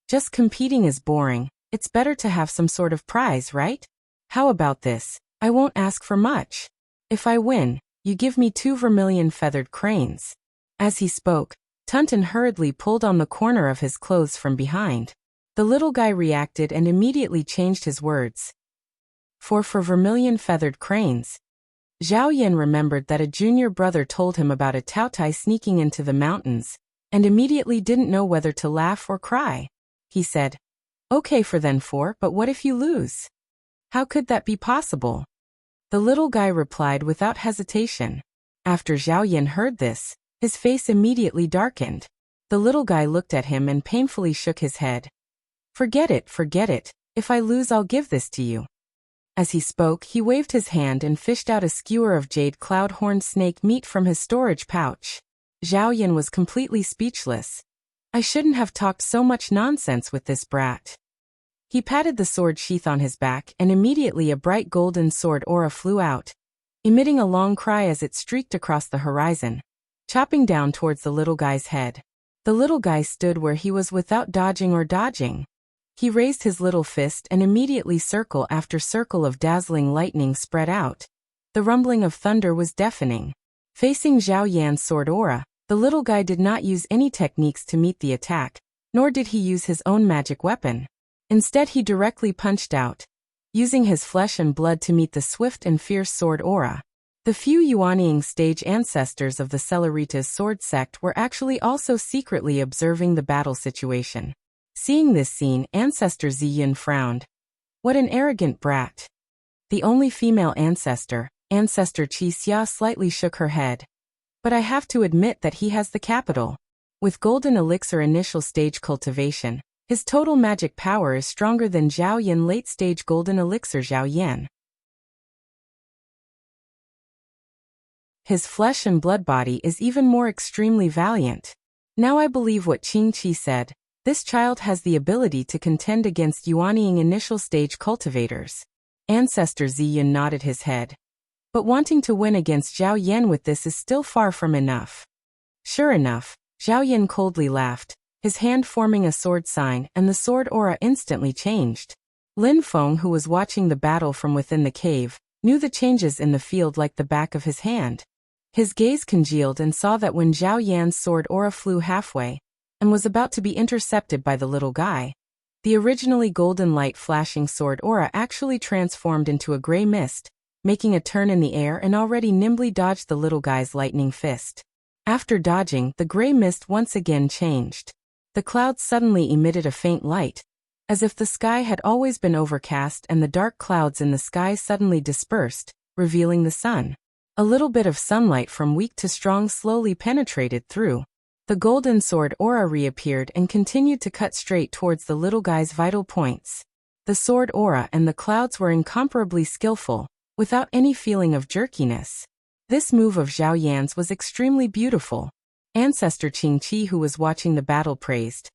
"Just competing is boring. It's better to have some sort of prize, right? How about this? I won't ask for much. If I win, you give me 2 vermilion feathered cranes." As he spoke, Tunton hurriedly pulled on the corner of his clothes from behind. The little guy reacted and immediately changed his words. For vermilion feathered cranes." Zhao Yan remembered that a junior brother told him about a Taotai sneaking into the mountains, and immediately didn't know whether to laugh or cry. He said, "Okay for then 4, but what if you lose? How could that be possible?" The little guy replied without hesitation. After Zhao Yan heard this, his face immediately darkened. The little guy looked at him and painfully shook his head. Forget it. If I lose, I'll give this to you." As he spoke, he waved his hand and fished out a skewer of jade cloud-horned snake meat from his storage pouch. Zhao Yan was completely speechless. "I shouldn't have talked so much nonsense with this brat." He patted the sword sheath on his back and immediately a bright golden sword aura flew out, emitting a long cry as it streaked across the horizon, chopping down towards the little guy's head. The little guy stood where he was without dodging or dodging. He raised his little fist and immediately circle after circle of dazzling lightning spread out. The rumbling of thunder was deafening. Facing Zhao Yan's sword aura, the little guy did not use any techniques to meet the attack, nor did he use his own magic weapon. Instead he directly punched out, using his flesh and blood to meet the swift and fierce sword aura. The few Yuanying stage ancestors of the Celeritas sword sect were actually also secretly observing the battle situation. Seeing this scene, Ancestor Ziyun frowned. "What an arrogant brat." The only female ancestor, Ancestor Qi Xia, slightly shook her head. "But I have to admit that he has the capital. With golden elixir initial stage cultivation, his total magic power is stronger than Zhao Yan late stage golden elixir Zhao Yan. His flesh and blood body is even more extremely valiant. Now I believe what Qing Qi said. This child has the ability to contend against Yuanying initial stage cultivators." Ancestor Ziyun nodded his head. "But wanting to win against Zhao Yan with this is still far from enough." Sure enough, Zhao Yan coldly laughed, his hand forming a sword sign, and the sword aura instantly changed. Lin Feng, who was watching the battle from within the cave, knew the changes in the field like the back of his hand. His gaze congealed and saw that when Zhao Yan's sword aura flew halfway, and was about to be intercepted by the little guy, the originally golden light flashing sword aura actually transformed into a gray mist, making a turn in the air and already nimbly dodged the little guy's lightning fist. After dodging, the gray mist once again changed. The clouds suddenly emitted a faint light, as if the sky had always been overcast, and the dark clouds in the sky suddenly dispersed, revealing the sun. A little bit of sunlight from weak to strong slowly penetrated through. The golden sword aura reappeared and continued to cut straight towards the little guy's vital points. The sword aura and the clouds were incomparably skillful, without any feeling of jerkiness. This move of Zhao Yan's was extremely beautiful. Ancestor Qing Qi, who was watching the battle, praised.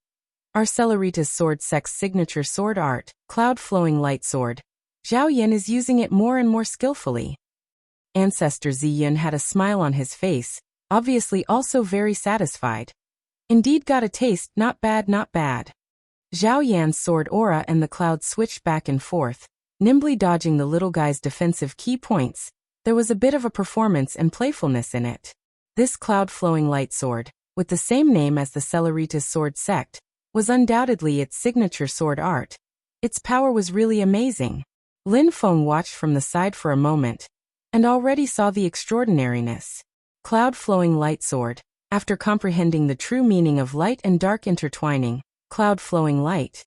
"Our Celeritas sword sect's signature sword art, cloud-flowing light sword. Zhao Yan is using it more and more skillfully." Ancestor Ziyun had a smile on his face, obviously also very satisfied. Indeed got a taste, not bad, not bad. Zhao Yan's sword aura and the cloud switched back and forth, nimbly dodging the little guy's defensive key points. There was a bit of a performance and playfulness in it. This cloud-flowing light sword, with the same name as the Celeritas sword sect, was undoubtedly its signature sword art. Its power was really amazing. Lin Feng watched from the side for a moment, and already saw the extraordinariness. Cloud-flowing light sword. After comprehending the true meaning of light and dark intertwining, cloud-flowing light.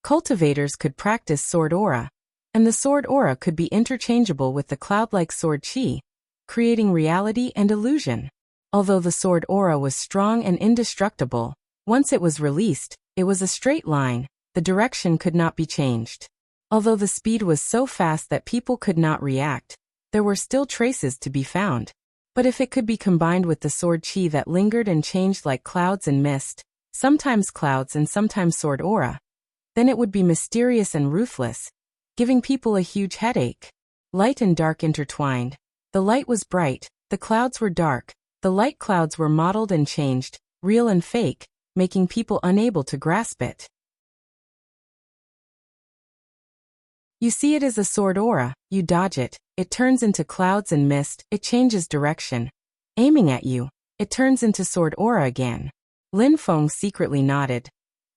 Cultivators could practice sword aura, and the sword aura could be interchangeable with the cloud-like sword chi, creating reality and illusion. Although the sword aura was strong and indestructible, once it was released, it was a straight line, the direction could not be changed. Although the speed was so fast that people could not react, there were still traces to be found. But if it could be combined with the sword chi that lingered and changed like clouds and mist, sometimes clouds and sometimes sword aura, then it would be mysterious and ruthless, giving people a huge headache. Light and dark intertwined. The light was bright, the clouds were dark, the light clouds were modeled and changed, real and fake, making people unable to grasp it. You see it as a sword aura, you dodge it, it turns into clouds and mist, it changes direction. Aiming at you, it turns into sword aura again. Lin Feng secretly nodded.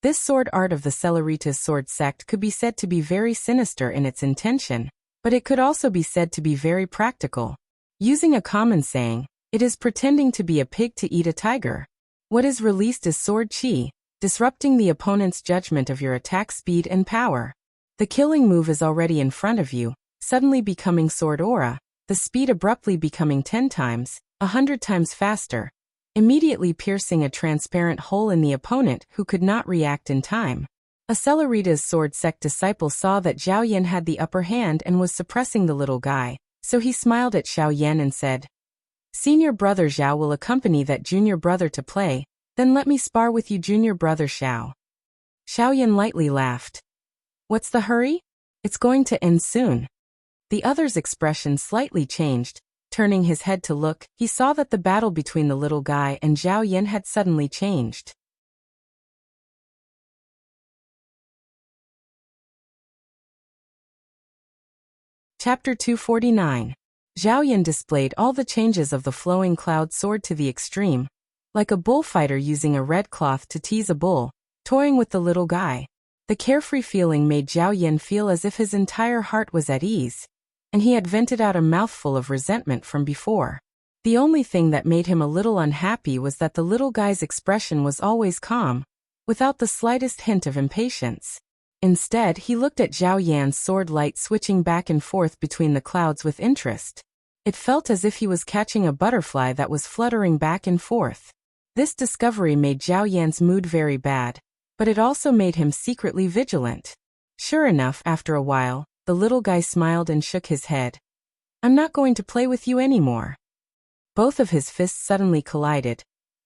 This sword art of the Celeritas sword sect could be said to be very sinister in its intention, but it could also be said to be very practical. Using a common saying, it is pretending to be a pig to eat a tiger. What is released is sword chi, disrupting the opponent's judgment of your attack speed and power. The killing move is already in front of you, suddenly becoming sword aura, the speed abruptly becoming 10 times, 100 times faster, immediately piercing a transparent hole in the opponent who could not react in time. A Celeritas sword sect disciple saw that Zhao Yan had the upper hand and was suppressing the little guy, so he smiled at Zhao Yan and said, "Senior brother Zhao will accompany that junior brother to play, then let me spar with you junior brother Xiao." Zhao Yan lightly laughed. "What's the hurry? It's going to end soon." The other's expression slightly changed. Turning his head to look, he saw that the battle between the little guy and Zhao Yan had suddenly changed. Chapter 249. Zhao Yan displayed all the changes of the flowing cloud sword to the extreme, like a bullfighter using a red cloth to tease a bull, toying with the little guy. The carefree feeling made Zhao Yan feel as if his entire heart was at ease, and he had vented out a mouthful of resentment from before. The only thing that made him a little unhappy was that the little guy's expression was always calm, without the slightest hint of impatience. Instead, he looked at Zhao Yan's sword light switching back and forth between the clouds with interest. It felt as if he was catching a butterfly that was fluttering back and forth. This discovery made Zhao Yan's mood very bad, but it also made him secretly vigilant. Sure enough, after a while, the little guy smiled and shook his head. "I'm not going to play with you anymore." Both of his fists suddenly collided,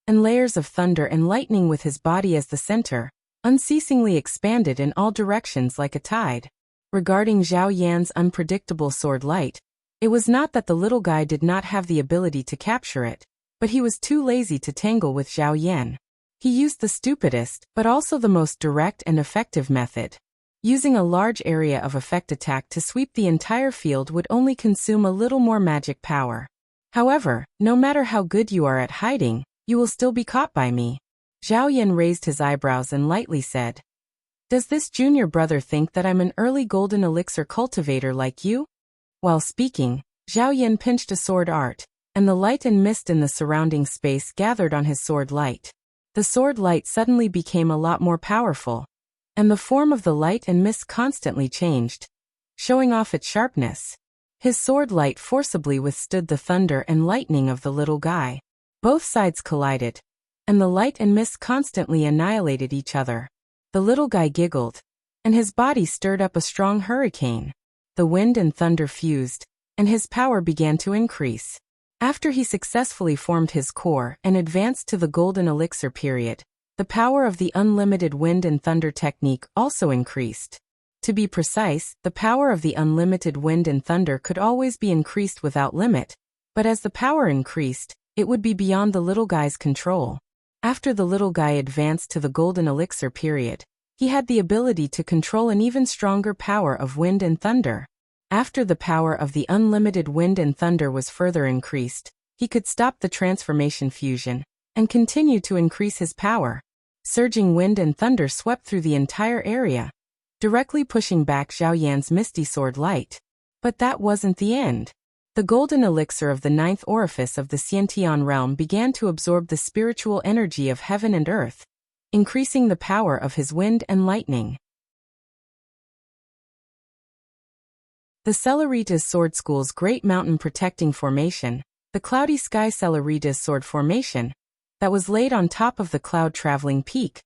and layers of thunder and lightning with his body as the center, unceasingly expanded in all directions like a tide. Regarding Zhao Yan's unpredictable sword light, it was not that the little guy did not have the ability to capture it, but he was too lazy to tangle with Zhao Yan. He used the stupidest, but also the most direct and effective method. Using a large area of effect attack to sweep the entire field would only consume a little more magic power. However, no matter how good you are at hiding, you will still be caught by me. Zhao Yan raised his eyebrows and lightly said, "Does this junior brother think that I'm an early golden elixir cultivator like you?" While speaking, Zhao Yan pinched a sword art, and the light and mist in the surrounding space gathered on his sword light. The sword light suddenly became a lot more powerful, and the form of the light and mist constantly changed, showing off its sharpness. His sword light forcibly withstood the thunder and lightning of the little guy. Both sides collided, and the light and mist constantly annihilated each other. The little guy giggled, and his body stirred up a strong hurricane. The wind and thunder fused, and his power began to increase. After he successfully formed his core and advanced to the golden elixir period, the power of the unlimited wind and thunder technique also increased. To be precise, the power of the unlimited wind and thunder could always be increased without limit, but as the power increased, it would be beyond the little guy's control. After the little guy advanced to the golden elixir period, he had the ability to control an even stronger power of wind and thunder. After the power of the unlimited wind and thunder was further increased, he could stop the transformation fusion and continue to increase his power. Surging wind and thunder swept through the entire area, directly pushing back Zhao Yan's misty sword light. But that wasn't the end. The golden elixir of the ninth orifice of the Xiantian realm began to absorb the spiritual energy of heaven and earth, increasing the power of his wind and lightning. The Celeritas Sword School's Great Mountain Protecting Formation, the Cloudy Sky Celeritas Sword Formation, that was laid on top of the cloud-traveling peak,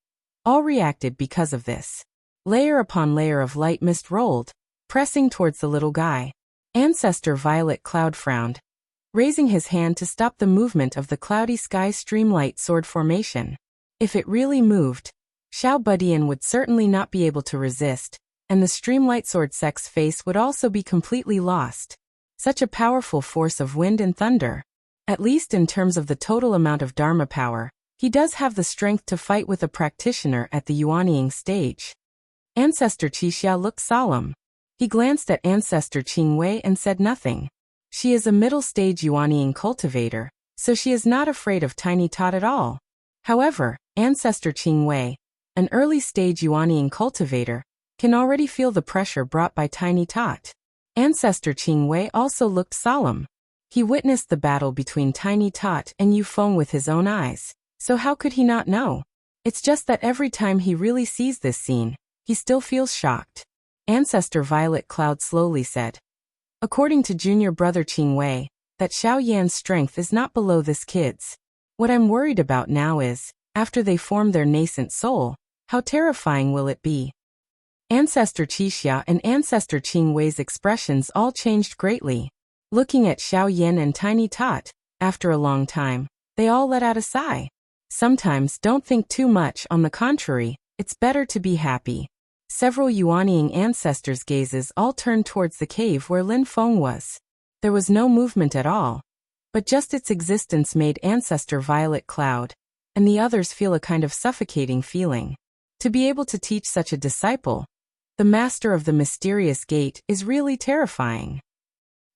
all reacted because of this. Layer upon layer of light mist rolled, pressing towards the little guy. Ancestor Violet Cloud frowned, raising his hand to stop the movement of the Cloudy Sky Streamlight Sword Formation. If it really moved, Xiao Budian would certainly not be able to resist, and the Streamlight Sword Sect's face would also be completely lost. Such a powerful force of wind and thunder. At least in terms of the total amount of Dharma power, he does have the strength to fight with a practitioner at the Yuanying stage. Ancestor Qixia looked solemn. He glanced at Ancestor Qingwei and said nothing. She is a middle-stage Yuanying cultivator, so she is not afraid of Tiny Tot at all. However, Ancestor Qingwei, an early-stage Yuanying cultivator, can already feel the pressure brought by Tiny Tot. Ancestor Qingwei also looked solemn. He witnessed the battle between Tiny Tot and Yu Feng with his own eyes, so how could he not know? It's just that every time he really sees this scene, he still feels shocked. Ancestor Violet Cloud slowly said. According to junior brother Qingwei, that Xiao Yan's strength is not below this kid's. What I'm worried about now is, after they form their nascent soul, how terrifying will it be? Ancestor Qixia and Ancestor Qingwei's expressions all changed greatly. Looking at Xiao Yan and Tiny Tot, after a long time, they all let out a sigh. Sometimes don't think too much, on the contrary, it's better to be happy. Several Yuanying ancestors' gazes all turned towards the cave where Lin Feng was. There was no movement at all, but just its existence made Ancestor Violet Cloud and the others feel a kind of suffocating feeling. To be able to teach such a disciple, the master of the mysterious gate, is really terrifying.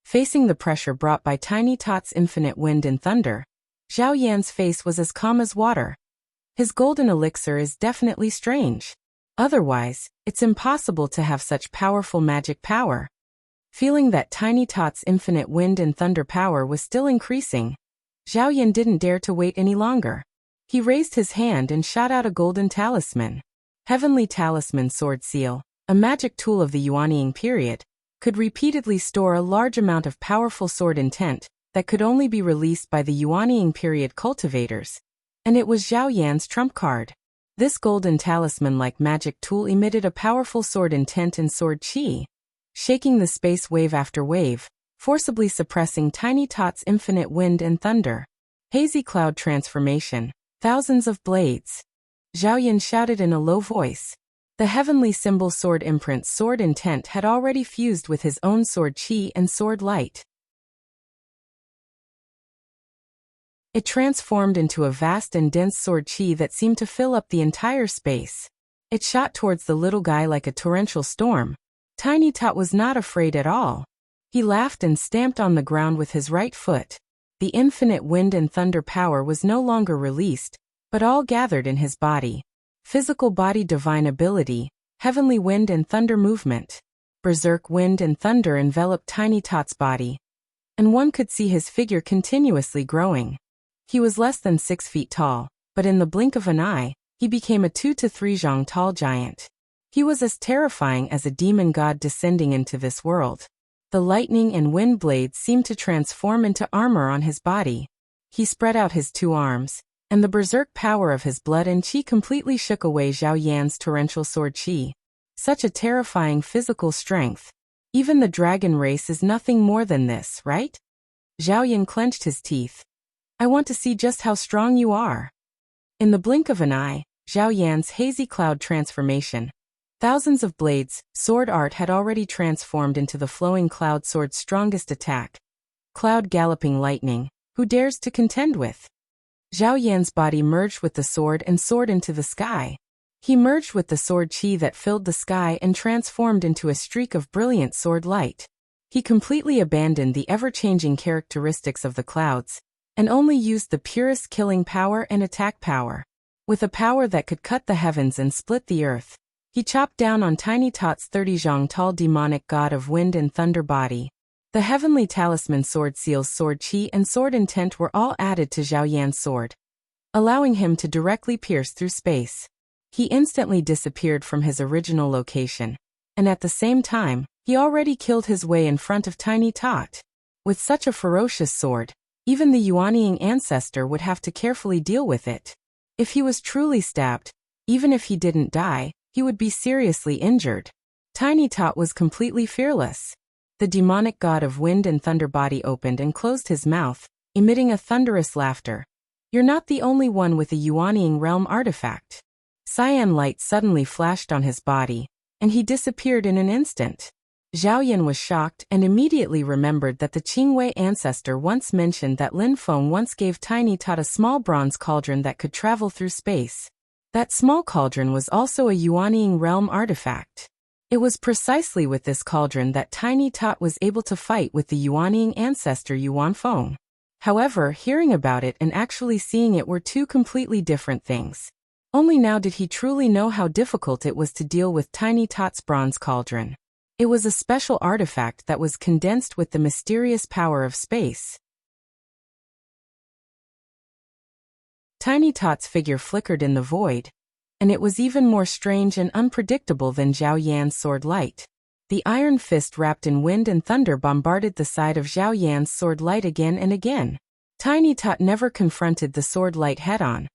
Facing the pressure brought by Tiny Tot's infinite wind and thunder, Zhao Yan's face was as calm as water. His golden elixir is definitely strange. Otherwise, it's impossible to have such powerful magic power. Feeling that Tiny Tot's infinite wind and thunder power was still increasing, Zhao Yan didn't dare to wait any longer. He raised his hand and shot out a golden talisman. Heavenly Talisman Sword Seal, a magic tool of the Yuanying period, could repeatedly store a large amount of powerful sword intent that could only be released by the Yuanying period cultivators, and it was Zhao Yan's trump card. This golden talisman-like magic tool emitted a powerful sword intent and sword chi, shaking the space wave after wave, forcibly suppressing Tiny Tot's infinite wind and thunder. Hazy cloud transformation, thousands of blades. Zhao Yan shouted in a low voice. The heavenly symbol sword imprint's sword intent had already fused with his own sword chi and sword light. It transformed into a vast and dense sword chi that seemed to fill up the entire space. It shot towards the little guy like a torrential storm. Tiny Tot was not afraid at all. He laughed and stamped on the ground with his right foot. The infinite wind and thunder power was no longer released, but all gathered in his body. Physical body divine ability, heavenly wind and thunder movement. Berserk wind and thunder enveloped Tiny Tot's body, and one could see his figure continuously growing. He was less than 6 feet tall, but in the blink of an eye, he became a 2 to 3 zhang tall giant. He was as terrifying as a demon god descending into this world. The lightning and wind blades seemed to transform into armor on his body. He spread out his 2 arms, and the berserk power of his blood and chi completely shook away Zhao Yan's torrential sword chi. Such a terrifying physical strength. Even the dragon race is nothing more than this, right? Zhao Yan clenched his teeth. I want to see just how strong you are. In the blink of an eye, Zhao Yan's hazy cloud transformation. Thousands of blades, sword art had already transformed into the flowing cloud sword's strongest attack. Cloud galloping lightning, who dares to contend with? Zhao Yan's body merged with the sword and soared into the sky. He merged with the sword qi that filled the sky and transformed into a streak of brilliant sword light. He completely abandoned the ever-changing characteristics of the clouds, and only used the purest killing power and attack power. With a power that could cut the heavens and split the earth, he chopped down on Tiny Tot's 30 zhang tall demonic god of wind and thunder body. The heavenly talisman sword seals sword qi and sword intent were all added to Zhao Yan's sword, allowing him to directly pierce through space. He instantly disappeared from his original location, and at the same time, he already killed his way in front of Tiny Tot. With such a ferocious sword, even the Yuanying ancestor would have to carefully deal with it. If he was truly stabbed, even if he didn't die, he would be seriously injured. Tiny Tot was completely fearless. The demonic god of wind and thunder body opened and closed his mouth, emitting a thunderous laughter. You're not the only one with a Yuanying realm artifact. Cyan light suddenly flashed on his body, and he disappeared in an instant. Zhao Yan was shocked and immediately remembered that the Qingwei ancestor once mentioned that Lin Feng once gave Tiny Tot a small bronze cauldron that could travel through space. That small cauldron was also a Yuanying realm artifact. It was precisely with this cauldron that Tiny Tot was able to fight with the Yuanying ancestor Yuan Feng. However, hearing about it and actually seeing it were two completely different things. Only now did he truly know how difficult it was to deal with Tiny Tot's bronze cauldron. It was a special artifact that was condensed with the mysterious power of space. Tiny Tot's figure flickered in the void, and it was even more strange and unpredictable than Zhao Yan's sword light. The iron fist wrapped in wind and thunder bombarded the side of Zhao Yan's sword light again and again. Tiny Tot never confronted the sword light head-on,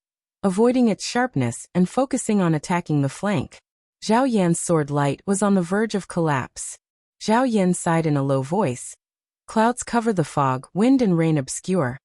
avoiding its sharpness and focusing on attacking the flank. Zhao Yan's sword light was on the verge of collapse. Zhao Yan sighed in a low voice. Clouds cover the fog, wind and rain obscure.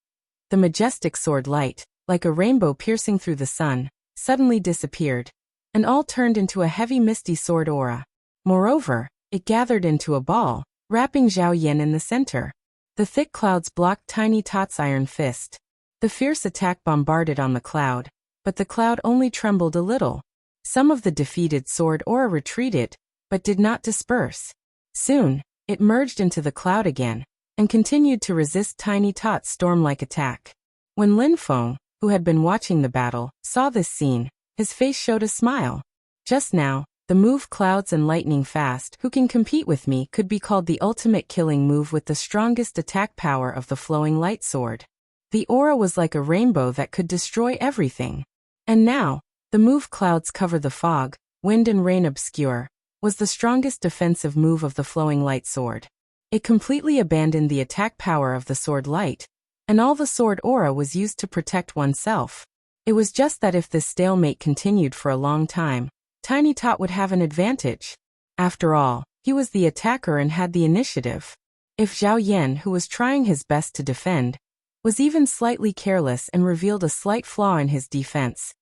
The majestic sword light, like a rainbow piercing through the sun, suddenly disappeared, and all turned into a heavy misty sword aura. Moreover, it gathered into a ball, wrapping Zhao Yan in the center. The thick clouds blocked Tiny Tot's iron fist. The fierce attack bombarded on the cloud, but the cloud only trembled a little. Some of the defeated sword aura retreated, but did not disperse. Soon, it merged into the cloud again, and continued to resist Tiny Tot's storm-like attack. When Lin Feng, who had been watching the battle, saw this scene, his face showed a smile. Just now, the move clouds and lightning fast, who can compete with me, could be called the ultimate killing move with the strongest attack power of the flowing light sword. The aura was like a rainbow that could destroy everything. And now, the move clouds cover the fog, wind and rain obscure, was the strongest defensive move of the flowing light sword. It completely abandoned the attack power of the sword light, and all the sword aura was used to protect oneself. It was just that if this stalemate continued for a long time, Tiny Tot would have an advantage. After all, he was the attacker and had the initiative. If Zhao Yan, who was trying his best to defend, was even slightly careless and revealed a slight flaw in his defense,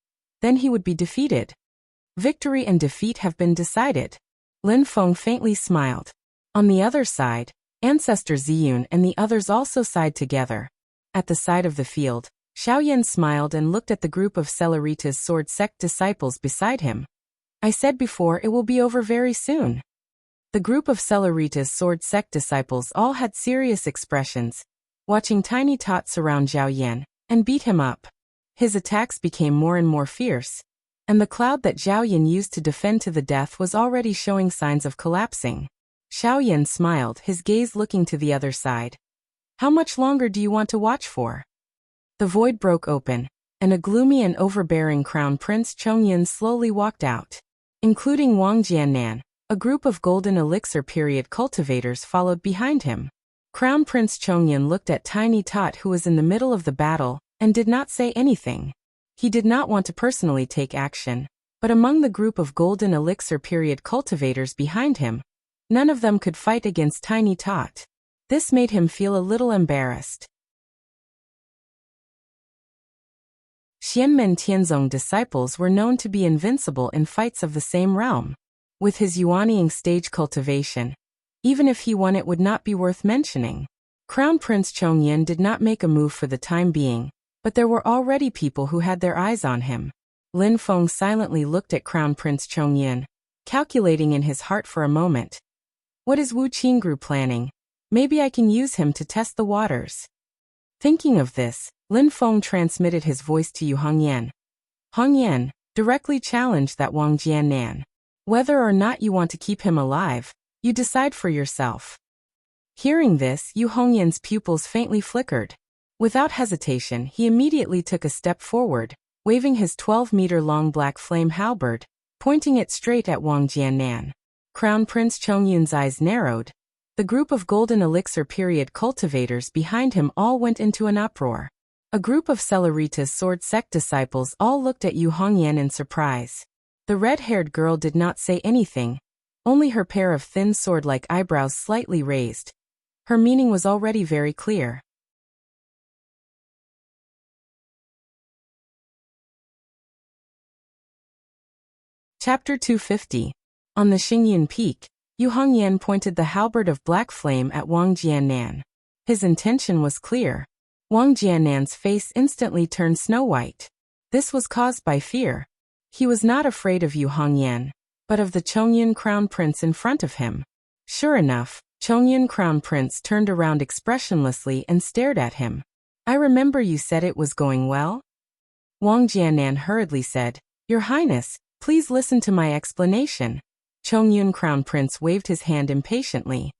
then he would be defeated. Victory and defeat have been decided. Lin Feng faintly smiled. On the other side, Ancestor Ziyun and the others also sighed together. At the side of the field, Xiao Yan smiled and looked at the group of Celerita's sword sect disciples beside him. I said before it will be over very soon. The group of Celerita's sword sect disciples all had serious expressions, watching Tiny Tot surround Zhao Yan and beat him up. His attacks became more and more fierce, and the cloud that Zhao Yan used to defend to the death was already showing signs of collapsing. Xiao Yan smiled, his gaze looking to the other side. How much longer do you want to watch for? The void broke open, and a gloomy and overbearing Crown Prince Chongyan slowly walked out. Including Wang Jiannan, a group of golden elixir period cultivators followed behind him. Crown Prince Chongyan looked at Tiny Tot, who was in the middle of the battle, and did not say anything. He did not want to personally take action, but among the group of golden elixir period cultivators behind him, none of them could fight against Tiny Tot. This made him feel a little embarrassed. Xianmen Tianzong disciples were known to be invincible in fights of the same realm. With his Yuanying stage cultivation, even if he won it would not be worth mentioning. Crown Prince Chongyan did not make a move for the time being, But there were already people who had their eyes on him. Lin Feng silently looked at Crown Prince Chongyin, calculating in his heart for a moment. What is Wu Qingru planning? Maybe I can use him to test the waters. Thinking of this, Lin Feng transmitted his voice to Yu Hongyan. Hongyan, directly challenge that Wang Jiannan. Whether or not you want to keep him alive, you decide for yourself. Hearing this, Yu Hongyan's pupils faintly flickered. Without hesitation, he immediately took a step forward, waving his 12-meter-long black flame halberd, pointing it straight at Wang Jiannan. Crown Prince Chongyun's eyes narrowed. The group of Golden Elixir period cultivators behind him all went into an uproar. A group of Celeritas sword sect disciples all looked at Yu Hongyan in surprise. The red-haired girl did not say anything, only her pair of thin sword-like eyebrows slightly raised. Her meaning was already very clear. Chapter 250. On the Xingyun Peak, Yu Hongyan pointed the halberd of black flame at Wang Jiannan. His intention was clear. Wang Jiannan's face instantly turned snow-white. This was caused by fear. He was not afraid of Yu Hongyan, but of the Chongyun Crown Prince in front of him. Sure enough, Chongyun Crown Prince turned around expressionlessly and stared at him. I remember you said it was going well? Wang Jiannan hurriedly said, Your Highness, please listen to my explanation. Chongyun Crown Prince waved his hand impatiently.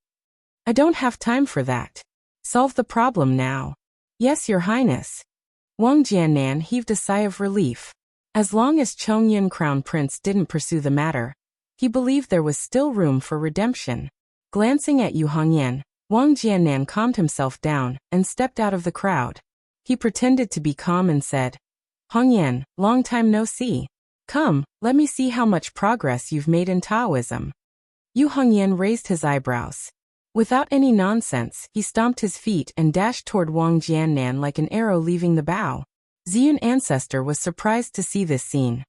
I don't have time for that. Solve the problem now. Yes, Your Highness. Wang Jiannan heaved a sigh of relief. As long as Chongyun Crown Prince didn't pursue the matter, he believed there was still room for redemption. Glancing at Yu Hongyan, Wang Jiannan calmed himself down and stepped out of the crowd. He pretended to be calm and said, Hongyan, long time no see. Come, let me see how much progress you've made in Taoism. Yu Hongyan raised his eyebrows. Without any nonsense, he stomped his feet and dashed toward Wang Jiannan like an arrow leaving the bow. Ziyun Ancestor was surprised to see this scene.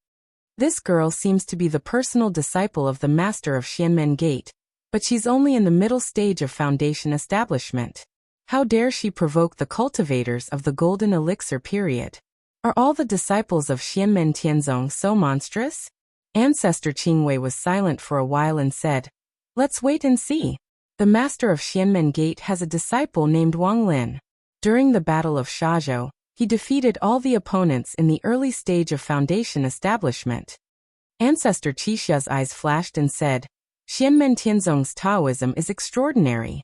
This girl seems to be the personal disciple of the master of Xianmen Gate, but she's only in the middle stage of foundation establishment. How dare she provoke the cultivators of the Golden Elixir period? Are all the disciples of Xianmen Tianzong so monstrous? Ancestor Qingwei was silent for a while and said, Let's wait and see. The master of Xianmen Gate has a disciple named Wang Lin. During the Battle of Shazhou, he defeated all the opponents in the early stage of foundation establishment. Ancestor Qixu's eyes flashed and said, Xianmen Tianzong's Taoism is extraordinary.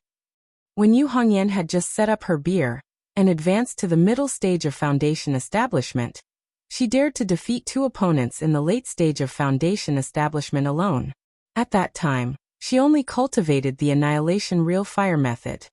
When Yu Hongyan had just set up her beer and advanced to the middle stage of foundation establishment, she dared to defeat two opponents in the late stage of foundation establishment alone. At that time, she only cultivated the annihilation real fire method.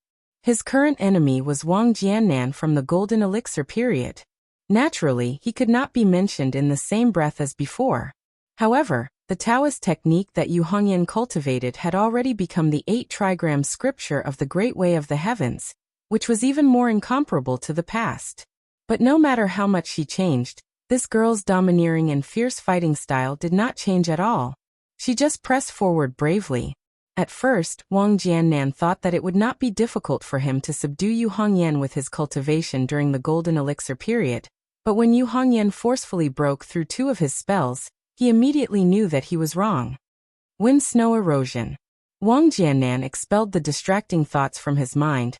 His current enemy was Wang Jiannan from the Golden Elixir period. Naturally, he could not be mentioned in the same breath as before. However, the Taoist technique that Yu Hongyan cultivated had already become the 8 trigram scripture of the Great Way of the Heavens, which was even more incomparable to the past. But no matter how much she changed, this girl's domineering and fierce fighting style did not change at all. She just pressed forward bravely. At first, Wang Jiannan thought that it would not be difficult for him to subdue Yu Hongyan with his cultivation during the Golden Elixir period, but when Yu Hongyan forcefully broke through 2 of his spells, he immediately knew that he was wrong. Wind Snow Erosion. Wang Jiannan expelled the distracting thoughts from his mind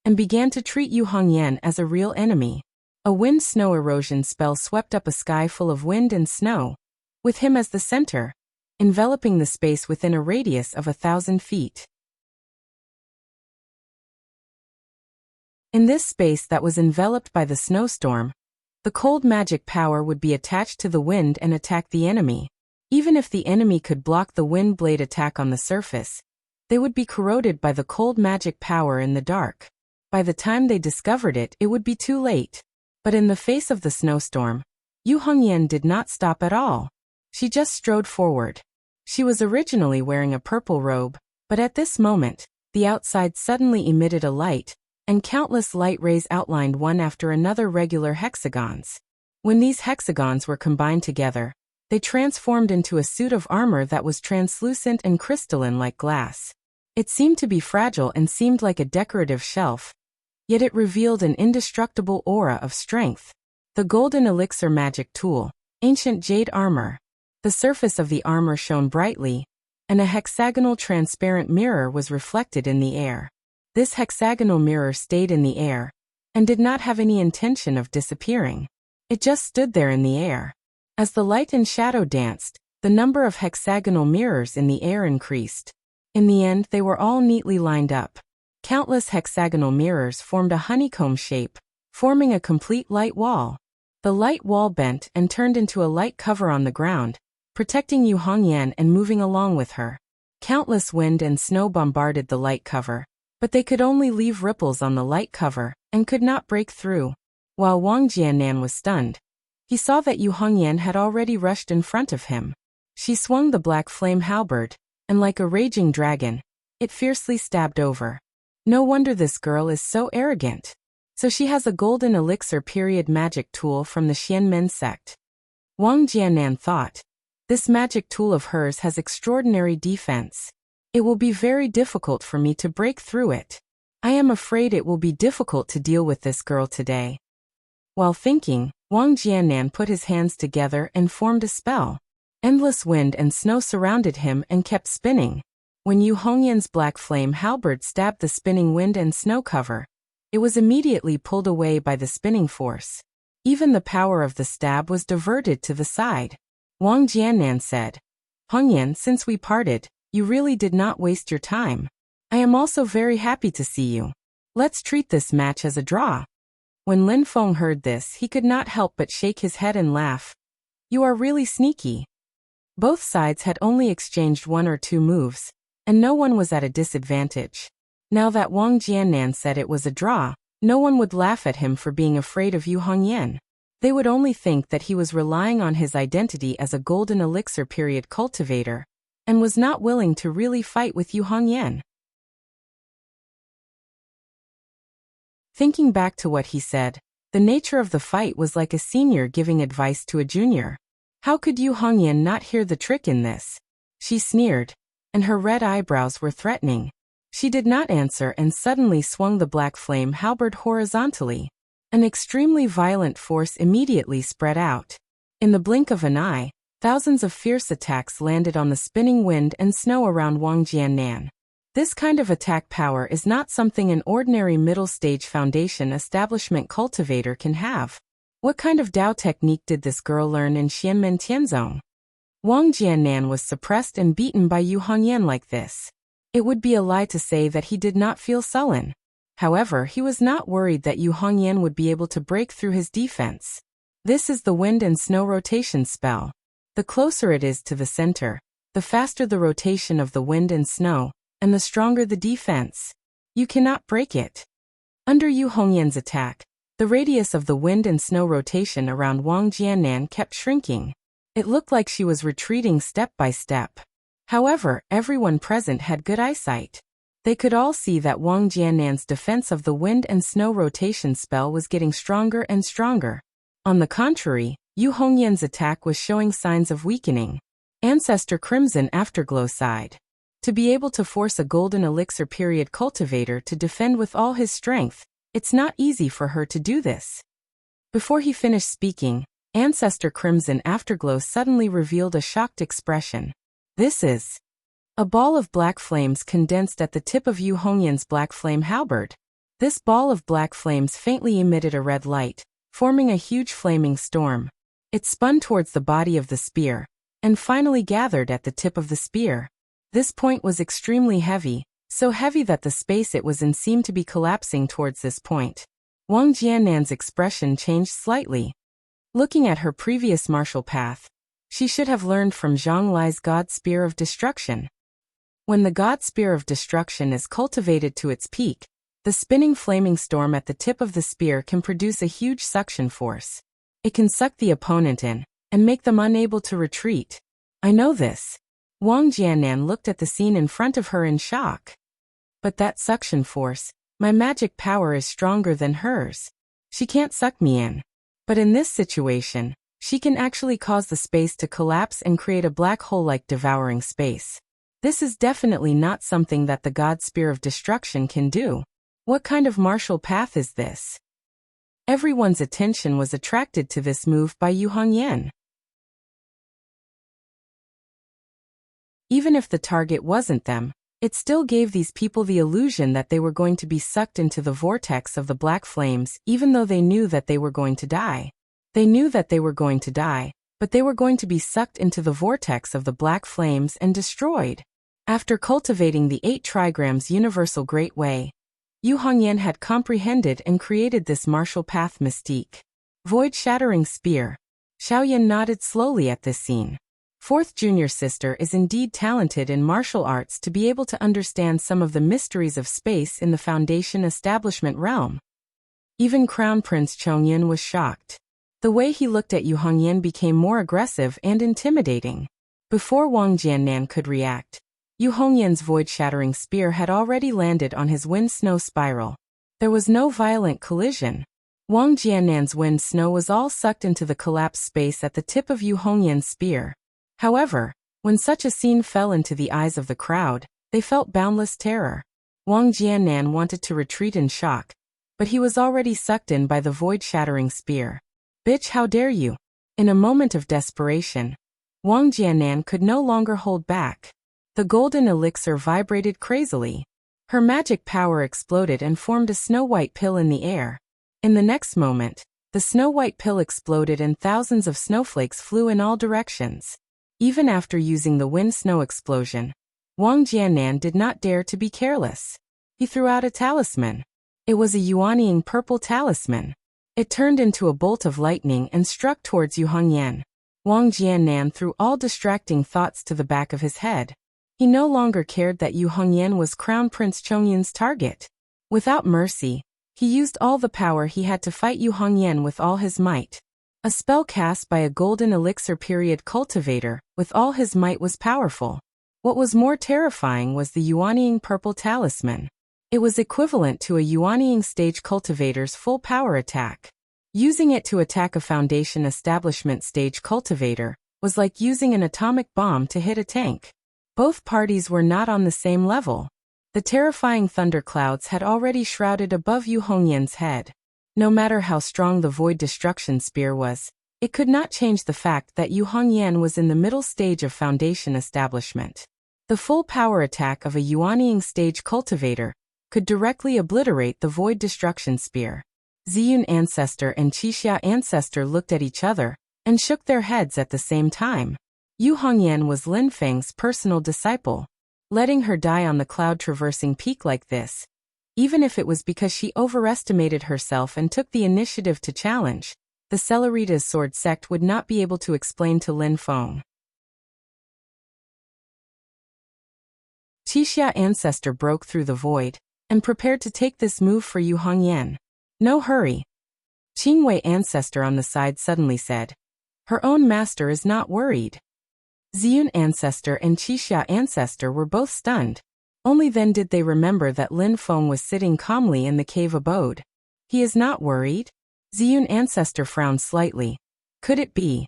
and began to treat Yu Hongyan as a real enemy. A wind snow erosion spell swept up a sky full of wind and snow, with him as the center, enveloping the space within a radius of 1,000 feet. In this space that was enveloped by the snowstorm, the cold magic power would be attached to the wind and attack the enemy. Even if the enemy could block the wind blade attack on the surface, they would be corroded by the cold magic power in the dark. By the time they discovered it, it would be too late. But in the face of the snowstorm, Yu Hongyan did not stop at all. She just strode forward. She was originally wearing a purple robe, but at this moment, the outside suddenly emitted a light, and countless light rays outlined one after another regular hexagons. When these hexagons were combined together, they transformed into a suit of armor that was translucent and crystalline like glass. It seemed to be fragile and seemed like a decorative shelf, yet it revealed an indestructible aura of strength. The golden elixir magic tool, ancient jade armor. The surface of the armor shone brightly, and a hexagonal transparent mirror was reflected in the air. This hexagonal mirror stayed in the air, and did not have any intention of disappearing. It just stood there in the air. As the light and shadow danced, the number of hexagonal mirrors in the air increased. In the end, they were all neatly lined up. Countless hexagonal mirrors formed a honeycomb shape, forming a complete light wall. The light wall bent and turned into a light cover on the ground, protecting Yu Hongyan and moving along with her. Countless wind and snow bombarded the light cover, but they could only leave ripples on the light cover, and could not break through. While Wang Jiannan was stunned, he saw that Yu Hongyan had already rushed in front of him. She swung the black flame halberd, and like a raging dragon, it fiercely stabbed over. No wonder this girl is so arrogant. So she has a golden elixir period magic tool from the Xianmen sect. Wang Jiannan thought, this magic tool of hers has extraordinary defense. It will be very difficult for me to break through it. I am afraid it will be difficult to deal with this girl today. While thinking, Wang Jiannan put his hands together and formed a spell. Endless wind and snow surrounded him and kept spinning. When Yu Hongyan's black flame halberd stabbed the spinning wind and snow cover, it was immediately pulled away by the spinning force. Even the power of the stab was diverted to the side. Wang Jiannan said, Hongyan, since we parted, you really did not waste your time. I am also very happy to see you. Let's treat this match as a draw. When Lin Feng heard this, he could not help but shake his head and laugh. You are really sneaky. Both sides had only exchanged 1 or 2 moves, and no one was at a disadvantage. Now that Wang Jiannan said it was a draw, no one would laugh at him for being afraid of Yu Hongyan. They would only think that he was relying on his identity as a golden elixir period cultivator, and was not willing to really fight with Yu Hongyan. Thinking back to what he said, the nature of the fight was like a senior giving advice to a junior. How could Yu Hongyan not hear the trick in this? She sneered, and her red eyebrows were threatening. She did not answer and suddenly swung the black flame halberd horizontally. An extremely violent force immediately spread out. In the blink of an eye, thousands of fierce attacks landed on the spinning wind and snow around Wang Jiannan. This kind of attack power is not something an ordinary middle-stage foundation establishment cultivator can have. What kind of Dao technique did this girl learn in Xianmen Tianzong? Wang Jiannan was suppressed and beaten by Yu Hongyan like this. It would be a lie to say that he did not feel sullen. However, he was not worried that Yu Hongyan would be able to break through his defense. This is the wind and snow rotation spell. The closer it is to the center, the faster the rotation of the wind and snow, and the stronger the defense. You cannot break it. Under Yu Hongyan's attack, the radius of the wind and snow rotation around Wang Jiannan kept shrinking. It looked like she was retreating step by step. However, everyone present had good eyesight. They could all see that Wang Jiannan's defense of the wind and snow rotation spell was getting stronger and stronger. On the contrary, Yu Hongyan's attack was showing signs of weakening. Ancestor Crimson Afterglow sighed. To be able to force a golden elixir period cultivator to defend with all his strength, it's not easy for her to do this. Before he finished speaking, Ancestor Crimson Afterglow suddenly revealed a shocked expression. This is a ball of black flames condensed at the tip of Yu Hongyan's black flame halberd. This ball of black flames faintly emitted a red light, forming a huge flaming storm. It spun towards the body of the spear, and finally gathered at the tip of the spear. This point was extremely heavy, so heavy that the space it was in seemed to be collapsing towards this point. Wang Jiannan's expression changed slightly. Looking at her previous martial path, she should have learned from Zhang Lai's God Spear of Destruction. When the God Spear of Destruction is cultivated to its peak, the spinning flaming storm at the tip of the spear can produce a huge suction force. It can suck the opponent in, and make them unable to retreat. I know this. Wang Jiannan looked at the scene in front of her in shock. But that suction force, my magic power is stronger than hers. She can't suck me in. But in this situation, she can actually cause the space to collapse and create a black hole-like devouring space. This is definitely not something that the God Spear of Destruction can do. What kind of martial path is this? Everyone's attention was attracted to this move by Yu Hongyan. Even if the target wasn't them, it still gave these people the illusion that they were going to be sucked into the vortex of the black flames, even though they knew that they were going to die. They knew that they were going to die, but they were going to be sucked into the vortex of the black flames and destroyed. After cultivating the 8 trigrams universal great way, Yu Hongyan had comprehended and created this martial path mystique. Void-shattering spear. Xiaoyan nodded slowly at this scene. Fourth junior sister is indeed talented in martial arts to be able to understand some of the mysteries of space in the Foundation establishment realm. Even Crown Prince Chongyan was shocked. The way he looked at Yu Hongyan became more aggressive and intimidating. Before Wang Jiannan could react, Yu Hongyan's void-shattering spear had already landed on his wind snow spiral. There was no violent collision. Wang Jiannan's wind snow was all sucked into the collapsed space at the tip of Yu Hongyan's spear. However, when such a scene fell into the eyes of the crowd, they felt boundless terror. Wang Jiannan wanted to retreat in shock, but he was already sucked in by the void-shattering spear. Bitch, how dare you! In a moment of desperation, Wang Jiannan could no longer hold back. The golden elixir vibrated crazily. Her magic power exploded and formed a snow-white pill in the air. In the next moment, the snow-white pill exploded and thousands of snowflakes flew in all directions. Even after using the wind snow explosion, Wang Jiannan did not dare to be careless. He threw out a talisman. It was a yuanying purple talisman. It turned into a bolt of lightning and struck towards Yu Hongyan. Wang Jiannan threw all distracting thoughts to the back of his head. He no longer cared that Yu Hongyan was Crown Prince Chongyan's target. Without mercy, he used all the power he had to fight Yu Hongyan with all his might. A spell cast by a golden elixir period cultivator with all his might was powerful. What was more terrifying was the yuanying purple talisman. It was equivalent to a yuanying stage cultivator's full power attack. Using it to attack a Foundation establishment stage cultivator was like using an atomic bomb to hit a tank. Both parties were not on the same level. The terrifying thunderclouds had already shrouded above Yu Hongyan's head. No matter how strong the void destruction spear was, it could not change the fact that Yu Hongyan was in the middle stage of Foundation establishment. The full power attack of a yuanying stage cultivator could directly obliterate the void destruction spear. Ziyun ancestor and Qixia ancestor looked at each other and shook their heads at the same time. Yu Hongyan was Lin Feng's personal disciple. Letting her die on the cloud-traversing peak like this, even if it was because she overestimated herself and took the initiative to challenge, the Celeritas sword sect would not be able to explain to Lin Feng. Qixia ancestor broke through the void and prepared to take this move for Yu Hongyan. No hurry. Qingwei ancestor on the side suddenly said. Her own master is not worried. Ziyun ancestor and Qixia ancestor were both stunned. Only then did they remember that Lin Feng was sitting calmly in the cave abode. He is not worried? Ziyun ancestor frowned slightly. Could it be?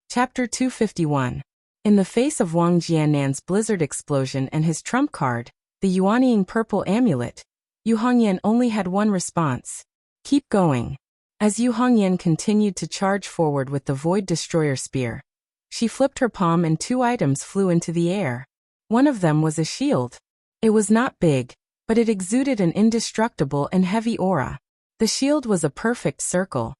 Chapter 251. In the face of Wang Jiannan's blizzard explosion and his trump card, the yuanying purple amulet, Yu Hongyan only had one response. Keep going. As Yu Hongyan continued to charge forward with the Void Destroyer spear, she flipped her palm and 2 items flew into the air. One of them was a shield. It was not big, but it exuded an indestructible and heavy aura. The shield was a perfect circle,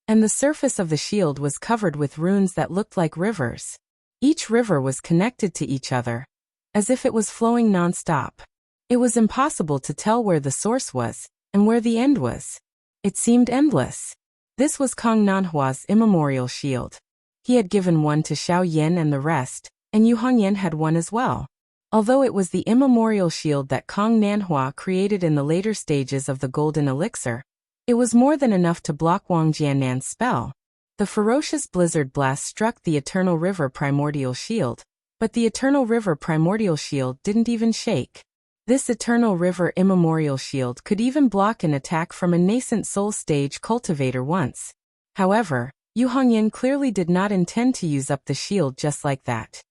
and the surface of the shield was covered with runes that looked like rivers. Each river was connected to each other, as if it was flowing non-stop. It was impossible to tell where the source was, and where the end was. It seemed endless. This was Kong Nanhua's immemorial shield. He had given one to Xiao Yan and the rest, and Yu Hongyan had one as well. Although it was the immemorial shield that Kong Nanhua created in the later stages of the Golden Elixir, it was more than enough to block Wang Jiannan's spell. The ferocious blizzard blast struck the Eternal River Primordial Shield, but the Eternal River Primordial Shield didn't even shake. This Eternal River Immemorial Shield could even block an attack from a nascent soul stage cultivator once. However, Yu Hongyan clearly did not intend to use up the shield just like that.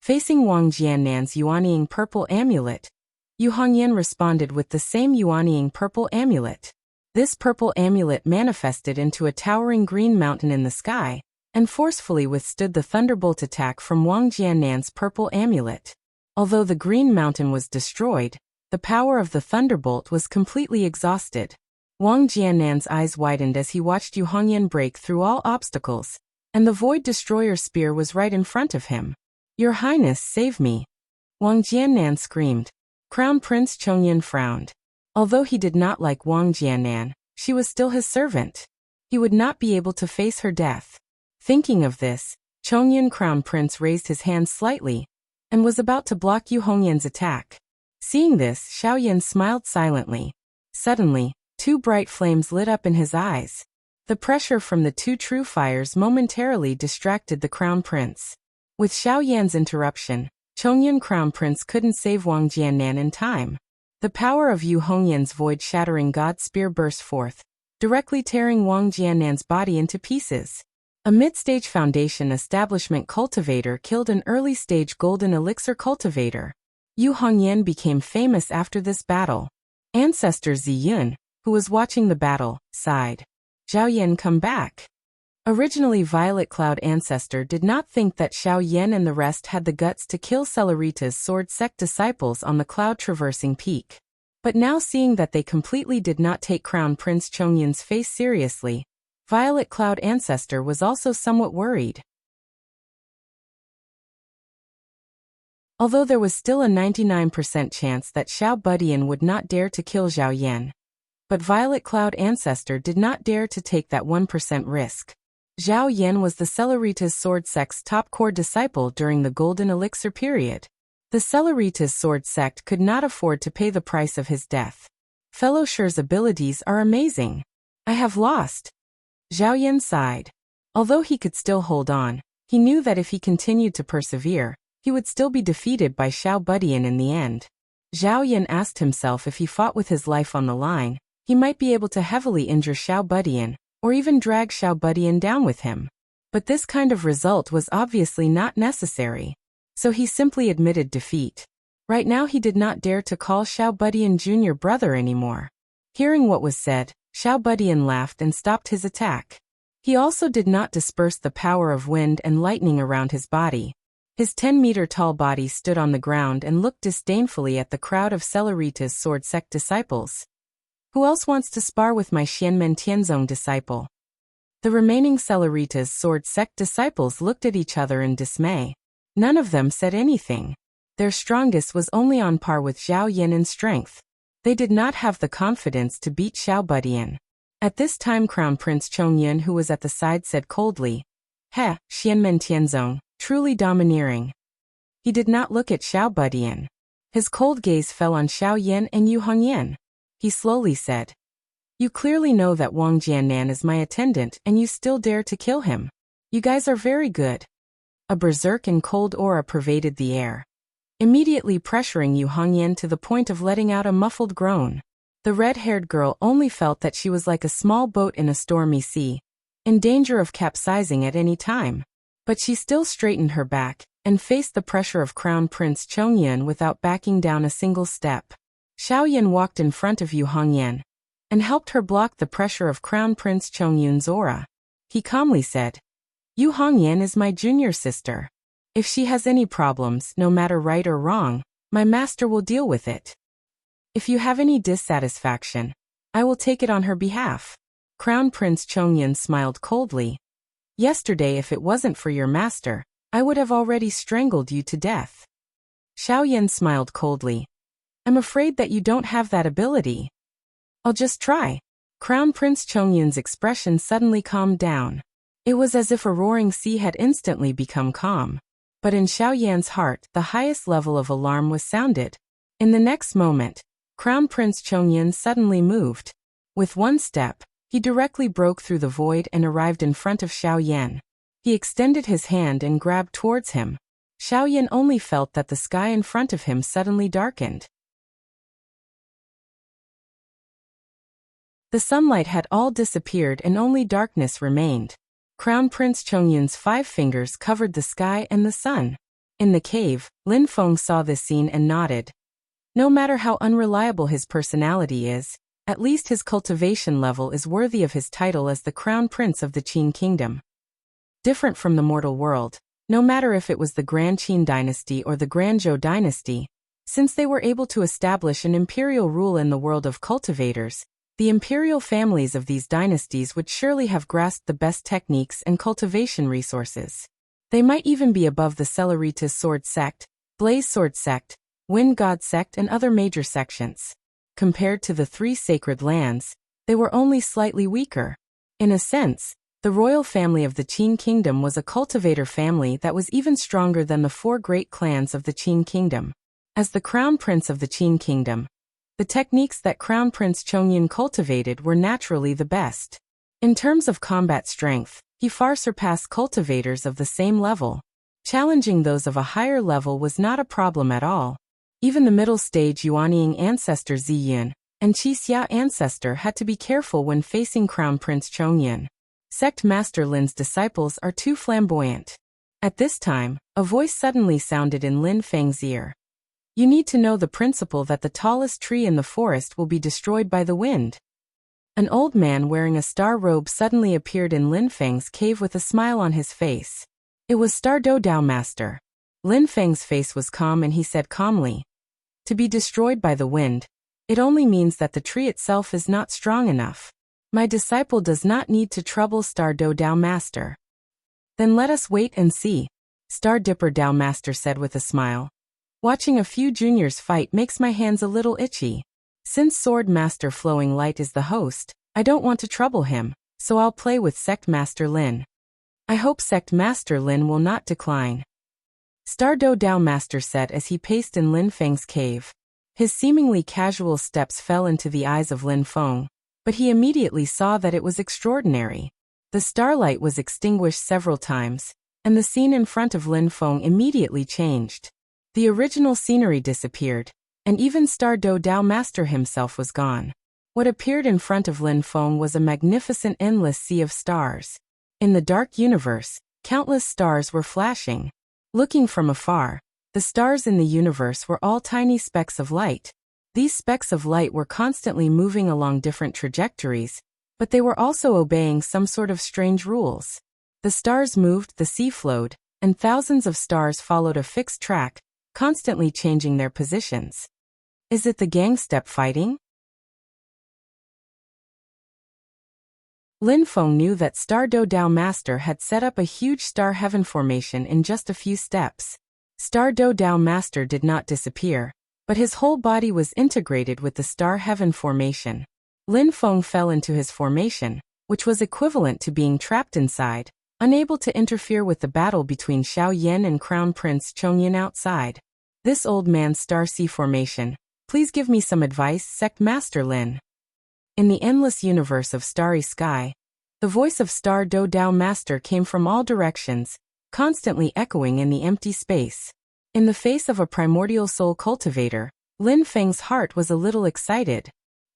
Facing Wang Jiannan's Yuanying purple amulet, Yu Hongyan responded with the same Yuanying purple amulet. This purple amulet manifested into a towering green mountain in the sky, and forcefully withstood the thunderbolt attack from Wang Jiannan's purple amulet. Although the green mountain was destroyed, the power of the thunderbolt was completely exhausted. Wang Jiannan's eyes widened as he watched Yu Hongyan break through all obstacles, and the Void Destroyer spear was right in front of him. "Your Highness, save me!" Wang Jiannan screamed. Crown Prince Chongyan frowned. Although he did not like Wang Jiannan, she was still his servant. He would not be able to face her death. Thinking of this, Chongyan Crown Prince raised his hand slightly, and was about to block Yu Hongyan's attack. Seeing this, Xiaoyan smiled silently. Suddenly, two bright flames lit up in his eyes. The pressure from the two true fires momentarily distracted the Crown Prince. With Xiaoyan's interruption, Chongyan Crown Prince couldn't save Wang Jiannan in time. The power of Yu Hongyan's void-shattering God Spear burst forth, directly tearing Wang Jiannan's body into pieces. A mid-stage foundation establishment cultivator killed an early-stage golden elixir cultivator. Yu Hongyan became famous after this battle. Ancestor Ziyun, who was watching the battle, sighed. "Xiaoyan, come back." Originally, Violet Cloud Ancestor did not think that Xiaoyan and the rest had the guts to kill Cellerita's sword sect disciples on the cloud-traversing peak. But now, seeing that they completely did not take Crown Prince Chongyan's face seriously, Violet Cloud Ancestor was also somewhat worried. Although there was still a 99% chance that Xiao Budian would not dare to kill Zhao Yan, but Violet Cloud Ancestor did not dare to take that 1% risk. Zhao Yan was the Cellerita's sword sect's top core disciple during the Golden Elixir period. The Cellerita's sword sect could not afford to pay the price of his death. Fellow Shi's abilities are amazing. I have lost. Zhao Yan sighed. Although he could still hold on, he knew that if he continued to persevere, he would still be defeated by Xiao Budian in the end. Zhao Yan asked himself if he fought with his life on the line, he might be able to heavily injure Xiao Budian, or even drag Xiao Budian down with him. But this kind of result was obviously not necessary, so he simply admitted defeat. Right now he did not dare to call Xiao Budian Jr. brother anymore. Hearing what was said, Xiao Budian laughed and stopped his attack. He also did not disperse the power of wind and lightning around his body. His 10-meter-tall body stood on the ground and looked disdainfully at the crowd of Cellerita's sword sect disciples. "Who else wants to spar with my Xianmen Tianzong disciple?" The remaining Cellerita's sword sect disciples looked at each other in dismay. None of them said anything. Their strongest was only on par with Zhao Yan in strength. They did not have the confidence to beat Xiao Budian. At this time, Crown Prince Chongyan, who was at the side, said coldly, "He, Xianmen Tianzong, truly domineering." He did not look at Xiao Budian. His cold gaze fell on Xiao Yan and Yu Hongyan. He slowly said, "You clearly know that Wang Jiannan is my attendant and you still dare to kill him. You guys are very good." A berserk and cold aura pervaded the air, immediately pressuring Yu Hongyan to the point of letting out a muffled groan. The red-haired girl only felt that she was like a small boat in a stormy sea, in danger of capsizing at any time. But she still straightened her back, and faced the pressure of Crown Prince Chongyan without backing down a single step. Xiaoyan walked in front of Yu Hongyan, and helped her block the pressure of Crown Prince Chongyun's aura. He calmly said, "Yu Hongyan is my junior sister. If she has any problems, no matter right or wrong, my master will deal with it. If you have any dissatisfaction, I will take it on her behalf." Crown Prince Chongyan smiled coldly. "Yesterday, if it wasn't for your master, I would have already strangled you to death." Xiaoyan smiled coldly. "I'm afraid that you don't have that ability." "I'll just try." Crown Prince Chongyun's expression suddenly calmed down. It was as if a roaring sea had instantly become calm. But in Xiaoyan's heart, the highest level of alarm was sounded. In the next moment, Crown Prince Chongyun suddenly moved. With one step, he directly broke through the void and arrived in front of Xiaoyan. He extended his hand and grabbed towards him. Xiaoyan only felt that the sky in front of him suddenly darkened. The sunlight had all disappeared and only darkness remained. Crown Prince Chongyun's 5 fingers covered the sky and the sun. In the cave, Lin Feng saw this scene and nodded. No matter how unreliable his personality is, at least his cultivation level is worthy of his title as the crown prince of the Qin kingdom. Different from the mortal world, no matter if it was the Grand Qin dynasty or the Grand Zhou dynasty, since they were able to establish an imperial rule in the world of cultivators, the imperial families of these dynasties would surely have grasped the best techniques and cultivation resources. They might even be above the Celeritas sword sect, Blaze sword sect, Wind god sect and other major sections. Compared to the three sacred lands, they were only slightly weaker. In a sense, the royal family of the Qin kingdom was a cultivator family that was even stronger than the four great clans of the Qin kingdom. As the crown prince of the Qin kingdom, the techniques that Crown Prince Chongyun cultivated were naturally the best. In terms of combat strength, he far surpassed cultivators of the same level. Challenging those of a higher level was not a problem at all. Even the middle stage Yuanying ancestor Ziyun and Qixia ancestor had to be careful when facing Crown Prince Chongyun. Sect Master Lin's disciples are too flamboyant. At this time, a voice suddenly sounded in Lin Feng's ear. You need to know the principle that the tallest tree in the forest will be destroyed by the wind. An old man wearing a star robe suddenly appeared in Lin Feng's cave with a smile on his face. It was Star Do Dao Master. Lin Feng's face was calm and he said calmly, "To be destroyed by the wind, it only means that the tree itself is not strong enough. My disciple does not need to trouble Star Do Dao Master." "Then let us wait and see," Star Dipper Dao Master said with a smile. "Watching a few juniors fight makes my hands a little itchy. Since Sword Master Flowing Light is the host, I don't want to trouble him, so I'll play with Sect Master Lin. I hope Sect Master Lin will not decline," Star Do Dao Master said as he paced in Lin Feng's cave. His seemingly casual steps fell into the eyes of Lin Feng, but he immediately saw that it was extraordinary. The starlight was extinguished several times, and the scene in front of Lin Feng immediately changed. The original scenery disappeared, and even Star Do Dao Master himself was gone. What appeared in front of Lin Feng was a magnificent endless sea of stars. In the dark universe, countless stars were flashing. Looking from afar, the stars in the universe were all tiny specks of light. These specks of light were constantly moving along different trajectories, but they were also obeying some sort of strange rules. The stars moved, the sea flowed, and thousands of stars followed a fixed track, constantly changing their positions. Is it the gang step fighting? Lin Feng knew that Star Do Dao Master had set up a huge star heaven formation in just a few steps. Star Do Dao Master did not disappear, but his whole body was integrated with the star heaven formation. Lin Feng fell into his formation, which was equivalent to being trapped inside, unable to interfere with the battle between Xiao Yan and Crown Prince Chongyun outside. "This old man's star sea formation. Please give me some advice, Sect Master Lin." In the endless universe of starry sky, the voice of Star Do Dao Master came from all directions, constantly echoing in the empty space. In the face of a primordial soul cultivator, Lin Feng's heart was a little excited.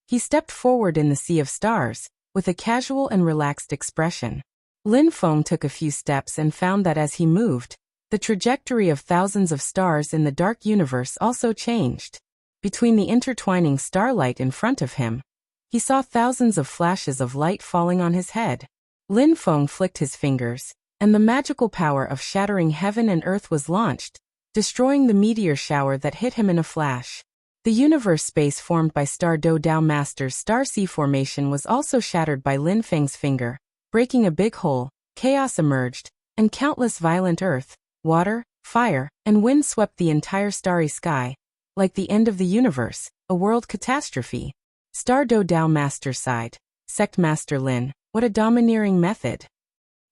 He stepped forward in the sea of stars, with a casual and relaxed expression. Lin Feng took a few steps and found that as he moved, the trajectory of thousands of stars in the dark universe also changed. Between the intertwining starlight in front of him, he saw thousands of flashes of light falling on his head. Lin Feng flicked his fingers, and the magical power of shattering heaven and earth was launched, destroying the meteor shower that hit him in a flash. The universe space formed by Star Do Dao Master's star sea formation was also shattered by Lin Feng's finger, breaking a big hole. Chaos emerged, and countless violent earth, water, fire, and wind swept the entire starry sky. Like the end of the universe, a world catastrophe. Star Do Dao Master sighed. "Sect Master Lin, what a domineering method."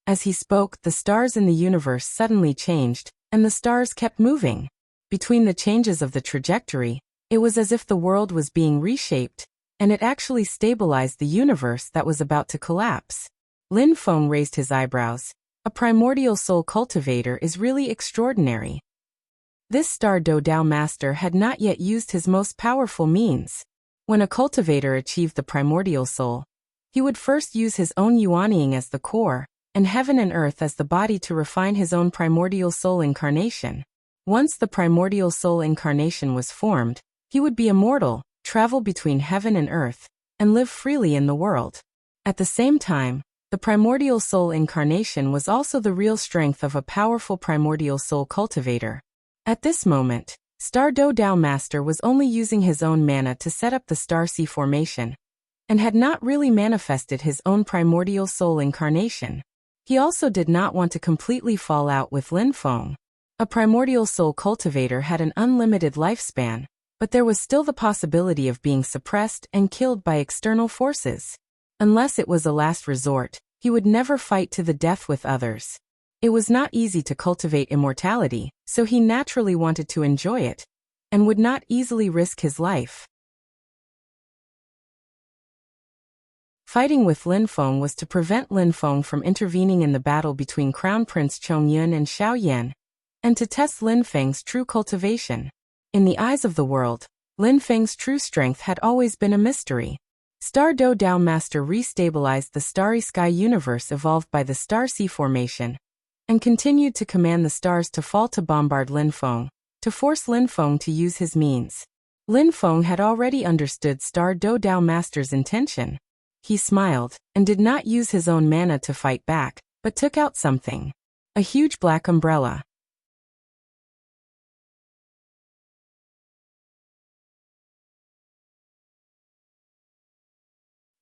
As he spoke, the stars in the universe suddenly changed, and the stars kept moving. Between the changes of the trajectory, it was as if the world was being reshaped, and it actually stabilized the universe that was about to collapse. Lin Feng raised his eyebrows. A primordial soul cultivator is really extraordinary. This Star Do Dao Master had not yet used his most powerful means. When a cultivator achieved the primordial soul, he would first use his own Yuanying as the core, and heaven and earth as the body to refine his own primordial soul incarnation. Once the primordial soul incarnation was formed, he would be immortal, travel between heaven and earth, and live freely in the world. At the same time, the primordial soul incarnation was also the real strength of a powerful primordial soul cultivator. At this moment, Star Do Dao Master was only using his own mana to set up the Star Sea formation, and had not really manifested his own primordial soul incarnation. He also did not want to completely fall out with Lin Feng. A primordial soul cultivator had an unlimited lifespan, but there was still the possibility of being suppressed and killed by external forces. Unless it was a last resort, he would never fight to the death with others. It was not easy to cultivate immortality, so he naturally wanted to enjoy it, and would not easily risk his life. Fighting with Lin Feng was to prevent Lin Feng from intervening in the battle between Crown Prince Chongyun and Xiao Yan, and to test Lin Feng's true cultivation. In the eyes of the world, Lin Feng's true strength had always been a mystery. Star Do Dao Master restabilized the starry sky universe evolved by the Star Sea formation, and continued to command the stars to fall to bombard Lin Feng, to force Lin Feng to use his means. Lin Feng had already understood Star Do Dao Master's intention. He smiled, and did not use his own mana to fight back, but took out something. A huge black umbrella.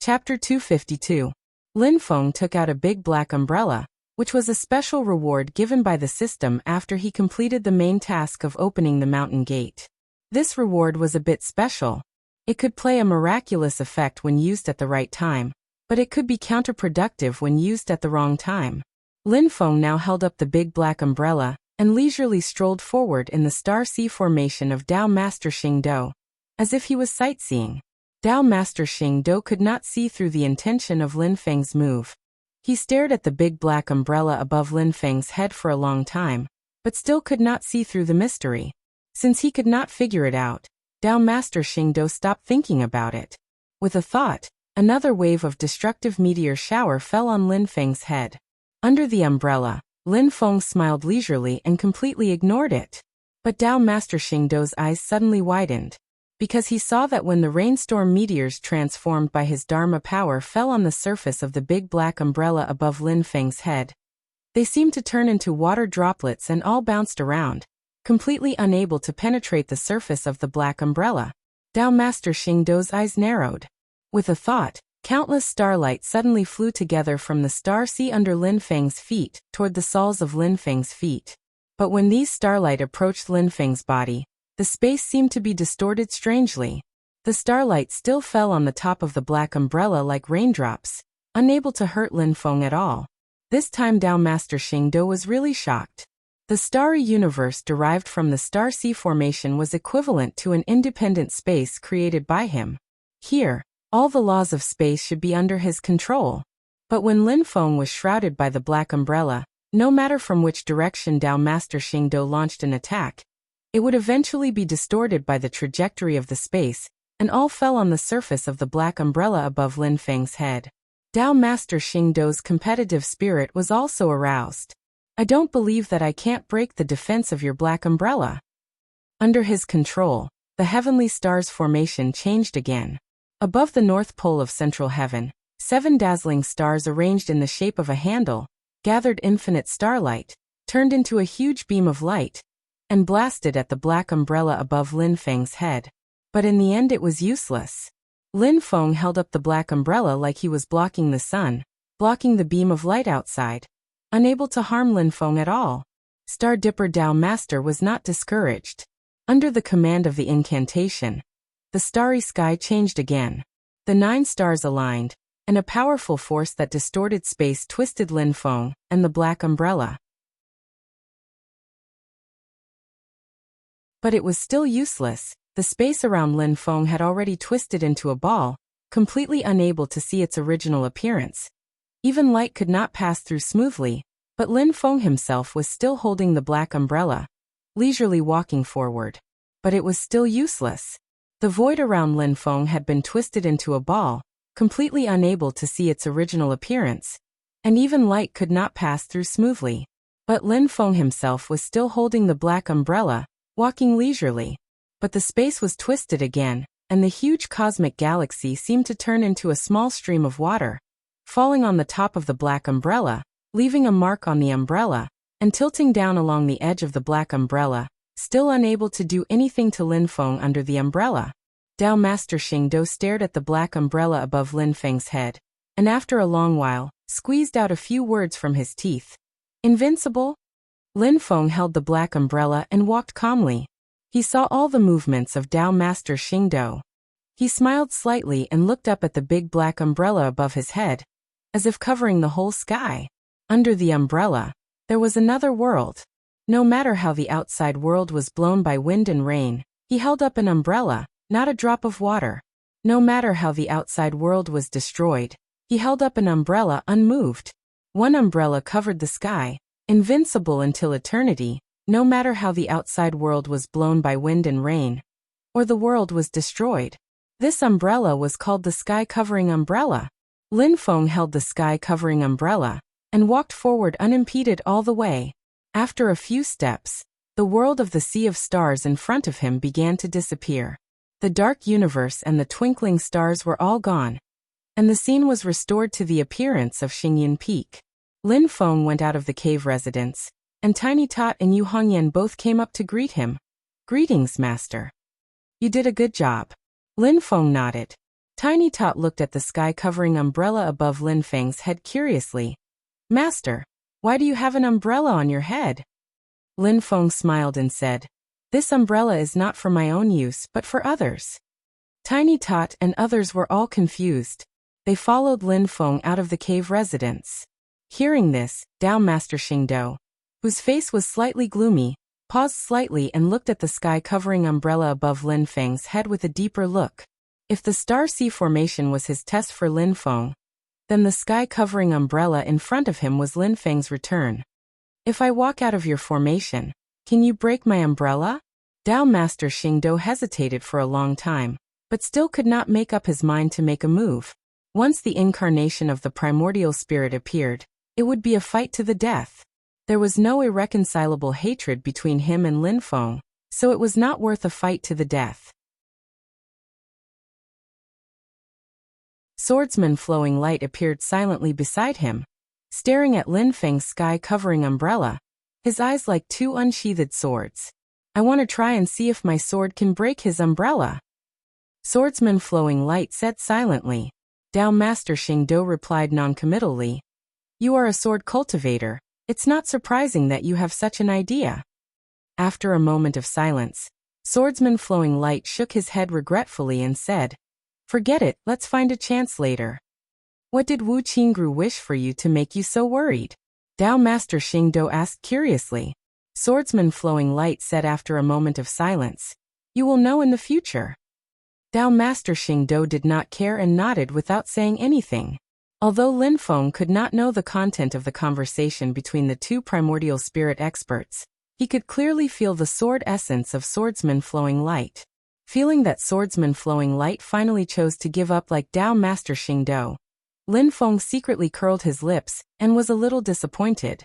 Chapter 252. Lin Feng took out a big black umbrella, which was a special reward given by the system after he completed the main task of opening the mountain gate. This reward was a bit special. It could play a miraculous effect when used at the right time, but it could be counterproductive when used at the wrong time. Lin Feng now held up the big black umbrella, and leisurely strolled forward in the Star Sea formation of Dao Master Xing Do, as if he was sightseeing. Dao Master Xing Do could not see through the intention of Lin Feng's move. He stared at the big black umbrella above Lin Feng's head for a long time, but still could not see through the mystery. Since he could not figure it out, Dao Master Xing Do stopped thinking about it. With a thought, another wave of destructive meteor shower fell on Lin Feng's head. Under the umbrella, Lin Feng smiled leisurely and completely ignored it. But Dao Master Xing Do's eyes suddenly widened, because he saw that when the rainstorm meteors transformed by his Dharma power fell on the surface of the big black umbrella above Lin Feng's head, they seemed to turn into water droplets and all bounced around, completely unable to penetrate the surface of the black umbrella. Dao Master Xing Do's eyes narrowed. With a thought, countless starlight suddenly flew together from the Star Sea under Lin Feng's feet toward the soles of Lin Feng's feet. But when these starlight approached Lin Feng's body, the space seemed to be distorted strangely. The starlight still fell on the top of the black umbrella like raindrops, unable to hurt Lin Feng at all. This time Dao Master Xing Do was really shocked. The starry universe derived from the Star Sea formation was equivalent to an independent space created by him. Here, all the laws of space should be under his control. But when Lin Feng was shrouded by the black umbrella, no matter from which direction Dao Master Xing Do launched an attack, it would eventually be distorted by the trajectory of the space, and all fell on the surface of the black umbrella above Lin Feng's head. Dao Master Xing Do's competitive spirit was also aroused. I don't believe that I can't break the defense of your black umbrella. Under his control, the heavenly stars formation changed again. Above the north pole of central heaven, 7 dazzling stars arranged in the shape of a handle, gathered infinite starlight, turned into a huge beam of light, and blasted at the black umbrella above Lin Feng's head. But in the end it was useless. Lin Feng held up the black umbrella like he was blocking the sun, blocking the beam of light outside, unable to harm Lin Feng at all. Star Dipper Dao Master was not discouraged. Under the command of the incantation, the starry sky changed again. The 9 stars aligned, and a powerful force that distorted space twisted Lin Feng and the black umbrella. But it was still useless. The space around Lin Feng had already twisted into a ball, completely unable to see its original appearance. Even light could not pass through smoothly, but Lin Feng himself was still holding the black umbrella, leisurely walking forward. But it was still useless. The void around Lin Feng had been twisted into a ball, completely unable to see its original appearance, and even light could not pass through smoothly. But Lin Feng himself was still holding the black umbrella, walking leisurely. But the space was twisted again, and the huge cosmic galaxy seemed to turn into a small stream of water, falling on the top of the black umbrella, leaving a mark on the umbrella, and tilting down along the edge of the black umbrella, still unable to do anything to Lin Feng under the umbrella. Dao Master Xingdou stared at the black umbrella above Lin Feng's head, and after a long while, squeezed out a few words from his teeth. Invincible? Lin Feng held the black umbrella and walked calmly. He saw all the movements of Dao Master Xingdou. He smiled slightly and looked up at the big black umbrella above his head, as if covering the whole sky. Under the umbrella, there was another world. No matter how the outside world was blown by wind and rain, he held up an umbrella, not a drop of water. No matter how the outside world was destroyed, he held up an umbrella unmoved. One umbrella covered the sky, invincible until eternity, no matter how the outside world was blown by wind and rain, or the world was destroyed. This umbrella was called the sky-covering umbrella. Lin Feng held the sky-covering umbrella, and walked forward unimpeded all the way. After a few steps, the world of the sea of stars in front of him began to disappear. The dark universe and the twinkling stars were all gone, and the scene was restored to the appearance of Xingyin Peak. Lin Feng went out of the cave residence, and Tiny Tot and Yu Hongyan both came up to greet him. Greetings, Master. You did a good job. Lin Feng nodded. Tiny Tot looked at the sky-covering umbrella above Lin Feng's head curiously. Master, why do you have an umbrella on your head? Lin Feng smiled and said, This umbrella is not for my own use but for others. Tiny Tot and others were all confused. They followed Lin Feng out of the cave residence. Hearing this, Dao Master Xingdou, whose face was slightly gloomy, paused slightly and looked at the sky-covering umbrella above Lin Feng's head with a deeper look. If the star sea formation was his test for Lin Feng, then the sky-covering umbrella in front of him was Lin Feng's return. If I walk out of your formation, can you break my umbrella? Dao Master Xingdou hesitated for a long time, but still could not make up his mind to make a move. Once the incarnation of the primordial spirit appeared, it would be a fight to the death. There was no irreconcilable hatred between him and Lin Feng, so it was not worth a fight to the death. Swordsman Flowing Light appeared silently beside him, staring at Lin Feng's sky-covering umbrella, his eyes like two unsheathed swords. I want to try and see if my sword can break his umbrella. Swordsman Flowing Light said silently. Dao Master Xingdou replied noncommittally. You are a sword cultivator. It's not surprising that you have such an idea. After a moment of silence, Swordsman Flowing Light shook his head regretfully and said, Forget it, let's find a chance later. What did Wu Qingru wish for you to make you so worried? Dao Master Xingdou asked curiously. Swordsman Flowing Light said after a moment of silence, You will know in the future. Dao Master Xingdou did not care and nodded without saying anything. Although Lin Feng could not know the content of the conversation between the two primordial spirit experts, he could clearly feel the sword essence of Swordsman Flowing Light. Feeling that Swordsman Flowing Light finally chose to give up like Dao Master Xingdou, Lin Feng secretly curled his lips and was a little disappointed.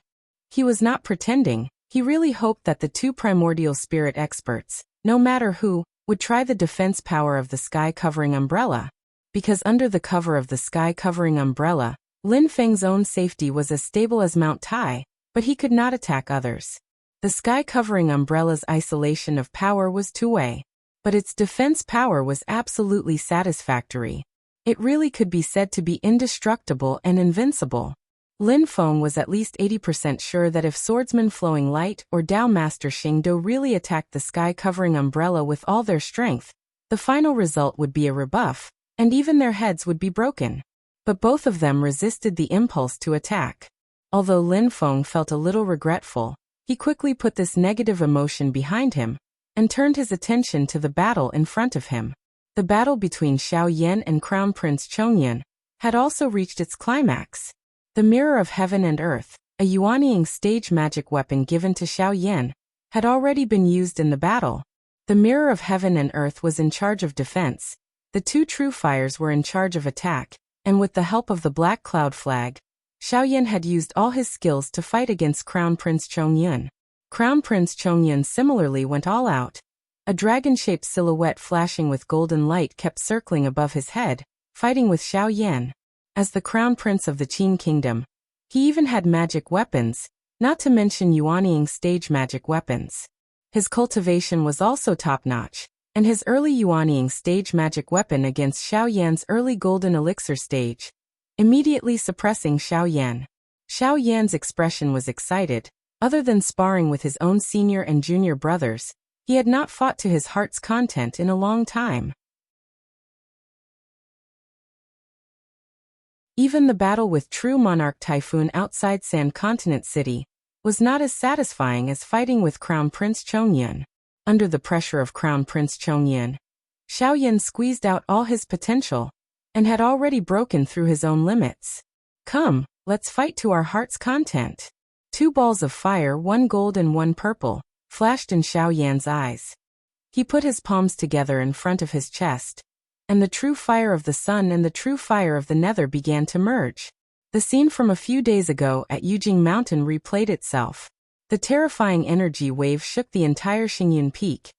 He was not pretending, he really hoped that the two primordial spirit experts, no matter who, would try the defense power of the sky-covering umbrella. Because under the cover of the sky-covering umbrella, Lin Feng's own safety was as stable as Mount Tai, but he could not attack others. The sky-covering umbrella's isolation of power was two-way, but its defense power was absolutely satisfactory. It really could be said to be indestructible and invincible. Lin Feng was at least 80% sure that if Swordsman Flowing Light or Dao Master Xingdou really attacked the sky-covering umbrella with all their strength, the final result would be a rebuff, and even their heads would be broken. But both of them resisted the impulse to attack. Although Lin Feng felt a little regretful, he quickly put this negative emotion behind him, and turned his attention to the battle in front of him. The battle between Xiao Yan and Crown Prince Chongyan had also reached its climax. The Mirror of Heaven and Earth, a Yuanying stage magic weapon given to Xiao Yan, had already been used in the battle. The Mirror of Heaven and Earth was in charge of defense, the two True Fires were in charge of attack, and with the help of the Black Cloud Flag, Xiaoyan had used all his skills to fight against Crown Prince Chongyun. Crown Prince Chongyun similarly went all out. A dragon-shaped silhouette flashing with golden light kept circling above his head, fighting with Xiaoyan. As the Crown Prince of the Qin Kingdom, he even had magic weapons, not to mention Yuanying stage magic weapons. His cultivation was also top-notch, and his early Yuanying stage magic weapon against Xiaoyan's early golden elixir stage, immediately suppressing Xiaoyan. Xiaoyan's expression was excited. Other than sparring with his own senior and junior brothers, he had not fought to his heart's content in a long time. Even the battle with true monarch Typhoon outside Sand Continent City was not as satisfying as fighting with Crown Prince Chongyun. Under the pressure of Crown Prince Chongyun, Xiaoyan squeezed out all his potential and had already broken through his own limits. Come, let's fight to our heart's content. 2 balls of fire, 1 gold and 1 purple, flashed in Xiaoyan's eyes. He put his palms together in front of his chest, and the true fire of the sun and the true fire of the nether began to merge. The scene from a few days ago at Yujing Mountain replayed itself. The terrifying energy wave shook the entire Xingyun Peak,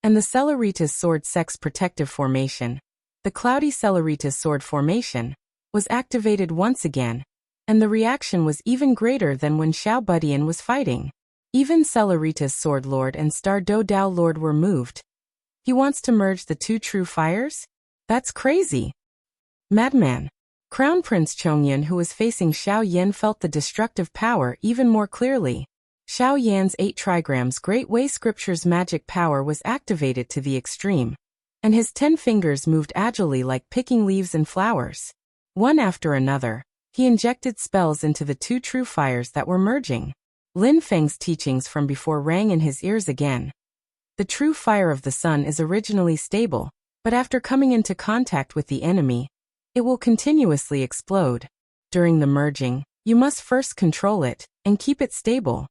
and the Celeritas Sword Sex Protective Formation, the Cloudy Celeritas Sword Formation, was activated once again, and the reaction was even greater than when Xiao Budian was fighting. Even Celeritas Sword Lord and Star Do Dao Lord were moved. He wants to merge the 2 true fires? That's crazy. Madman. Crown Prince Chongyun, who was facing Xiaoyan, felt the destructive power even more clearly. Xiaoyan's 8 trigrams Great Way Scripture's magic power was activated to the extreme, and his 10 fingers moved agilely like picking leaves and flowers. One after another, he injected spells into the 2 true fires that were merging. Lin Feng's teachings from before rang in his ears again. The true fire of the sun is originally stable, but after coming into contact with the enemy, it will continuously explode. During the merging, you must first control it and keep it stable.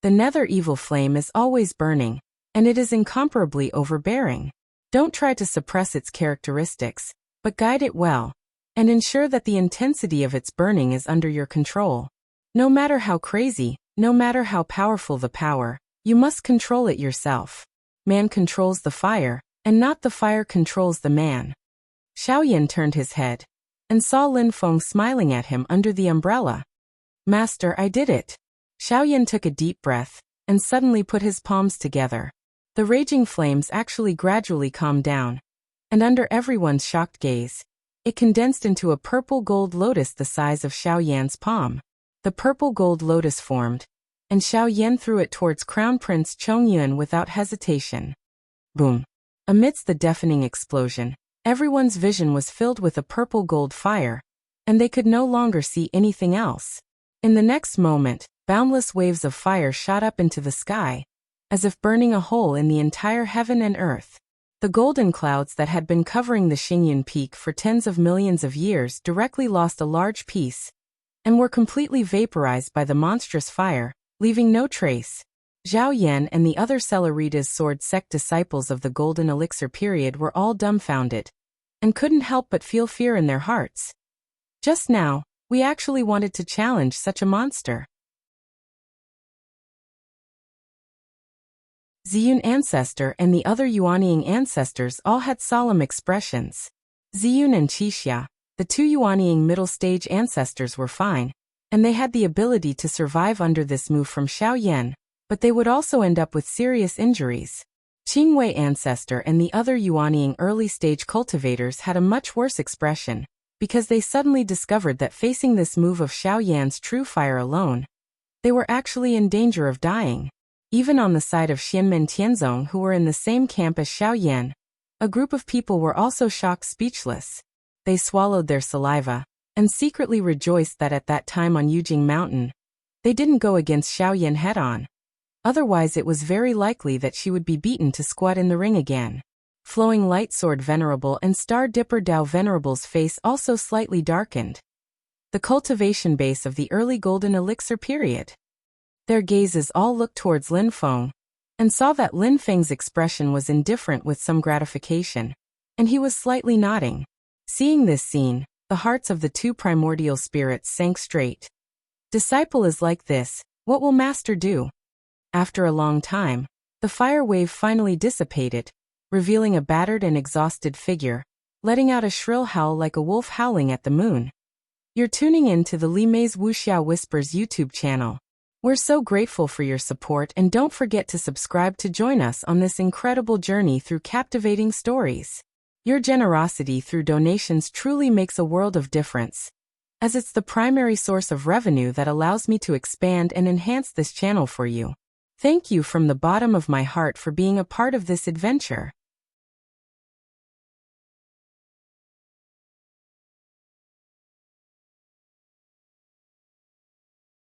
The nether evil flame is always burning, and it is incomparably overbearing. Don't try to suppress its characteristics, but guide it well, and ensure that the intensity of its burning is under your control. No matter how crazy, no matter how powerful the power, you must control it yourself. Man controls the fire, and not the fire controls the man. Xiaoyan turned his head and saw Lin Feng smiling at him under the umbrella. Master, I did it. Xiaoyan took a deep breath and suddenly put his palms together. The raging flames actually gradually calmed down, and under everyone's shocked gaze, it condensed into a purple gold lotus the size of Xiaoyan's palm. The purple gold lotus formed, and Xiaoyan threw it towards Crown Prince Chongyun without hesitation. Boom! Amidst the deafening explosion, everyone's vision was filled with a purple gold fire, and they could no longer see anything else. In the next moment, boundless waves of fire shot up into the sky, as if burning a hole in the entire heaven and earth. The golden clouds that had been covering the Xingyun Peak for tens of millions of years directly lost a large piece, and were completely vaporized by the monstrous fire, leaving no trace. Zhao Yan and the other Celeritas Sword Sect disciples of the Golden Elixir period were all dumbfounded, and couldn't help but feel fear in their hearts. Just now, we actually wanted to challenge such a monster. Ziyun Ancestor and the other Yuanying ancestors all had solemn expressions. Ziyun and Qixia, the 2 Yuanying middle-stage ancestors, were fine, and they had the ability to survive under this move from Xiaoyan, but they would also end up with serious injuries. Qingwei Ancestor and the other Yuanying early-stage cultivators had a much worse expression, because they suddenly discovered that facing this move of Xiaoyan's true fire alone, they were actually in danger of dying. Even on the side of Xianmen Tianzong, who were in the same camp as Xiaoyan, a group of people were also shocked speechless. They swallowed their saliva, and secretly rejoiced that at that time on Yujing Mountain, they didn't go against Xiaoyan head-on. Otherwise it was very likely that she would be beaten to squat in the ring again. Flowing Light Sword Venerable and Star Dipper Dao Venerable's face also slightly darkened. The cultivation base of the early Golden Elixir period. Their gazes all looked towards Lin Feng, and saw that Lin Feng's expression was indifferent with some gratification, and he was slightly nodding. Seeing this scene, the the hearts of the two primordial spirits sank straight. Disciple is like this, what will master do? After a long time, the fire wave finally dissipated, revealing a battered and exhausted figure, letting out a shrill howl like a wolf howling at the moon. You're tuning in to the Li Mei's Wuxia Whispers YouTube channel. We're so grateful for your support, and don't forget to subscribe to join us on this incredible journey through captivating stories. Your generosity through donations truly makes a world of difference, as it's the primary source of revenue that allows me to expand and enhance this channel for you. Thank you from the bottom of my heart for being a part of this adventure.